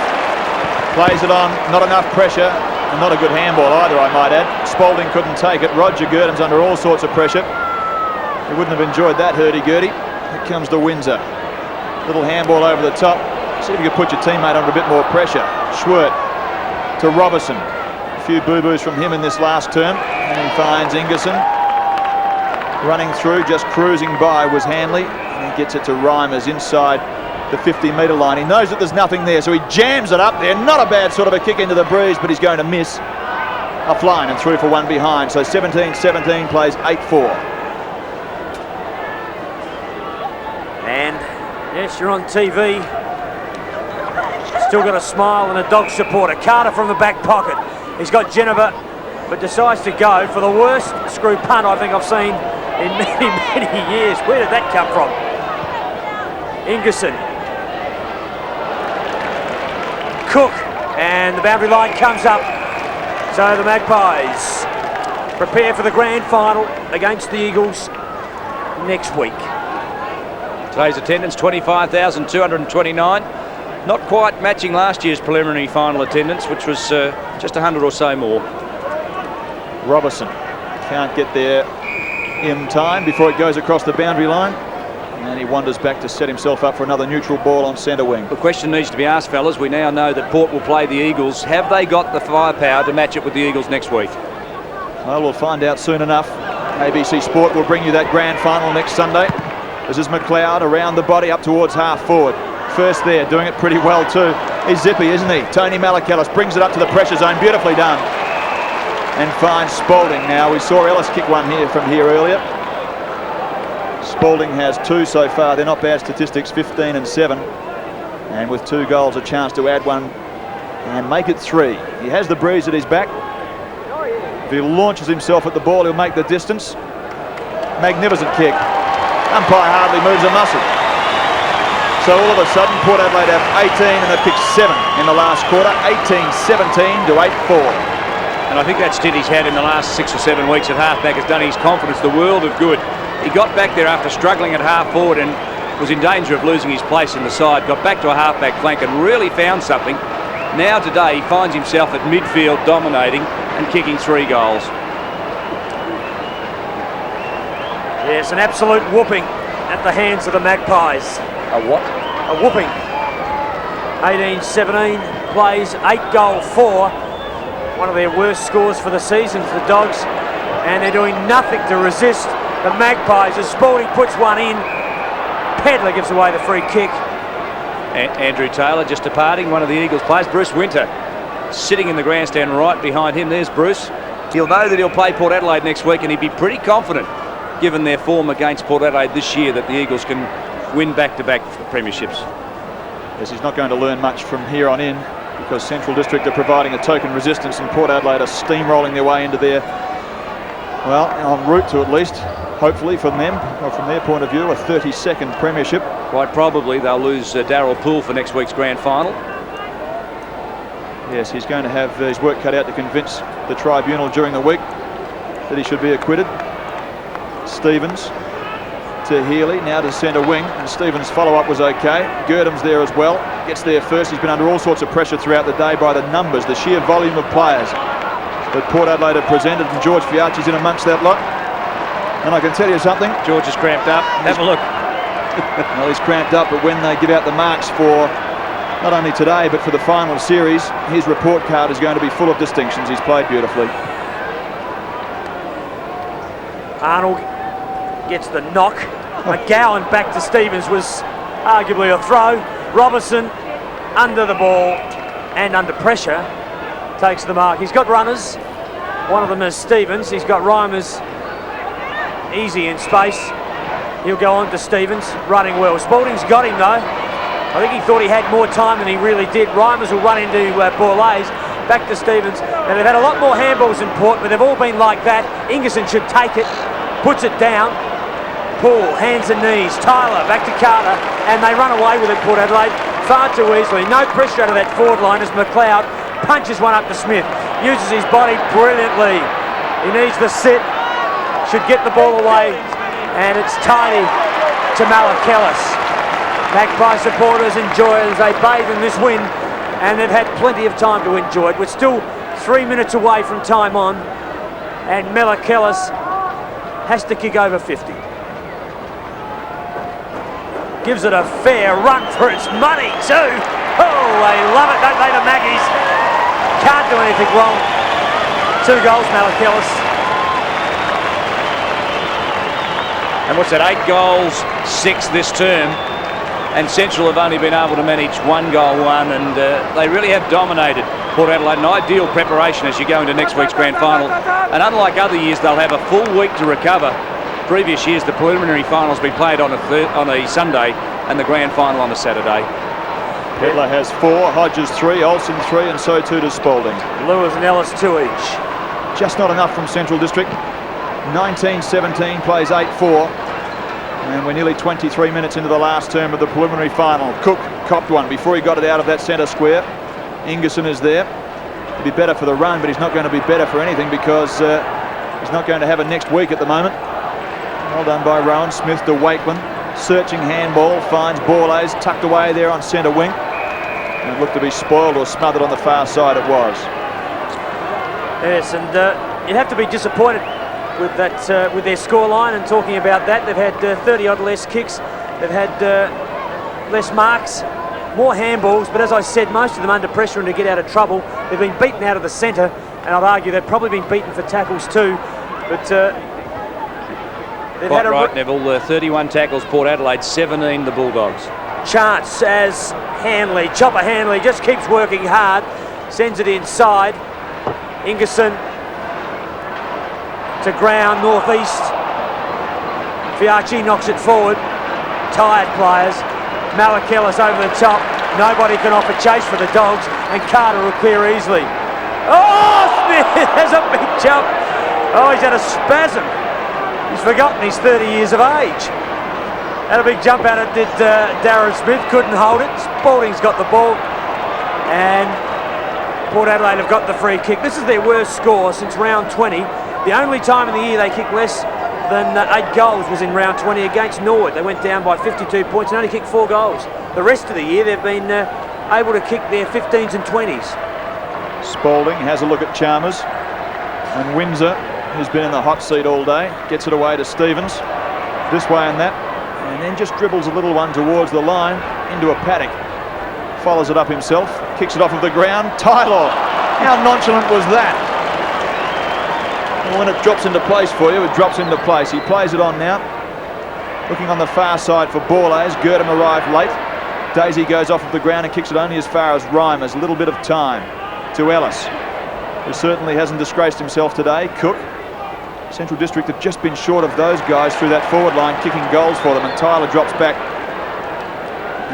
Plays it on, not enough pressure, and not a good handball either, I might add. Spalding couldn't take it. Roger Gurdon's under all sorts of pressure. He wouldn't have enjoyed that, hurdy-gurdy. Here comes to Windsor. Little handball over the top. See if you can put your teammate under a bit more pressure. Schwert to Robertson. A few boo-boos from him in this last term. And he finds Ingerson. Running through, just cruising by was Hanley. And he gets it to Reimers inside the 50-metre line. He knows that there's nothing there, so he jams it up there. Not a bad sort of a kick into the breeze, but he's going to miss. Off line and through for one behind. So 17-17 plays 8-4. And yes, you're on TV. Still got a smile and a dog supporter. Carter from the back pocket. He's got Jennifer, but decides to go for the worst screw punt I think I've seen in many, many years. Where did that come from? Ingerson. Cook, and the boundary line comes up. So the Magpies prepare for the grand final against the Eagles next week. Today's attendance, 25,229. Not quite matching last year's preliminary final attendance, which was just 100 or so more. Robertson can't get there in time before it goes across the boundary line. And he wanders back to set himself up for another neutral ball on centre wing. The question needs to be asked, fellas. We now know that Port will play the Eagles. Have they got the firepower to match it with the Eagles next week? Well, we'll find out soon enough. ABC Sport will bring you that grand final next Sunday. This is McLeod around the body up towards half forward. First there, doing it pretty well too. He's zippy, isn't he? Tony Malakalis brings it up to the pressure zone. Beautifully done. And finds Spalding now. We saw Ellis kick one here from here earlier. Spalding has 2 so far. They're not bad statistics, 15 and 7. And with 2 goals, a chance to add one and make it 3. He has the breeze at his back. If he launches himself at the ball, he'll make the distance. Magnificent kick. Umpire hardly moves a muscle. So all of a sudden, Port Adelaide have 18 and they've kicked 7 in the last quarter. 18-17 to 8-4. And I think that stint he's had in the last 6 or 7 weeks at halfback has done his confidence the world of good. He got back there after struggling at half forward and was in danger of losing his place in the side. Got back to a halfback flank and really found something. Now today he finds himself at midfield dominating and kicking 3 goals. Yes, an absolute whooping at the hands of the Magpies. A what? A whooping. 18-17 plays 8-4. One of their worst scores for the season for the Dogs. And they're doing nothing to resist the Magpies as Spalding puts one in. Pedler gives away the free kick. Andrew Taylor just departing, one of the Eagles players. Bruce Winter sitting in the grandstand right behind him. There's Bruce. He'll know that he'll play Port Adelaide next week and he'd be pretty confident, given their form against Port Adelaide this year, that the Eagles can win back-to-back premierships. Yes, he's not going to learn much from here on in because Central District are providing a token resistance and Port Adelaide are steamrolling their way into their, well, en route to at least, hopefully from them, or from their point of view, a 32nd premiership. Quite probably they'll lose Darryl Poole for next week's grand final. Yes, he's going to have his work cut out to convince the tribunal during the week that he should be acquitted. Stevens to Healy, now to centre wing, and Stevens' follow-up was okay. Gurdham's there as well, gets there first. He's been under all sorts of pressure throughout the day by the numbers, the sheer volume of players that Port Adelaide have presented, and George Fiarchi's in amongst that lot. And I can tell you something. George is cramped up. Have a look. Well, he's cramped up, but when they give out the marks for not only today, but for the final series, his report card is going to be full of distinctions. He's played beautifully. Arnold gets the knock. McGowan back to Stevens was arguably a throw. Robertson under the ball and under pressure takes the mark. He's got runners. One of them is Stevens. He's got Reimers easy in space. He'll go on to Stevens, running well. Spalding's got him though. I think he thought he had more time than he really did. Reimers will run into Borlase, back to Stevens. And they've had a lot more handballs in Port, but they've all been like that. Ingerson should take it, puts it down. Paul, hands and knees. Tyler, back to Carter, and they run away with it, Port Adelaide, far too easily. No pressure out of that forward line as McLeod punches one up to Smith. Uses his body brilliantly. He needs the sit. Should get the ball away, and it's tidy to Malakelis. Magpie supporters enjoy it as they bathe in this win, and they've had plenty of time to enjoy it. We're still 3 minutes away from time on, and Malakelis has to kick over 50. Gives it a fair run for its money too. Oh, they love it, don't they, the Maggies? Can't do anything wrong. 2 goals, Malakelis. And what's that, 8 goals, 6 this term. And Central have only been able to manage 1 goal, and they really have dominated Port Adelaide. An ideal preparation as you go into next week's grand final. And unlike other years, they'll have a full week to recover. Previous years, the preliminary finals been played on a Sunday and the grand final on a Saturday. Pedler has 4, Hodges 3, Olsen 3, and so too does Spalding. Lewis and Ellis 2 each. Just not enough from Central District. 19-17 plays 8-4. And we're nearly 23 minutes into the last term of the preliminary final. Cook copped one before he got it out of that centre square. Ingerson is there. He'd be better for the run, but he's not going to be better for anything because he's not going to have a next week at the moment. Well done by Rowan. Smith to Wakeland. Searching handball, finds Borlase tucked away there on centre wing. And it looked to be spoiled or smothered on the far side, it was. Yes, and you'd have to be disappointed with that, with their scoreline. And talking about that, they've had 30-odd less kicks. They've had less marks, more handballs. But as I said, most of them under pressure and to get out of trouble. They've been beaten out of the centre, and I'd argue they've probably been beaten for tackles too. But they've Quite had right, Neville. 31 tackles, Port Adelaide, 17 the Bulldogs. Chance as Hanley, Chopper Hanley just keeps working hard, sends it inside. Ingerson to ground, northeast. Fiacchi knocks it forward. Tired players. Malakelis over the top. Nobody can offer chase for the Dogs, and Carter will clear easily. Oh, Smith has a big jump. Oh, he's had a spasm. He's forgotten he's 30 years of age. Had a big jump at it, did Darren Smith, couldn't hold it. Spalding's got the ball, and Port Adelaide have got the free kick. This is their worst score since round 20. The only time in the year they kicked less than 8 goals was in round 20 against Norwood. They went down by 52 points and only kicked 4 goals. The rest of the year they've been able to kick their 15s and 20s. Spalding has a look at Chalmers, and Windsor, who's been in the hot seat all day, gets it away to Stevens, this way and that, and then just dribbles a little one towards the line into a paddock. Follows it up himself, kicks it off of the ground. Tyler, how nonchalant was that? And when it drops into place for you, it drops into place. He plays it on now. Looking on the far side for Borlase. Girdham arrived late. Daisy goes off of the ground and kicks it only as far as Reimers. A little bit of time to Ellis, who certainly hasn't disgraced himself today. Cook. Central District have just been short of those guys through that forward line, kicking goals for them, and Tyler drops back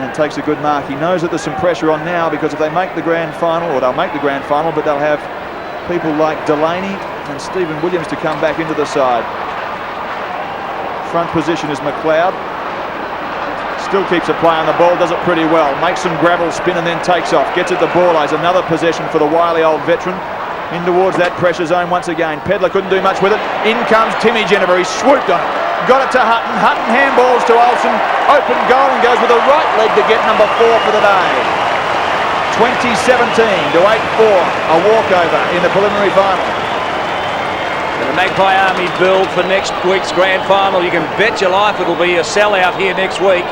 and takes a good mark. He knows that there's some pressure on now, because if they make the grand final, or they'll make the grand final, but they'll have people like Delaney and Stephen Williams to come back into the side. Front position is McLeod. Still keeps a play on the ball, does it pretty well. Makes some gravel spin and then takes off. Gets it to Borlase. Another possession for the wily old veteran. In towards that pressure zone once again. Pedler couldn't do much with it. In comes Timmy Jennifer. He swooped on it. Got it to Hutton. Hutton handballs to Olsen. Open goal and goes with the right leg to get number 4 for the day. 2017 to 8-4. A walkover in the preliminary final. And the Magpie Army build for next week's grand final. You can bet your life it'll be a sellout here next week.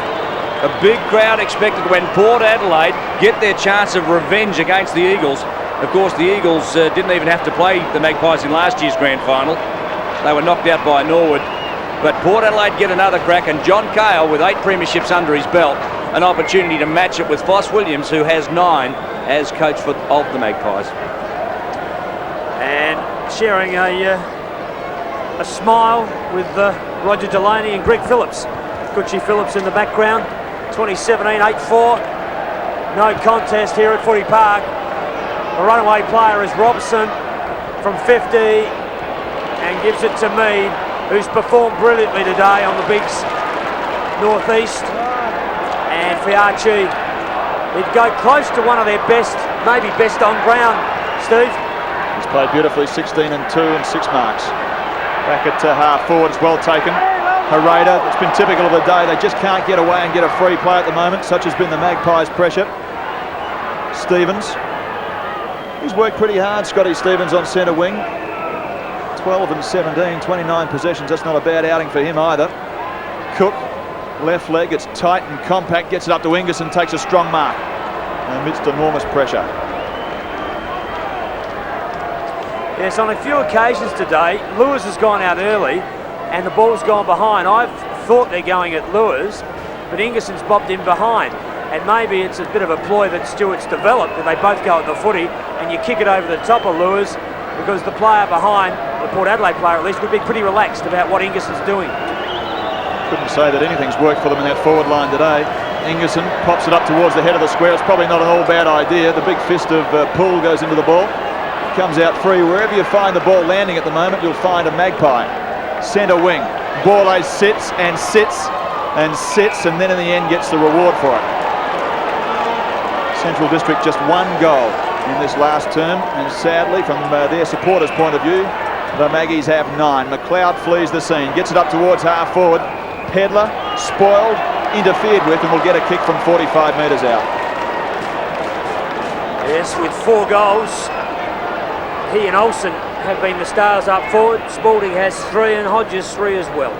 A big crowd expected when Port Adelaide get their chance of revenge against the Eagles. Of course, the Eagles didn't even have to play the Magpies in last year's grand final. They were knocked out by Norwood. But Port Adelaide get another crack, and John Cale, with 8 premierships under his belt, an opportunity to match it with Foss Williams, who has 9 as coach of the Magpies. And sharing a smile with Roger Delaney and Greg Phillips. Gucci Phillips in the background. 2017 8-4. No contest here at Footy Park. The runaway player is Robson from 50 and gives it to Mead, who's performed brilliantly today on the Bigs northeast. And Fiachi, he'd go close to one of their best, maybe best on ground, Steve. He's played beautifully, 16 and 2 and 6 marks. Back at half forward, it's well taken. Hereda, it's been typical of the day. They just can't get away and get a free play at the moment. Such has been the Magpies' pressure. Stevens. He's worked pretty hard, Scotty Stevens, on centre wing. 12 and 17, 29 possessions. That's not a bad outing for him either. Cook, left leg, it's tight and compact, gets it up to Ingerson, takes a strong mark amidst enormous pressure. Yes, on a few occasions today, Lewis has gone out early and the ball's gone behind. I've thought they're going at Lewis, but Ingerson's bobbed in behind. And maybe it's a bit of a ploy that Stewart's developed, that they both go at the footy and you kick it over the top of Lewis, because the player behind, the Port Adelaide player at least, would be pretty relaxed about what Ingerson's doing. Couldn't say that anything's worked for them in that forward line today. Ingerson pops it up towards the head of the square. It's probably not an all bad idea. The big fist of Poole goes into the ball. Comes out free. Wherever you find the ball landing at the moment, you'll find a Magpie. Centre wing. Borlase sits and sits and sits, and then in the end gets the reward for it. Central District just one goal in this last term, and sadly from their supporters' point of view, the Maggies have 9. McLeod flees the scene, gets it up towards half forward. Pedler, spoiled, interfered with, and will get a kick from 45 metres out. Yes, with 4 goals, he and Olsen have been the stars up forward. Spalding has 3 and Hodges 3 as well.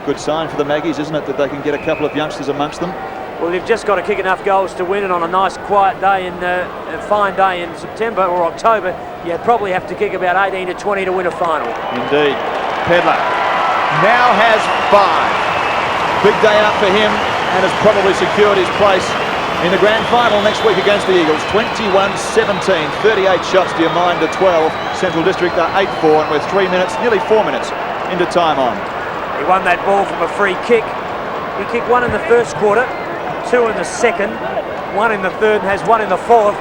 Good sign for the Maggies, isn't it, that they can get a couple of youngsters amongst them? Well, they've just got to kick enough goals to win, and on a nice quiet day a fine day in September or October, you'd probably have to kick about 18 to 20 to win a final. Indeed. Pedler now has 5. Big day out for him, and has probably secured his place in the grand final next week against the Eagles. 21-17, 38 shots to your mind to 12. Central District are 8-4, and we're 3 minutes, nearly 4 minutes into time on. He won that ball from a free kick. He kicked 1 in the first quarter, 2 in the second, 1 in the third, and has 1 in the fourth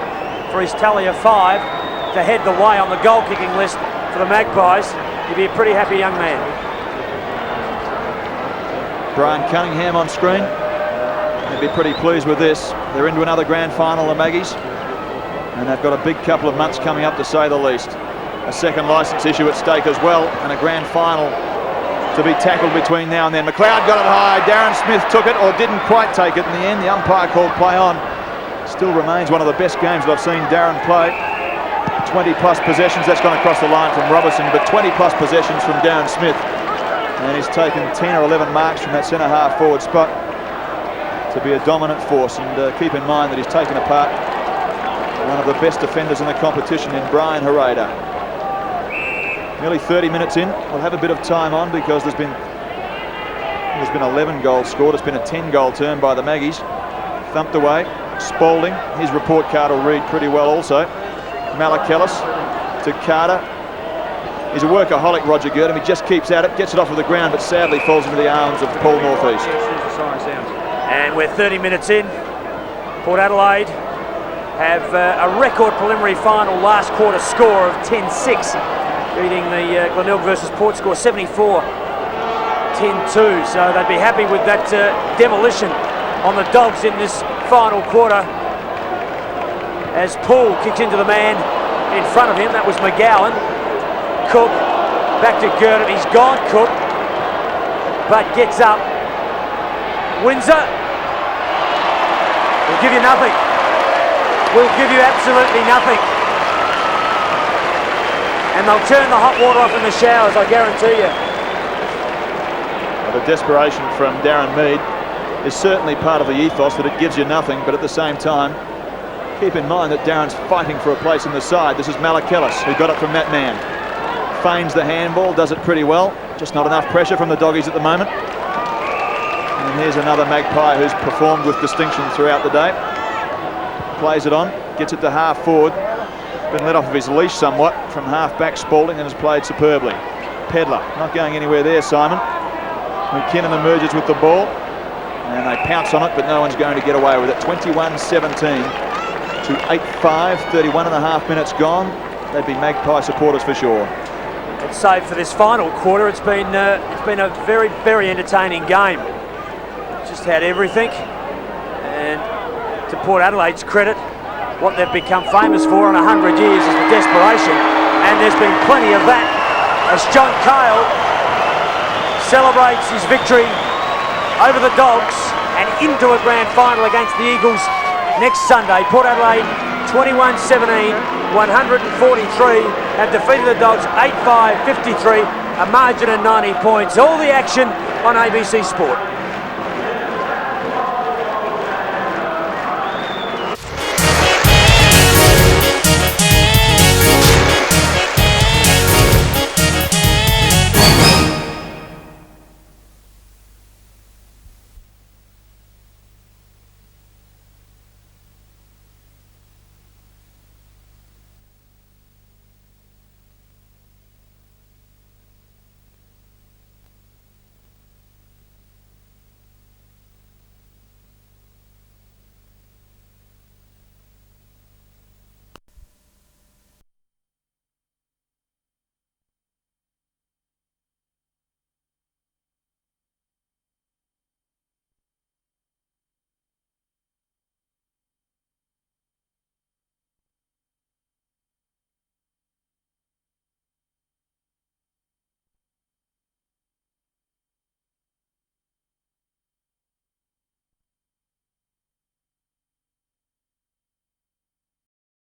for his tally of 5 to head the way on the goal kicking list for the Magpies. He'd be a pretty happy young man. Brian Cunningham on screen. He'd be pretty pleased with this. They're into another grand final, the Maggies, and they've got a big couple of months coming up, to say the least. A second licence issue at stake as well, and a grand final to be tackled between now and then. McLeod got it high. Darren Smith took it, or didn't quite take it in the end. The umpire called play on. Still remains one of the best games that I've seen Darren play. 20 plus possessions, that's gone across the line from Robertson, but 20 plus possessions from Darren Smith. And he's taken 10 or 11 marks from that centre half forward spot to be a dominant force. And keep in mind that he's taken apart one of the best defenders in the competition in Brian Hereda. Nearly 30 minutes in. We'll have a bit of time on because there's been 11 goals scored. It's been a 10-goal turn by the Maggies. Thumped away. Spalding, his report card will read pretty well also. Malakellis to Carter. He's a workaholic, Roger Girdham. He just keeps at it, gets it off of the ground, but sadly falls into the arms of Paul Northeast. And we're 30 minutes in. Port Adelaide have a record preliminary final last quarter score of 10-6. Beating the Glenelg versus Port score 74-10-2. So they'd be happy with that demolition on the Dogs in this final quarter. As Poole kicks into the man in front of him, that was McGowan. Cook, back to Girdham, he's gone, Cook, but gets up. Windsor, we'll give you nothing. We'll give you absolutely nothing. And they'll turn the hot water off in the showers, I guarantee you. Well, the desperation from Darren Mead is certainly part of the ethos, that it gives you nothing, but at the same time, keep in mind that Darren's fighting for a place in the side. This is Malakellis, who got it from that man. Feigns the handball, does it pretty well. Just not enough pressure from the Doggies at the moment. And here's another Magpie who's performed with distinction throughout the day. Plays it on, gets it to half forward. Been let off of his leash somewhat from half-back Spalding, and has played superbly. Pedler not going anywhere there, Simon. McKinnon emerges with the ball. And they pounce on it, but no one's going to get away with it. 21-17 to 8-5, 31 and a half minutes gone. They'd be Magpie supporters for sure. I'd say for this final quarter, it's been a very, very entertaining game. Just had everything, and to Port Adelaide's credit, what they've become famous for in 100 years is the desperation, and there's been plenty of that as John Cale celebrates his victory over the Dogs and into a grand final against the Eagles next Sunday. Port Adelaide 21-17, 143, have defeated the Dogs 8-5, 53, a margin of 90 points. All the action on ABC Sport.